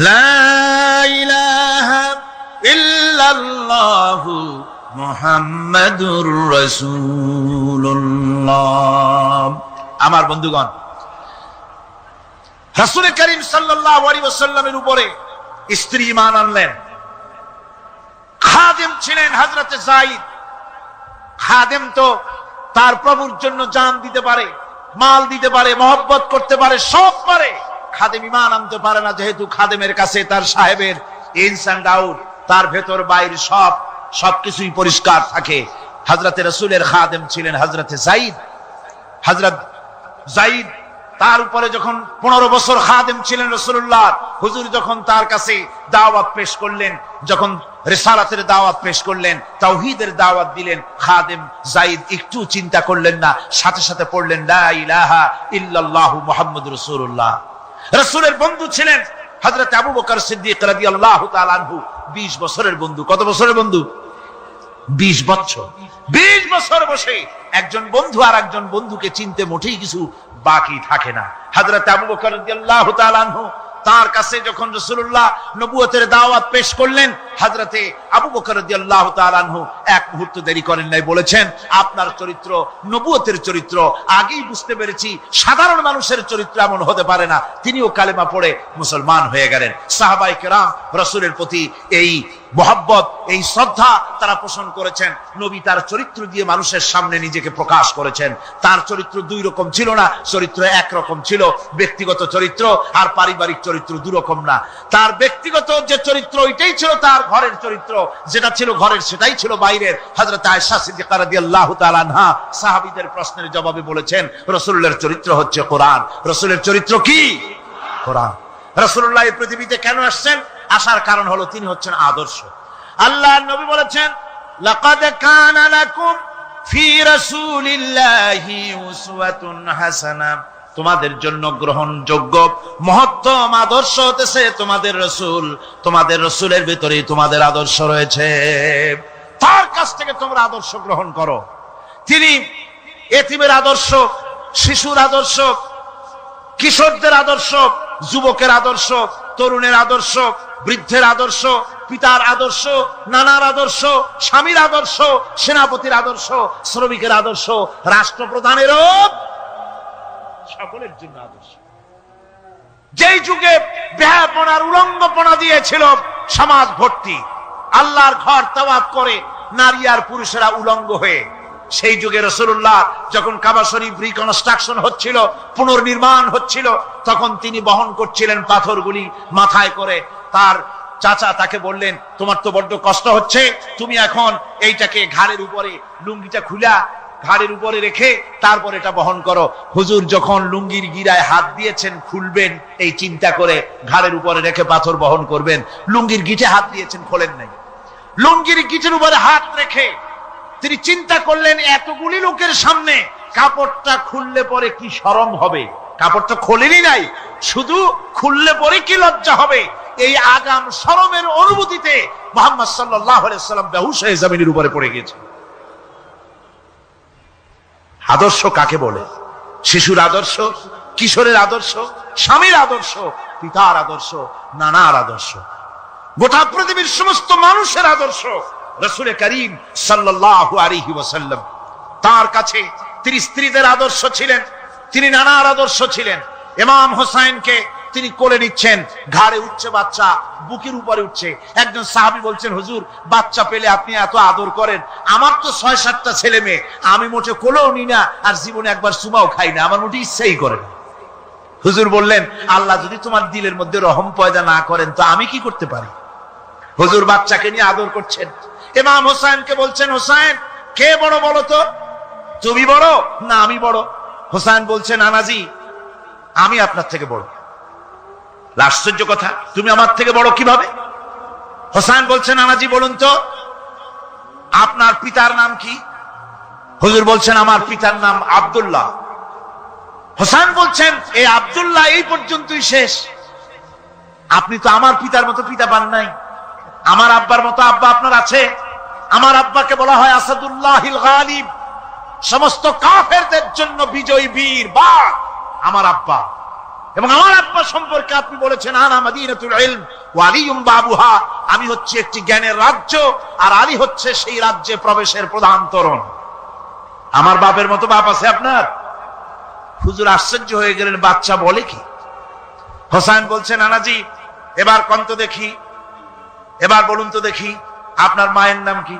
লা ইলাহা ইল্লাল্লাহু মুহাম্মাদুর রাসূলুল্লাহ। আমার বন্ধুগণ, রাসূল করিম সাল্লাল্লাহু আলাইহি ওয়াসাল্লামের উপরে স্ত্রী ঈমান আনলেন। খাদেম ছিলেন হযরতে যায়েদ। খাদেম তো তার প্রভুর জন্য জান দিতে পারে, মাল দিতে পারে, মহব্বত করতে পারে, সব পারে। খাদেম ঈমান আনতে পারে না, যেহেতু খাদেমের কাছে তার সাহেবের ইনস এন্ড আউট, তার ভেতর বাইরে সবকিছুই পরিষ্কার থাকে। হযরতে রাসূলের খাদেম ছিলেন হযরতে যায়েদ। হযরত যায়েদ তার উপরে যখন 15 বছর খাদেম ছিলেন রাসূলুল্লাহ, হুজুর যখন তার কাছে দাওয়াত পেশ করলেন, যখন রিসালাতের দাওয়াত পেশ করলেন, তাওহীদের দাওয়াত দিলেন, খাদেম যায়েদ একটু চিন্তা করলেন না, সাথে সাথে পড়লেন লা ইলাহা ইল্লাল্লাহু মুহাম্মাদুর রাসূলুল্লাহ। রাসূলের বন্ধু ছিলেন হযরত আবু বকর সিদ্দিক রাদিয়াল্লাহু তাআলা আনহু। 20 বছরের বন্ধু। কত বছরের বন্ধু? 20 বছর। 20 বছর বসে একজন বন্ধু আর একজন বন্ধুকে চিনতে মোটেই কিছু বাকি থাকে না। হযরত আবু বকর রাদিয়াল্লাহু তাআলা আনহু তার কাছে যখন রাসূলুল্লাহ নবুয়তের দাওয়াত পেশ করলেন, হযরতে আবু বকর রাদিয়াল্লাহু তাআলা আনহু এক মুহূর্ত দেরি করেন নাই, বলেছেন আপনার চরিত্র নবুয়তের চরিত্র। আগেই বুঝতে পেরেছি সাধারণ মানুষের চরিত্র এমন হতে পারে না। তিনিও কালেমা পড়ে মুসলমান হয়ে গেলেন। সাহাবায়ে কেরাম রাসূলের প্রতি এই মহব্বত, এই শ্রদ্ধা তারা পোষণ করেছেন। নবী তার চরিত্র দিয়ে মানুষের সামনে নিজেকে প্রকাশ করেছেন। তার চরিত্র দুই রকম ছিল না, চরিত্র একরকম ছিল। ব্যক্তিগত চরিত্র আর পারিবারিক চরিত্র দুরকম না। তার ব্যক্তিগত যে চরিত্র ওইটাই ছিল তার ঘরের চরিত্র, যেটা ছিল ঘরের সেটাই ছিল বাইরের। হযরত আয়েশা সিদ্দিকা রাদিয়াল্লাহু তাআলা আনহা সাহাবীদের প্রশ্নের জবাবে বলেছেন রাসূলের চরিত্র হচ্ছে কোরআন। রাসূলের চরিত্র কি? কোরআন। রাসূলুল্লাহ এই পৃথিবীতে কেন আসছেন? আসার কারণ হলো তিনি হচ্ছেন আদর্শ। আল্লাহর নবী বলেছেন লাকাদ কানা লাকুম ফি রাসূলিল্লাহি উসওয়াতুন হাসানা, তোমাদের জন্য গ্রহণযোগ্য মহত্তম আদর্শ হতেছে তোমাদের রাসূল। তোমাদের রাসূলের ভিতরেই তোমাদের আদর্শ রয়েছে। তার কাছ থেকে তোমরা আদর্শ গ্রহণ করো। তিনি এতিমের আদর্শ, শিশুর আদর্শ, কিশোরদের আদর্শ, যুবকের আদর্শ, তরুণের আদর্শ, বৃদ্ধের আদর্শ, পিতার আদর্শ, নানার আদর্শ, স্বামীর আদর্শ, সেনাপতির আদর্শ, শ্রমিকের আদর্শ, রাষ্ট্রপ্রধানেরও সকলের জন্য আদর্শ। যেই যুগে বেহায়াপনার উলঙ্গপনা দিয়েছিল সমাজ ভর্তি, আল্লাহর ঘর তাওয়াফ করে নারী আর পুরুষেরা উলঙ্গ হয়ে, সেই যুগে রাসূলুল্লাহ যখন কাবা শরীফ রিকনস্ট্রাকশন হচ্ছিল, পুনর্নির্মাণ হচ্ছিল, তখন তিনি বহন করছিলেন পাথরগুলি মাথায় করে। তার চাচা তাকে বললেন তোমার তো বড্ড কষ্ট হচ্ছে, তুমি এখন এইটাকে ঘাড়ের উপরে লুঙ্গিটা খুলা ঘাড়ের উপরে রেখে তারপর এটা বহন করো। হুজুর যখন লুঙ্গির গিরায় হাত দিয়েছেন খুলবেন এই চিন্তা করে ঘাড়ের উপরে রেখে পাথর বহন করবেন, লুঙ্গির গিটে হাত দিয়েছেন খোলেন নাই। লুঙ্গির গিটের উপরে হাত রেখে তিনি চিন্তা করলেন এতগুলি লোকের সামনে কাপড়টা খুললে পরে কি শরম হবে, কাপড়টা খোলেনি নাই, শুধু খুললে পরে কি লজ্জা হবে। এই আগাম শরমের অনুভূতিতে মুহাম্মদ সাল্লাল্লাহু আলাইহি ওয়াসাল্লাম বেহুশ হয়ে জমিনের উপরে পড়ে গেছে। আদর্শ কাকে বলে? শিশুর আদর্শ, কিশোরের আদর্শ, স্বামীর আদর্শ, পিতার আদর্শ, নানার আদর্শ, গোটা পৃথিবীর সমস্ত মানুষের আদর্শ রাসূল করিম সাল্লাল্লাহু আলাইহি ওয়াসাল্লাম। তার কাছে তিনি স্ত্রীদের আদর্শ ছিলেন, তিনি নানার আদর্শ ছিলেন। ইমাম হোসাইনকে তিনি কোলে নিচ্ছেন, ঘাড়ে উঠছে বাচ্চা, বুকের উপরে উঠছে। একজন সাহাবী বলছেন, হুজুর বাচ্চা পেলে আপনি এত আদর করেন, আমার তো ৬-৭টা ছেলে মেয়ে, আমি মোটে কোলেও নি না, আর জীবনে একবার সুমাও খাই না, আমার মোটে ইচ্ছাই করে না। হুজুর বললেন, আল্লাহ যদি তোমার দিলের মধ্যে রহম পয়দা না করেন তো আমি কি করতে পারি? হুজুর বাচ্চাকে নিয়ে আদর করছেন। ইমাম হোসাইনকে বলছেন, হোসাইন কে বড় বলো তো, তুমি বড় না আমি বড়? হোসাইন বলছেন, নানাজি আমি আপনার থেকে বড়। আশ্চর্য কথা, তুমি আমার থেকে বড় কিভাবে? হোসাইন বলছেন, নানাজি বলুন তো আপনার পিতার নাম কি? হুজুর বলছেন, আমার পিতার নাম আব্দুল্লাহ। হোসাইন বলছেন, এই আব্দুল্লাহ এই পর্যন্তই শেষ, আপনি তো আমার পিতার মতো পিতা পান নাই, আমার আব্বার মতো আব্বা আপনার আছে। আমার আব্বাকে বলা হয় আসাদুল্লাহিল গালিব, সমস্ত কাফেরদের জন্য বিজয়ী বীর বাঘ আমার আব্বা। এবং আমার আব্বা সম্পর্কে আপনি বলেছেন, আনা মাদিনাতুল ইলম ওয়া আলিয়ুম বাবুহা, আমি হচ্ছে একটি জ্ঞানের রাজ্য আর আলী হচ্ছে সেই রাজ্যে প্রবেশের প্রধান তোরণ। আমার বাপের মতো বাপ আছে আপনার? হুজুর আশ্চর্য হয়ে গেলেন, বাচ্চা বলে কি? হোসাইন বলছেন, নানাজি এবার কন্ত দেখি, এবার বলুন তো দেখি আপনার মায়ের নাম কি?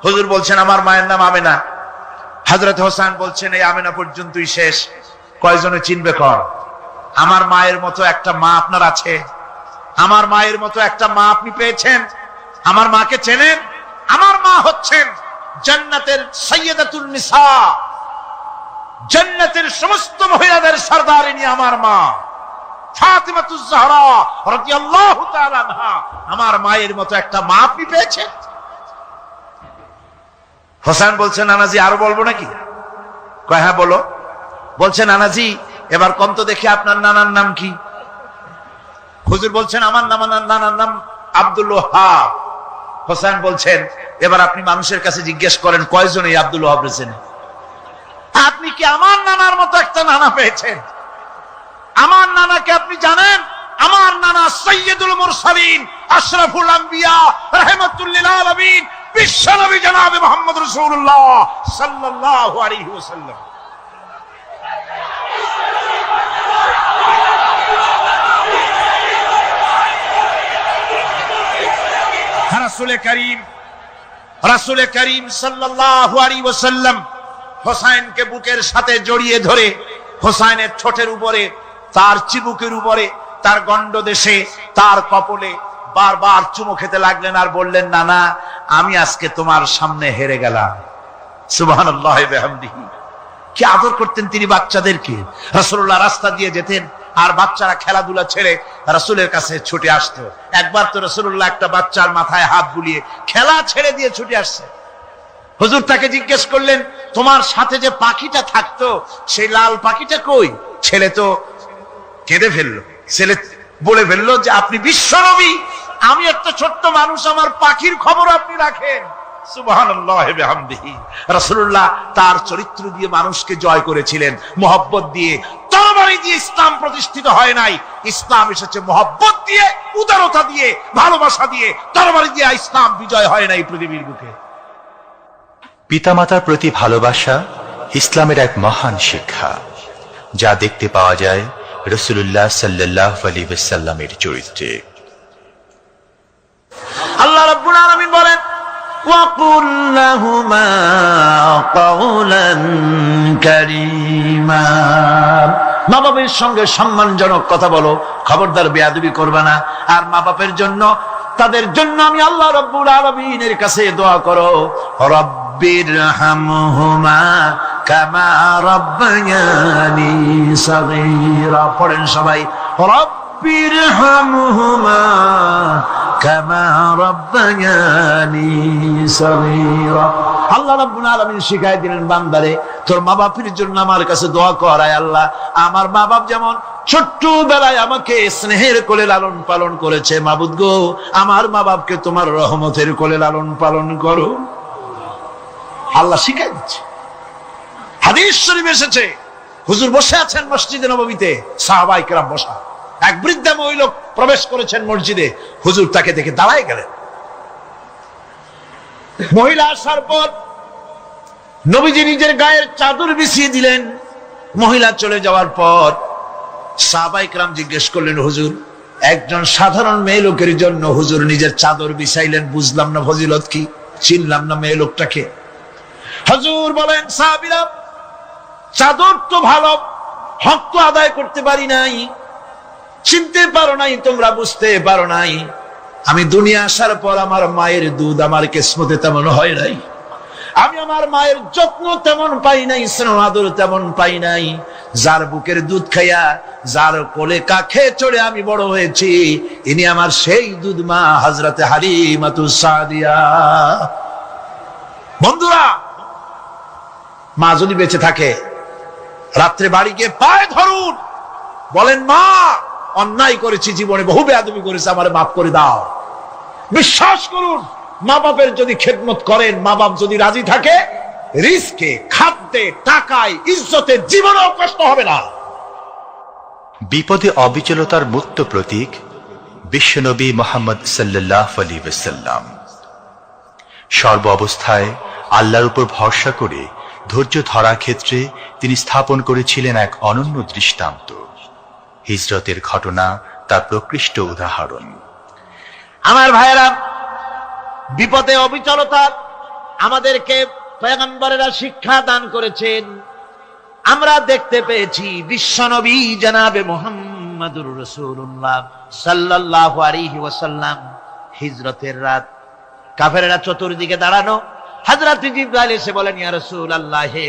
হুজুর বলছেন, আমার মায়ের নাম আমেনা। হযরত হোসেন বলছেন, এই আমেনা পর্যন্তই শেষ, কয়জনে চিনবে কর? আমার মায়ের মতো একটা মা আপনার আছে? আমার মায়ের মতো একটা মা আপনি পেয়েছেন? আমার মাকে চেনেন? আমার মা হচ্ছেন জান্নাতের সাইয়্যিদাতুন নিসা, জান্নাতের সমস্ত মহিলাদের সরদারিনী আমার মা ফাতিমাতুজ জাহরা রাদিয়াল্লাহু তাআলা আনহা। আমার মায়ের মতো একটা মা আপনি পেয়েছেন? হোসেন বলছেন, নানাজি আরো বলবো নাকি? কয় হ্যাঁ বলো। বলছেন, নানাজি এবার কম তো দেখি আপনার নানার নাম কি? হুজুর বলছেন, আমার নানার নাম আব্দুল ওয়াহাব। হোসেন বলছেন, এবার আপনি মানুষের কাছে জিজ্ঞেস করেন কয়জন এই আব্দুল ওয়াহাব রয়েছেন? আপনি কি আমার নানার মতো একটা নানা পেয়েছেন? আমার নানাকে আপনি জানেন? আমার নানা সাইয়্যিদুল মুরসালিন, আশরাফুল আম্বিয়া, রাহমাতুল লিল আলামিন, বিশ্বনবী জনাবে মুহাম্মদ রাসূলুল্লাহ সাল্লাল্লাহু আলাইহি ওয়াসাল্লাম। রাসূল করিম সাল্লাল্লাহু আলাইহি ওয়াসাল্লাম হোসাইনকে বুকের সাথে জড়িয়ে ধরে হোসাইনের ঠোঁটের উপরে, তার চিবুকের উপরে, তার গণ্ডদেশে, তার কপলে বারবার চুমো খেতে লাগলেন আর বললেন, নানা আমি আজকে তোমার সামনে হেরে গেলাম। সুবহানাল্লাহ ওয়া বিহামদিহি। কি আদর করতেন তিনি বাচ্চাদেরকে। রাসূলুল্লাহ রাস্তা দিয়ে যেতেন আর বাচ্চারা খেলাধুলা ছেড়ে রাসূলের কাছে ছুটে আসতো। একবার তো রাসূলুল্লাহ একটা বাচ্চার মাথায় হাত বুলিয়ে খেলা ছেড়ে দিয়ে ছুটে আসছে। হুজুর তাকে জিজ্ঞেস করলেন, তোমার সাথে যে পাখিটা থাকতো সেই লাল পাখিটা কই? ছেলে তো কেঁদে ফেললো। ছেলে বলে ফেললো যে আপনি বিশ্বনবী, আমি একটা ছোট্ট মানুষ, আমার পাখির খবর আপনি রাখেন। সুবহানাল্লাহ ওয়া বিহামদিহি। রাসূলুল্লাহ তার চরিত্র দিয়ে মানুষকে জয় করেছিলেন, মহব্বত দিয়ে। তরবারি দিয়ে ইসলাম প্রতিষ্ঠিত হয় নাই, ইসলাম এসেছে মহব্বত দিয়ে, উদারতা দিয়ে, ভালোবাসা দিয়ে। তরবারি দিয়ে ইসলাম বিজয় হয় নাই পৃথিবীর বুকে। পিতামাতার প্রতি ভালোবাসা ইসলামের এক মহান শিক্ষা, যা দেখতে পাওয়া যায় রাসূলুল্লাহ সাল্লাল্লাহু আলাইহি ওয়াসাল্লামের চরিত্রে। আল্লাহ রাব্বুল আলামিন বলেন, ওয়াকুল লাহুমা কাওলান কারীমা, মা বাবার সঙ্গে সম্মানজনক কথা বলো, খবরদার বেয়াদবি করবে না। আর মা বাপের জন্য, তাদের জন্য আমি আল্লাহ রাব্বুল আলামিনের কাছে দোয়া করো, রব্ব রব্বিরহামহুমা কামা রাব্বায়ানি সাগীরা। পড়েন সবাই, রব্বিরহামহুমা কামা রাব্বায়ানি সাগীরা। আল্লাহ রাব্বুল আলামিন শিখাই দিলেন বান্দারে, তোর মা বাপের জন্য আমার কাছে দোয়া কর, আয় আল্লাহ আমার মা বাপ যেমন ছোট্টবেলায় আমাকে স্নেহের কোলে লালন পালন করেছে, মাবুদ গো আমার মা বাপকে তোমার রহমতের কোলে লালন পালন করো। আল্লাহ শিখাই দিচ্ছে। হাদিস শরীফ এসেছে, হুজুর বসে আছেন মসজিদে নববীতে, সাহাবায়ে কেরাম বসা, এক বৃদ্ধা মহিলা প্রবেশ করেছেন মসজিদে, হুজুর তাকে দেখে দাঁড়ায় গেলেন। মহিলা আসার পর নবীজি নিজের গায়ের চাদর বিছিয়ে দিলেন। মহিলা চলে যাওয়ার পর সাহাবায়ে কেরাম জিজ্ঞেস করলেন, হুজুর একজন সাধারণ মেয়ে লোকের জন্য হুজুর নিজের চাদর বিছাইলেন, বুঝলাম না ফজিলত কি, চিনলাম না মেয়ে লোকটাকে। হুজুর বলেন, সাহাবীরা চাদর তো ভালো, হক তো আদায় করতে পারি নাই, চিনতে পারো নাই, তোমরা বুঝতে পারো নাই, আমি দুনিয়া আসার পর আমার মায়ের দুধ আমার কিসমতে তেমন হয় নাই, আমি আমার মায়ের যত্ন তেমন পাই নাই, স্নেহ আদর তেমন পাই নাই। যার বুকের দুধ খাইয়া, যার কোলে কাখে চড়ে আমি বড় হয়েছি, ইনি আমার সেই দুধ মা হযরতে হালিমাতুস সাদিয়া। বন্ধুরা, মা যদি বেঁচে থাকে, রাত্রে বাড়ি গিয়ে পায়ে ধরুন, বলেন মা অন্যায় করেছি, জীবনে বহু বেয়াদবি করেছি, আমারে মাফ করে দাও। বিশ্বাস করুন, মা বাপের যদি খেদমত করেন, মা বাপ যদি রাজি থাকে, রিস্কে, খাদ্যে, টাকায়, ইজ্জতে জীবনেও কষ্ট হবে না। বিপদে অবিচলতার মুক্ত প্রতীক বিশ্বনবী মুহাম্মদ সাল্লাল্লাহু আলাইহি ওয়াসাল্লাম। সর্ব অবস্থায় আল্লাহর উপর ভরসা করে ধৈর্য ধরার ক্ষেত্রে তিনি স্থাপন করেছিলেন এক অনন্য দৃষ্টান্ত। হিজরতের ঘটনা তার প্রকৃষ্ট উদাহরণ। আমার ভাইয়েরা, বিপদে অবিচলতা আমাদেরকে পয়গম্বরেরা শিক্ষা দান করেছেন। আমরা দেখতে পেয়েছি বিশ্বনবী জনাবে মুহাম্মদুর রাসূলুল্লাহ সাল্লাল্লাহু আলাইহি ওয়াসাল্লাম হিজরতের রাত, কাফেরেরা চতুর্দিকে দাঁড়ানো, হযরত জিবরাইল এসে বলেন, ইয়া রাসূলুল্লাহ, হে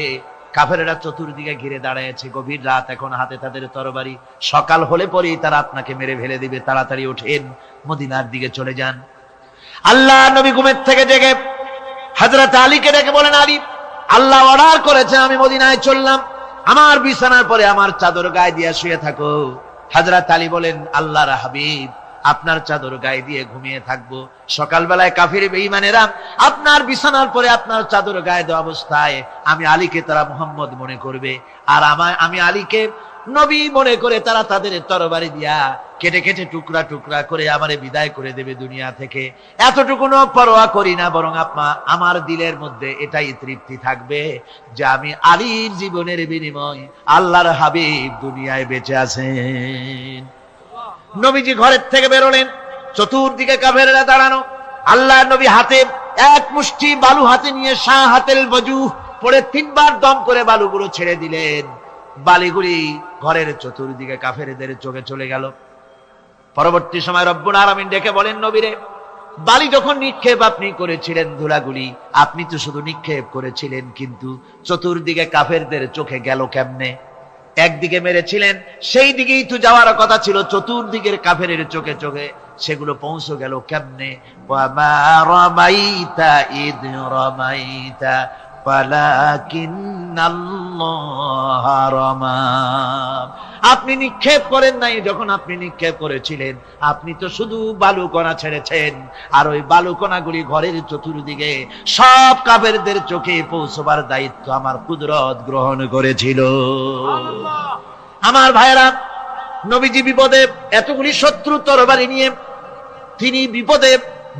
কাফেরেরা চতুর্দিকে ঘিরে দাঁড়িয়েছে, গভীর রাত, এখন হাতে তাদের তরবারি, সকাল হলে পরেই তারা আপনাকে মেরে ফেলে দিবে, তাড়াতাড়ি ওঠেন, মদিনার দিকে চলে যান। আল্লাহ নবী ঘুমের থেকে জেগে হযরত আলীকে ডেকে বলেন, আলী, আল্লাহ অর্ডার করেছে আমি মদিনায় চললাম, আমার বিছানার পরে আমার চাদর গায়ে দিয়ে শুয়ে থাকো। হযরত আলী বলেন, আল্লাহর হাবিব, আপনার চাদর গায়ে দিয়ে ঘুমিয়ে থাকবো, সকালবেলায় কাফির বেঈমানেরা আপনার বিছানার পরে আপনার চাদর গায়ে দেওয়া অবস্থায় আমি আলীকে তারা মুহাম্মদ মনে করবে, আর আমি আলীকে নবী মনে করে তারা তাদের তরবারি দিয়া কেটে কেটে টুকরা টুকরা করে আমারে বিদায় করে দেবে দুনিয়া থেকে। এতটুকুনো পরোয়া করি না, বরং আমার দিলের মধ্যে এটাই তৃপ্তি থাকবে যে আমি আলীর জীবনের বিনিময় আল্লাহর হাবিব দুনিয়ায় বেঁচে আছেন। নবীজি ঘরের থেকে বেরোলেন, চতুর্দিকে কাফেররা দাঁড়ানো, আল্লাহ নবী হাতে এক মুষ্টি বালু হাতে নিয়ে শাহাতেল ওযু পড়ে তিনবার দম করে বালুগুলো ছেড়ে দিলেন। বালিগুলি ঘরের চতুর্দিকে কাফেরদের চোখে চলে গেল। পরবর্তী সময় রব্বুল আলামিন ডেকে বলেন, নবীরে, বালি যখন নিক্ষেপ আপনি করেছিলেন, ধুলাগুলি আপনি তো শুধু নিক্ষেপ করেছিলেন, কিন্তু চতুর্দিকে কাফেরদের চোখে গেল কেমনে? একদিকে মেরেছিলেন, সেই দিকেই তো যাওয়ার কথা ছিল, চতুর্দিকের কাফেরের চোখে চোখে সেগুলো পৌঁছে গেল কেমনে? ওয়ামা রামাইতা ইদ রামাইতা ওয়ালাকিন্নাল্লাহ রামা। আপনি নিক্ষেপ করেন নাই, যখন আপনি নিক্ষেপ করেছিলেন আপনি তো শুধু বালুকণা ছেড়েছেন, আর ওই বালুকণাগুলি ঘরের চতুর্দিকে সব কাফেরদের চোখে পৌঁছবার দায়িত্ব আমার কুদরত গ্রহণ করেছিল। আমার ভাইরা, নবীজি বিপদে এতগুলি শত্রু তরবারি নিয়ে তিনি বিপদে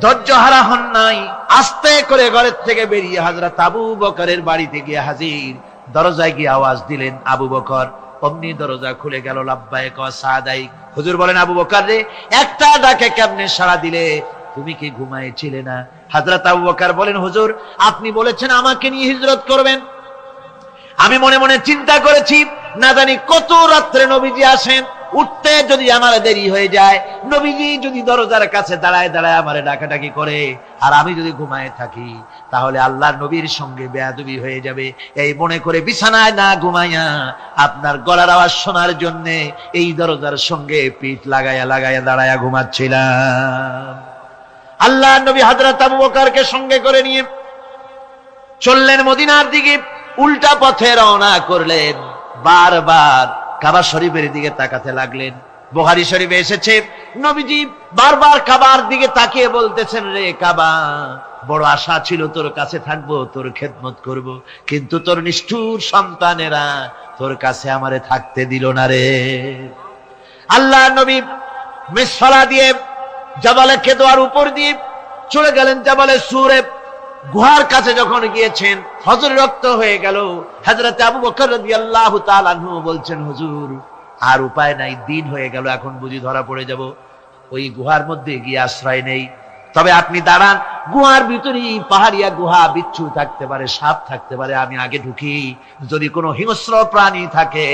ধৈর্য হারা হন নাই, আস্তে করে ঘরের থেকে বেরিয়ে হযরত আবু বকরের বাড়িতে গিয়ে হাজির। দরজায় গিয়ে আওয়াজ দিলেন, আবু বকর। অমনি দরজা খুলে গেল, লাব্বাইক ওয়া সাদাইক। হুজুর বলেন, আবু বকর রে, একটা ডাকে কেমনে সাড়া দিলে? তুমি কি ঘুমাইছিলে না? হযরত আবু বকর বলেন, হুজুর আপনি বলেছেন আমাকে নিয়ে হিজরত করবেন, আমি মনে মনে চিন্তা করেছি, না জানি কত রাত্রে নবীজি আসেন, উঠতে যদি আমার দেরি হয়ে যায়, নবীজি যদি দরজার কাছে দাঁড়ায় দাঁড়ায় আমারে ডাকাডাকি করে আর আমি যদি ঘুমায় থাকি, তাহলে আল্লাহর নবীর সঙ্গে বেয়াদবি হয়ে যাবে। এই মনে করে বিছানায় না ঘুমাইয়া আপনার গলার আওয়াজ শোনার জন্য এই দরজার সঙ্গে পিঠ লাগাইয়া লাগাইয়া দাঁড়াইয়া ঘুমাচ্ছিলাম। আল্লাহর নবী হযরত আবু বকরকে সঙ্গে করে নিয়ে চললেন মদিনার দিকে, উল্টা পথে রওনা করলেন। বারবার কাবা শরীফের দিকে তাকাতে লাগলেন। বুখারী শরীফে এসেছে, নবীজি বারবার কাবার দিকে তাকিয়ে বলতেছেন, রে কাবা, বড় আশা ছিল তোর কাছে থাকবো, তোর খেদমত করব, কিন্তু তোর নিষ্ঠুর সন্তানেরা তোর কাছে আমারে থাকতে দিল না রে। আল্লাহ নবী মিসফালা দিয়ে জাবালে কেদোয়ার উপর দিয়ে চলে গেলেন জাবালে সুরে। গুহার কাছে যখন গিয়েছেন, হযরত রক্ত হয়ে গেল। হযরত আবু বকর রাদিয়াল্লাহু তাআলা আনহু বলছেন, হুজুর আর উপায় নাই, দিন হয়ে গেল, এখন বুঝি ধরা পড়ে যাব, ওই গুহার মধ্যে গিয়ে আশ্রয় নেই। তবে আপনি দাঁড়ান, গুহার ভিতরেই পাহাড়িয়া গুহা, বিচ্ছু থাকতে পারে, সাপ থাকতে পারে, আমি আগে ঢুকি, যদি কোনো হিংস্র প্রাণী থাকে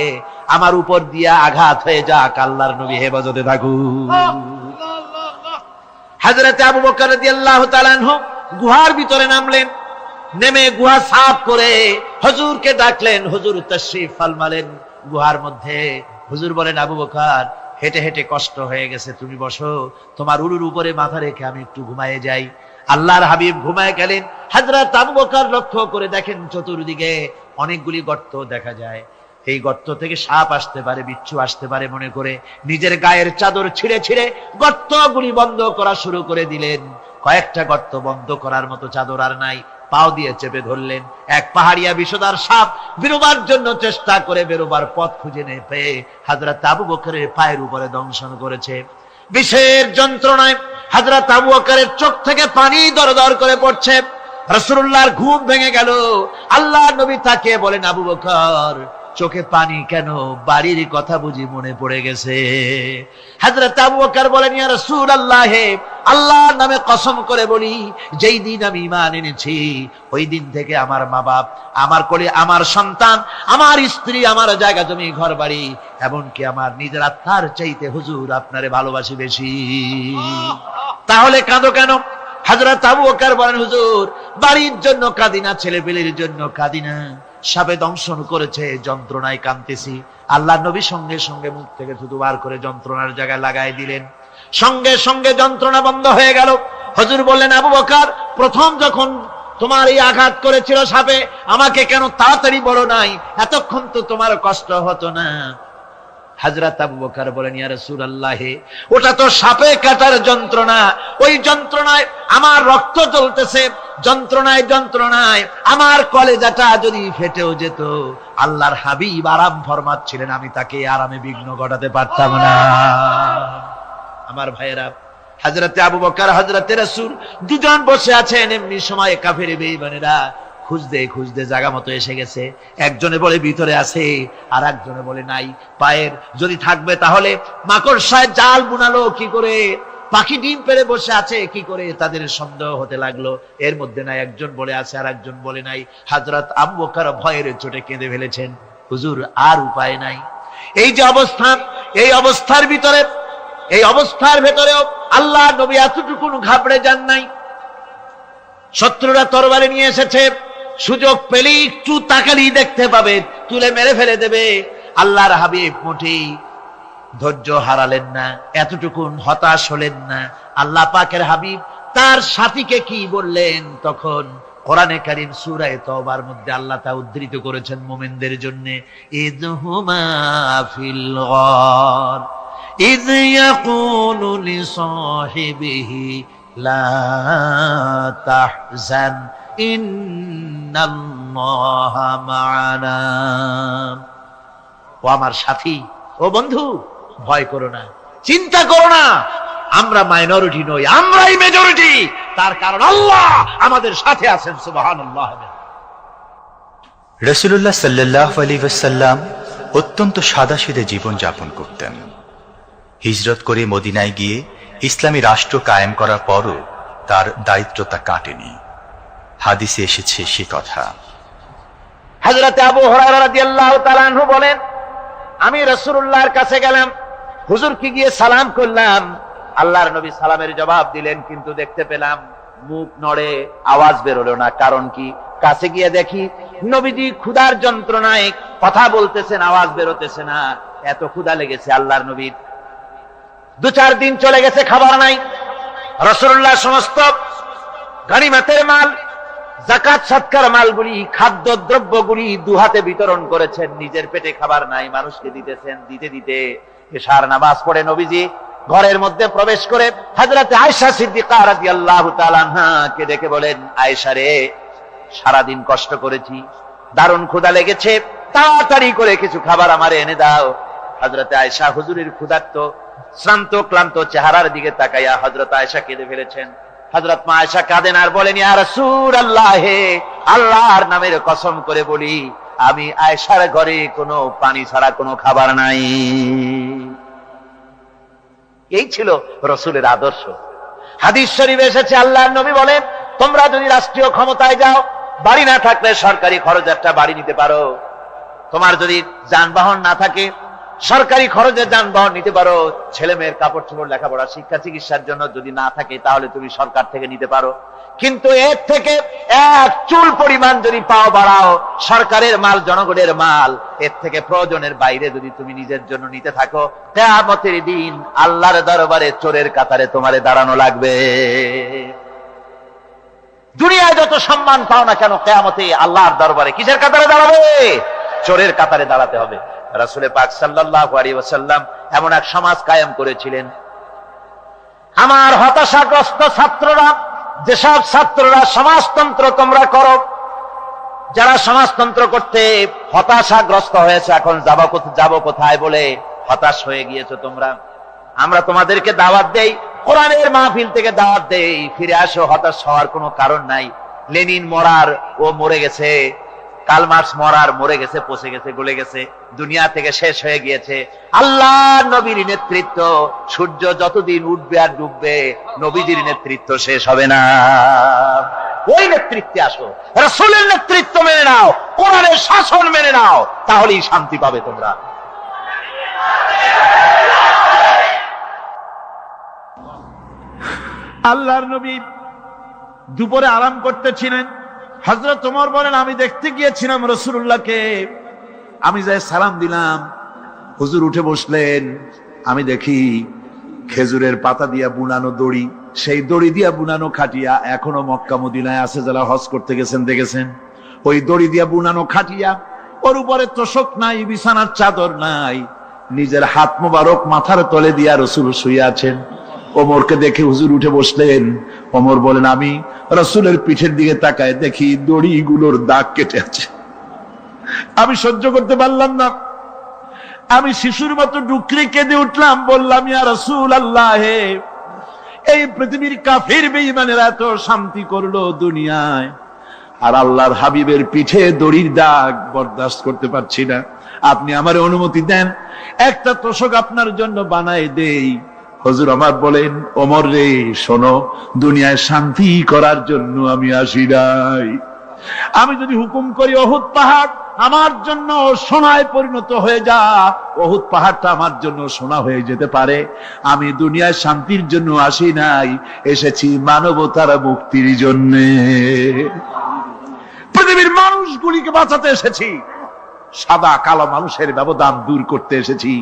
আমার উপর দিয়া আঘাত হয়ে যাক, আল্লাহর নবী হেফাজতে থাকুন। হযরত আবু বকর রাদিয়াল্লাহু তাআলা আনহু গুহার ভিতরে নামলেন। নেমে গুহা সাফ করে হুজুরকে ডাকলেন। হুজুর তাশরীফ ফরমালেন গুহার মধ্যে। হুজুর বলেন, আবু বকর, হেঁটে হেঁটে কষ্ট হয়ে গেছে, তুমি বসো, তোমার উরুর উপরে মাথা রেখে আমি একটু ঘুমায়ে যাই। আল্লাহর হাবিব ঘুমায় গেলেন। হযরত আবু বকর লক্ষ্য করে দেখেন চতুর্দিকে অনেকগুলি গর্ত দেখা যায়। এই গর্ত থেকে সাপ আসতে পারে, বিচ্ছু আসতে পারে মনে করে নিজের গায়ের চাদর ছিঁড়ে ছিঁড়ে গর্তগুলি বন্ধ করা শুরু করে দিলেন। কয়েকটা গর্ত বন্ধ করার মতো চাদর আর নাই, পাও দিয়ে চেপে ধরলেন। এক পাহাড়িয়া বিষধর সাপ বেরোবার জন্য চেষ্টা করে বেরোবার পথ খুঁজে না পেয়ে হযরত আবু বকরের পায়ের উপরে দংশন করেছে। বিষের যন্ত্রণায় হযরত আবু বকরের চোখ থেকে পানি দরদর করে পড়ছে। রাসূলুল্লাহর ঘুম ভেঙে গেল। আল্লাহর নবী তাকে বলেন, আবু বকর, চোখে পানি কেন? বাড়ির কথা বুঝি মনে পড়ে গেছে? হযরত আবু বকর বলেন, ইয়া রাসূলুল্লাহ, আল্লাহর নামে কসম করে বলি, যেই দিন আমি ঈমান এনেছি ওই দিন থেকে আমার মা বাপ, আমার কোলে আমার সন্তান, আমার স্ত্রী, আমার জায়গা জমি ঘর বাড়ি, এমনকি আমার নিজের আত্মার চাইতে হুজুর আপনারে ভালোবাসি বেশি। তাহলে কাঁদো কেন? হযরত আবু বকর বলেন, হুজুর বাড়ির জন্য কাঁদি না, ছেলে পেলের জন্য কাঁদি না, সাপে দংশন করেছে, যন্ত্রণায় কাঁদতেছি। আল্লাহ নবী সঙ্গে সঙ্গে মুখ থেকে থুতু বার করে যন্ত্রণার জায়গায় লাগাই দিলেন। সঙ্গে সঙ্গে যন্ত্রণা বন্ধ হয়ে গেল। হুজুর বললেন, আবু বকর, প্রথম যখন তোমার এই আঘাত করেছিল সাপে, আমাকে কেন তাড়াতাড়ি বলো নাই? এতক্ষণ তো তোমার কষ্ট হতো না। হযরত আবু বকর বলেন, ইয়া রাসূলুল্লাহ, ওটা তো সাপে কাটার যন্ত্রণা, ওই যন্ত্রণায় আমার রক্ত জ্বলতেছে, যন্ত্রণায় যন্ত্রণায় আমার কলেজাটা যদি ফেটেও যেত, আল্লাহর হাবিব আরাম ফরমাচ্ছিলেন, আমি তাকে আরামে বিঘ্ন ঘটাতে পারতাম না। আমার ভাইয়েরা, হযরত আবু বকর, হযরত রাসূল দুজন বসে আছেন। এমনি সময় কাফের বেঈমানেরা খুঁজতে খুঁজতে জায়গা মতো এসে গেছে। একজনে বলে ভিতরে আছে, আর একজনে বলে নাই। পায়ের যদি থাকবে তাহলে মাকড়সায় জাল বুনালো কি করে, পাখি ডিম পেড়ে বসে আছে কি করে, তাদের সন্দেহ হতে লাগলো। এর মধ্যে নাই, একজন বলে আছে আর একজন বলে নাই। হযরত আবু বকর ভয়ের চোটে কেঁদে ফেলেছেন, হুজুর আর উপায় নাই। এই যে অবস্থা, এই অবস্থার ভিতরে, এই অবস্থার ভেতরেও আল্লাহ নবী এতটুকু ঘাবড়ে যান নাই। শত্রুরা তরবারি নিয়ে এসেছে, সুযোগ পেলেই একটু তাকালেই দেখতে পাবে, তুলে মেরে ফেলে দেবে। আল্লাহর হাবিব মোটেই ধৈর্য হারালেন না, এতটুকু হতাশ হলেন না। আল্লাহ পাকের হাবিব তার সাথীকে কি বললেন? তখন কোরআনে কারীম সূরা তাওবার মধ্যে আল্লাহ তা উদ্ধৃত করেছেন মুমিনদের জন্য, ইযহুমা ফিল গার ইয ইয়াকুলু লিসাহিবিহি লা তাহজান ইন্নাল্লাহা মা'ানা। ও আমার সাথী, ও বন্ধু, ভয় করো না, চিন্তা করো না, আমরা মাইনরিটি নই, আমরাই মেজরিটি। তার কারণ আল্লাহ আমাদের সাথে আছেন। সুবহানাল্লাহ। রাসূলুল্লাহ সাল্লাল্লাহু আলাইহি ওয়াসাল্লাম অত্যন্ত সাদাসিধে জীবন যাপন করতেন। হিজরত করে মদিনায় গিয়ে ইসলামী রাষ্ট্র কায়েম করার পরও তার দারিদ্রতা কাটেনি। হাদিসে এসেছে সে কথা। হযরত আবু হুরায়রা রাদিয়াল্লাহু তাআলা আনহু বলেন, আমি রাসূলুল্লাহর কাছে গেলাম, হুজুরকে গিয়ে সালাম করলাম, আল্লাহর নবী সালামের জবাব দিলেন, কিন্তু দেখতে পেলাম মুখ নড়ে, আওয়াজ বেরোলো না। কারণ কি? কাছে গিয়ে দেখি নবীজি ক্ষুধার যন্ত্রণায় কথা বলতেছেন, আওয়াজ বেরোতেছে না। এত ক্ষুধা লেগেছে আল্লাহর নবীর। 2-4 দিন চলে গেছে, খাবার নাই। রাসূলুল্লাহ সমস্ত গনিমতের মাল, যাকাত সদকার মালগুলি, খাদ্য দ্রব্যগুলি 2 হাতে বিতরণ করেছেন। নিজের পেটে খাবার নাই, মানুষকে দিতেছেন। দিতে দিতে এশার নামাজ পড়ে নবীজি ঘরের মধ্যে প্রবেশ করে হযরত আয়েশা সিদ্দিকা রাদিয়াল্লাহু তাআলা আনহাকে ডেকে বলেন, আয়েশা রে, সারাদিন কষ্ট করেছি, দারুণ ক্ষুধা লেগেছে, তাড়াতাড়ি করে কিছু খাবার আমারে এনে দাও। হযরত আয়েশা হুজুরের ক্ষুধার্ত শ্রান্ত ক্লান্ত চেহারার দিকে তাকাইয়া হযরত আয়েশা কেঁদে ফেলেছেন। হযরত মা আয়েশা কাঁদেন আর বলেন, ইয়া রাসূলুল্লাহ, হে আল্লাহর নামের কসম করে বলি, আমি আয়েশার ঘরে কোনো পানি ছাড়া কোনো খাবার নাই। এই ছিল রাসূলের আদর্শ। হাদিস শরীফে এসেছে, আল্লাহর নবী বলেন, তোমরা যদি রাষ্ট্রীয় ক্ষমতায় যাও, বাড়ি না থাকলে সরকারি খরচ একটা বাড়ি নিতে পারো। তোমার যদি যানবাহন না থাকে, সরকারি খরচে যানবাহন নিতে পারো। ছেলে মেয়ের কাপড় চোপড়, লেখাপড়া, শিক্ষা, চিকিৎসার জন্য যদি না থাকে, তাহলে তুমি সরকার থেকে নিতে পারো। কিন্তু এর থেকে 1 চুল পরিমাণ যদি পাও বাড়াও, সরকারের মাল জনগণের মাল, এর থেকে প্রয়োজনের বাইরে যদি তুমি নিজের জন্য নিতে থাকো, কিয়ামতের দিন আল্লাহর দরবারে চোরের কাতারে তোমারে দাঁড়ানো লাগবে। দুনিয়ায় যত সম্মান পাও না কেন, কিয়ামতে আল্লাহর দরবারে কিসের কাতারে দাঁড়াবে? চোরের কাতারে দাঁড়াতে হবে। রাসূল পাক সাল্লাল্লাহু আলাইহি ওয়াসাল্লাম এমন এক সমাজ কায়েম করেছিলেন। আমার হতাশাগ্রস্ত ছাত্ররা, যেসব ছাত্ররা সমাজতন্ত্র তোমরা করো, যারা সমাজতন্ত্র করতে হতাশাগ্রস্ত হয়েছে, এখন যাব কোথায় বলে হতাশ হয়ে গিয়েছো তোমরা, আমরা তোমাদেরকে দাওয়াত দেই, কোরআনের মাহফিল থেকে দাওয়াত দেই, ফিরে আসো। হতাশ হওয়ার কোনো কারণ নাই। লেনিন মরার, ও মরে গেছে। কার্ল মার্কস মরার, মরে গেছে, পচে গেছে, গলে গেছে, দুনিয়া থেকে শেষ হয়ে গিয়েছে। আল্লাহর নবীর নেতৃত্ব, সূর্য যতদিন উঠবে আর ডুববে, নবীজির নেতৃত্ব শেষ হবে না। ওই নেতৃত্বে আসো, রাসূলের নেতৃত্ব মেনে নাও, কোরআনের শাসন মেনে নাও, তাহলেই শান্তি পাবে তোমরা। আল্লাহর নবী দুপুরে আরাম করতেছিলেন। হযরত ওমর বলেন, আমি দেখতে গিয়েছিলাম রাসূলুল্লাহকে, আমি যাই সালাম দিলাম, হুজুর উঠে বসলেন। আমি দেখি খেজুরের পাতা দিয়া বুনানো দড়ি, সেই দড়ি দিয়া বুনানো খাটিয়া এখনো মক্কা মদিনায় আছে, যারা হজ করতে গেছেন দেখেছেন। ওই দড়ি দিয়া বুনানো খাটিয়া, ওর উপরে তোশক নাই, বিছানার চাদর নাই, নিজের হাত মোবারক মাথার তলে দিয়া রাসূল শুয়ে আছেন। ওমরকে দেখে হুজুর উঠে বসলেন। ওমর বলেন, আমি রাসূলের পিঠের দিকে তাকায় দেখি দড়িগুলোর দাগ কেটে আছে। আমি সহ্য করতে পারলাম না, আমি শিশুর মতো ডুকরে কেঁদে উঠলাম, বললাম, ইয়া রাসূলুল্লাহ, এই পৃথিবীর কাফির বেঈমানেরা এত শান্তি করলো দুনিয়ায়, আর আল্লাহর হাবিবের পিঠে দড়ির দাগ বরদাস্ত করতে পারছি না। আপনি আমার অনুমতি দেন, একটা তোশক আপনার জন্য বানায় দেই। হুজুর আমার বলেন, ওমর রে, শোনো, দুনিয়ায় শান্তি করার জন্য আমি আসি নাই। আমি যদি হুকুম করি উহুদ পাহাড় আমার জন্য সোনায় পরিণত হয়ে যা, উহুদ পাহাড়টা আমার জন্য সোনা হয়ে যেতে পারে। আমি দুনিয়ায় শান্তির জন্য আসি নাই, এসেছি মানবতার মুক্তির জন্য। পৃথিবীর মানুষগুলিকে বাঁচাতে এসেছি, সাদা কালো মানুষের ব্যবধান দূর করতে এসেছি।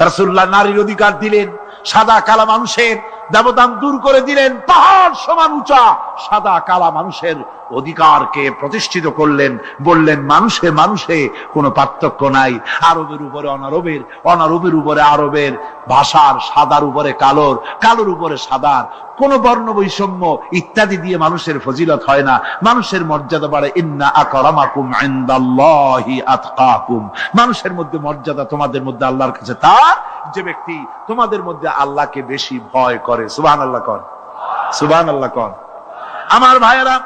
রাসূলুল্লাহ নারীর অধিকার দিলেন, সাদা কালা মানুষের ব্যবধান দূর করে দিলেন। পাহাড় সমান উঁচা সাদা কালা মানুষের অধিকারকে প্রতিষ্ঠিত করলেন, বললেন মানুষে মানুষে কোনো পার্থক্য নাই। আরবের উপরে অনারবের, অনারবের উপরে আরবের, ভাষার, সাদার উপরে কালোর, কালোর উপরে সাদার, কোন বর্ণ বৈষম্য ইত্যাদি দিয়ে মানুষের ফজিলত হয় না। মানুষের মর্যাদা বাড়ে, ইন্না আকরামাকুম ইনদাল্লাহি আতকাকুম। মানুষের মধ্যে মর্যাদা তোমাদের মধ্যে আল্লাহর কাছে তার, যে ব্যক্তি তোমাদের মধ্যে আল্লাহকে বেশি ভয় করে। সুবহানাল্লাহ কর, সুবহানাল্লাহ কর। আমার ভাইয়েরা,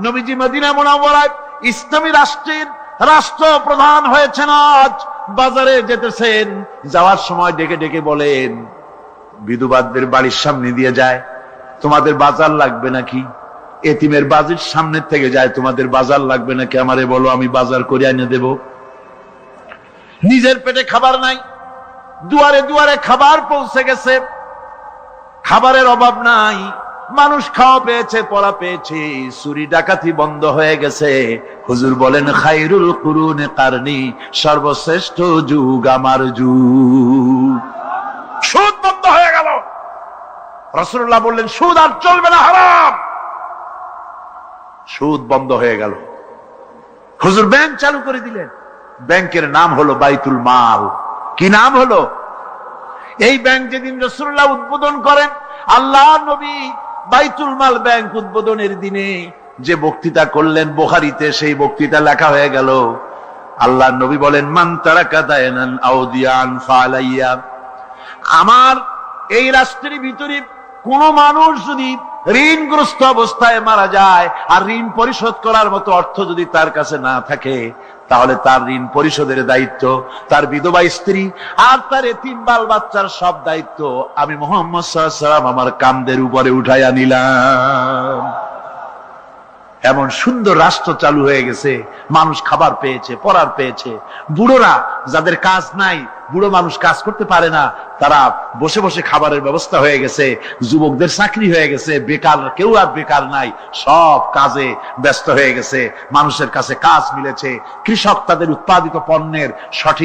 নবীজি মদিনা মুনাওয়ারায় ইসলামী রাষ্ট্রের রাষ্ট্রপ্রধান হয়েছেন। আজ বাজারে যেতেছেন, যাওয়ার সময় ডেকে ডেকে বলেন, বিধবাদের বাড়ির সামনে দিয়ে যায়, তোমাদের বাজার লাগবে নাকি? এতিমের বাড়ির সামনে থেকে যায়, তোমাদের বাজার লাগবে নাকি? আমারে বলো, আমি বাজার করে এনে দেব। নিজের পেটে খাবার নাই, দুয়ারে দুয়ারে খাবার পৌঁছে গেছে, খাবারের অভাব নাই, মানুষ খাওয়া পেয়েছে, পড়া পেয়েছে, চুরি ডাকাতি বন্ধ হয়ে গেছে। হুজুর বলেন খায়রুল কুরুনে কারনি, সর্বশ্রেষ্ঠ যুগ আমার যুগ। সুদ বন্ধ হয়ে গেল। রাসূলুল্লাহ বললেন সুদ আর চলবে না, হারাম। সুদ বন্ধ হয়ে গেল। হুজুর ব্যাংক চালু করে দিলেন। ব্যাংকের নাম হলো বাইতুল মাল। কি নাম হলো? এই ব্যাংক যেদিন রাসূলুল্লাহ উদ্বোধন করেন, আল্লাহ নবী বাইতুল মাল ব্যাংক উদ্বোধনের দিনে যে বক্তৃতা করলেন, বুখারীতে সেই বক্তৃতা লেখা হয়ে গেল। আল্লাহ নবী বলেন মান তারাকা দায়নান আও দিয়ান ফালাইয়া, আমার এই রাষ্ট্রের ভিতরে কোন মানুষ যদি ঋণগ্রস্ত অবস্থায় মারা যায় আর ঋণ পরিশোধ করার মতো অর্থ যদি তার কাছে না থাকে, তাহলে তার ঋণ পরিশোধের দায়িত্ব, তার বিধবা স্ত্রী আর তার এতিম বাল বাচ্চার সব দায়িত্ব আমি মুহাম্মদ সাল্লাল্লাহু আলাইহি ওয়াসাল্লাম আমার কাঁধের উপরে উঠাইয়া নিলাম। এমন সুন্দর রাষ্ট্র চালু হয়ে গেছে, মানুষ খাবার পেয়েছে, পড়ার পেয়েছে। বুড়োরা যাদের কাজ নাই, বুড়ো মানুষ কাজ করতে পারে না, তারা বসে বসে খাবারের ব্যবস্থা হয়ে গেছে। যুবকদের চাকরি হয়ে গেছে, বেকার কেউ আর বেকার নাই, সব কাজে ব্যস্ত হয়ে গেছে, মানুষের কাছে কাজ মিলেছে। কৃষক তাদের উৎপাদিত পণ্যের সঠিক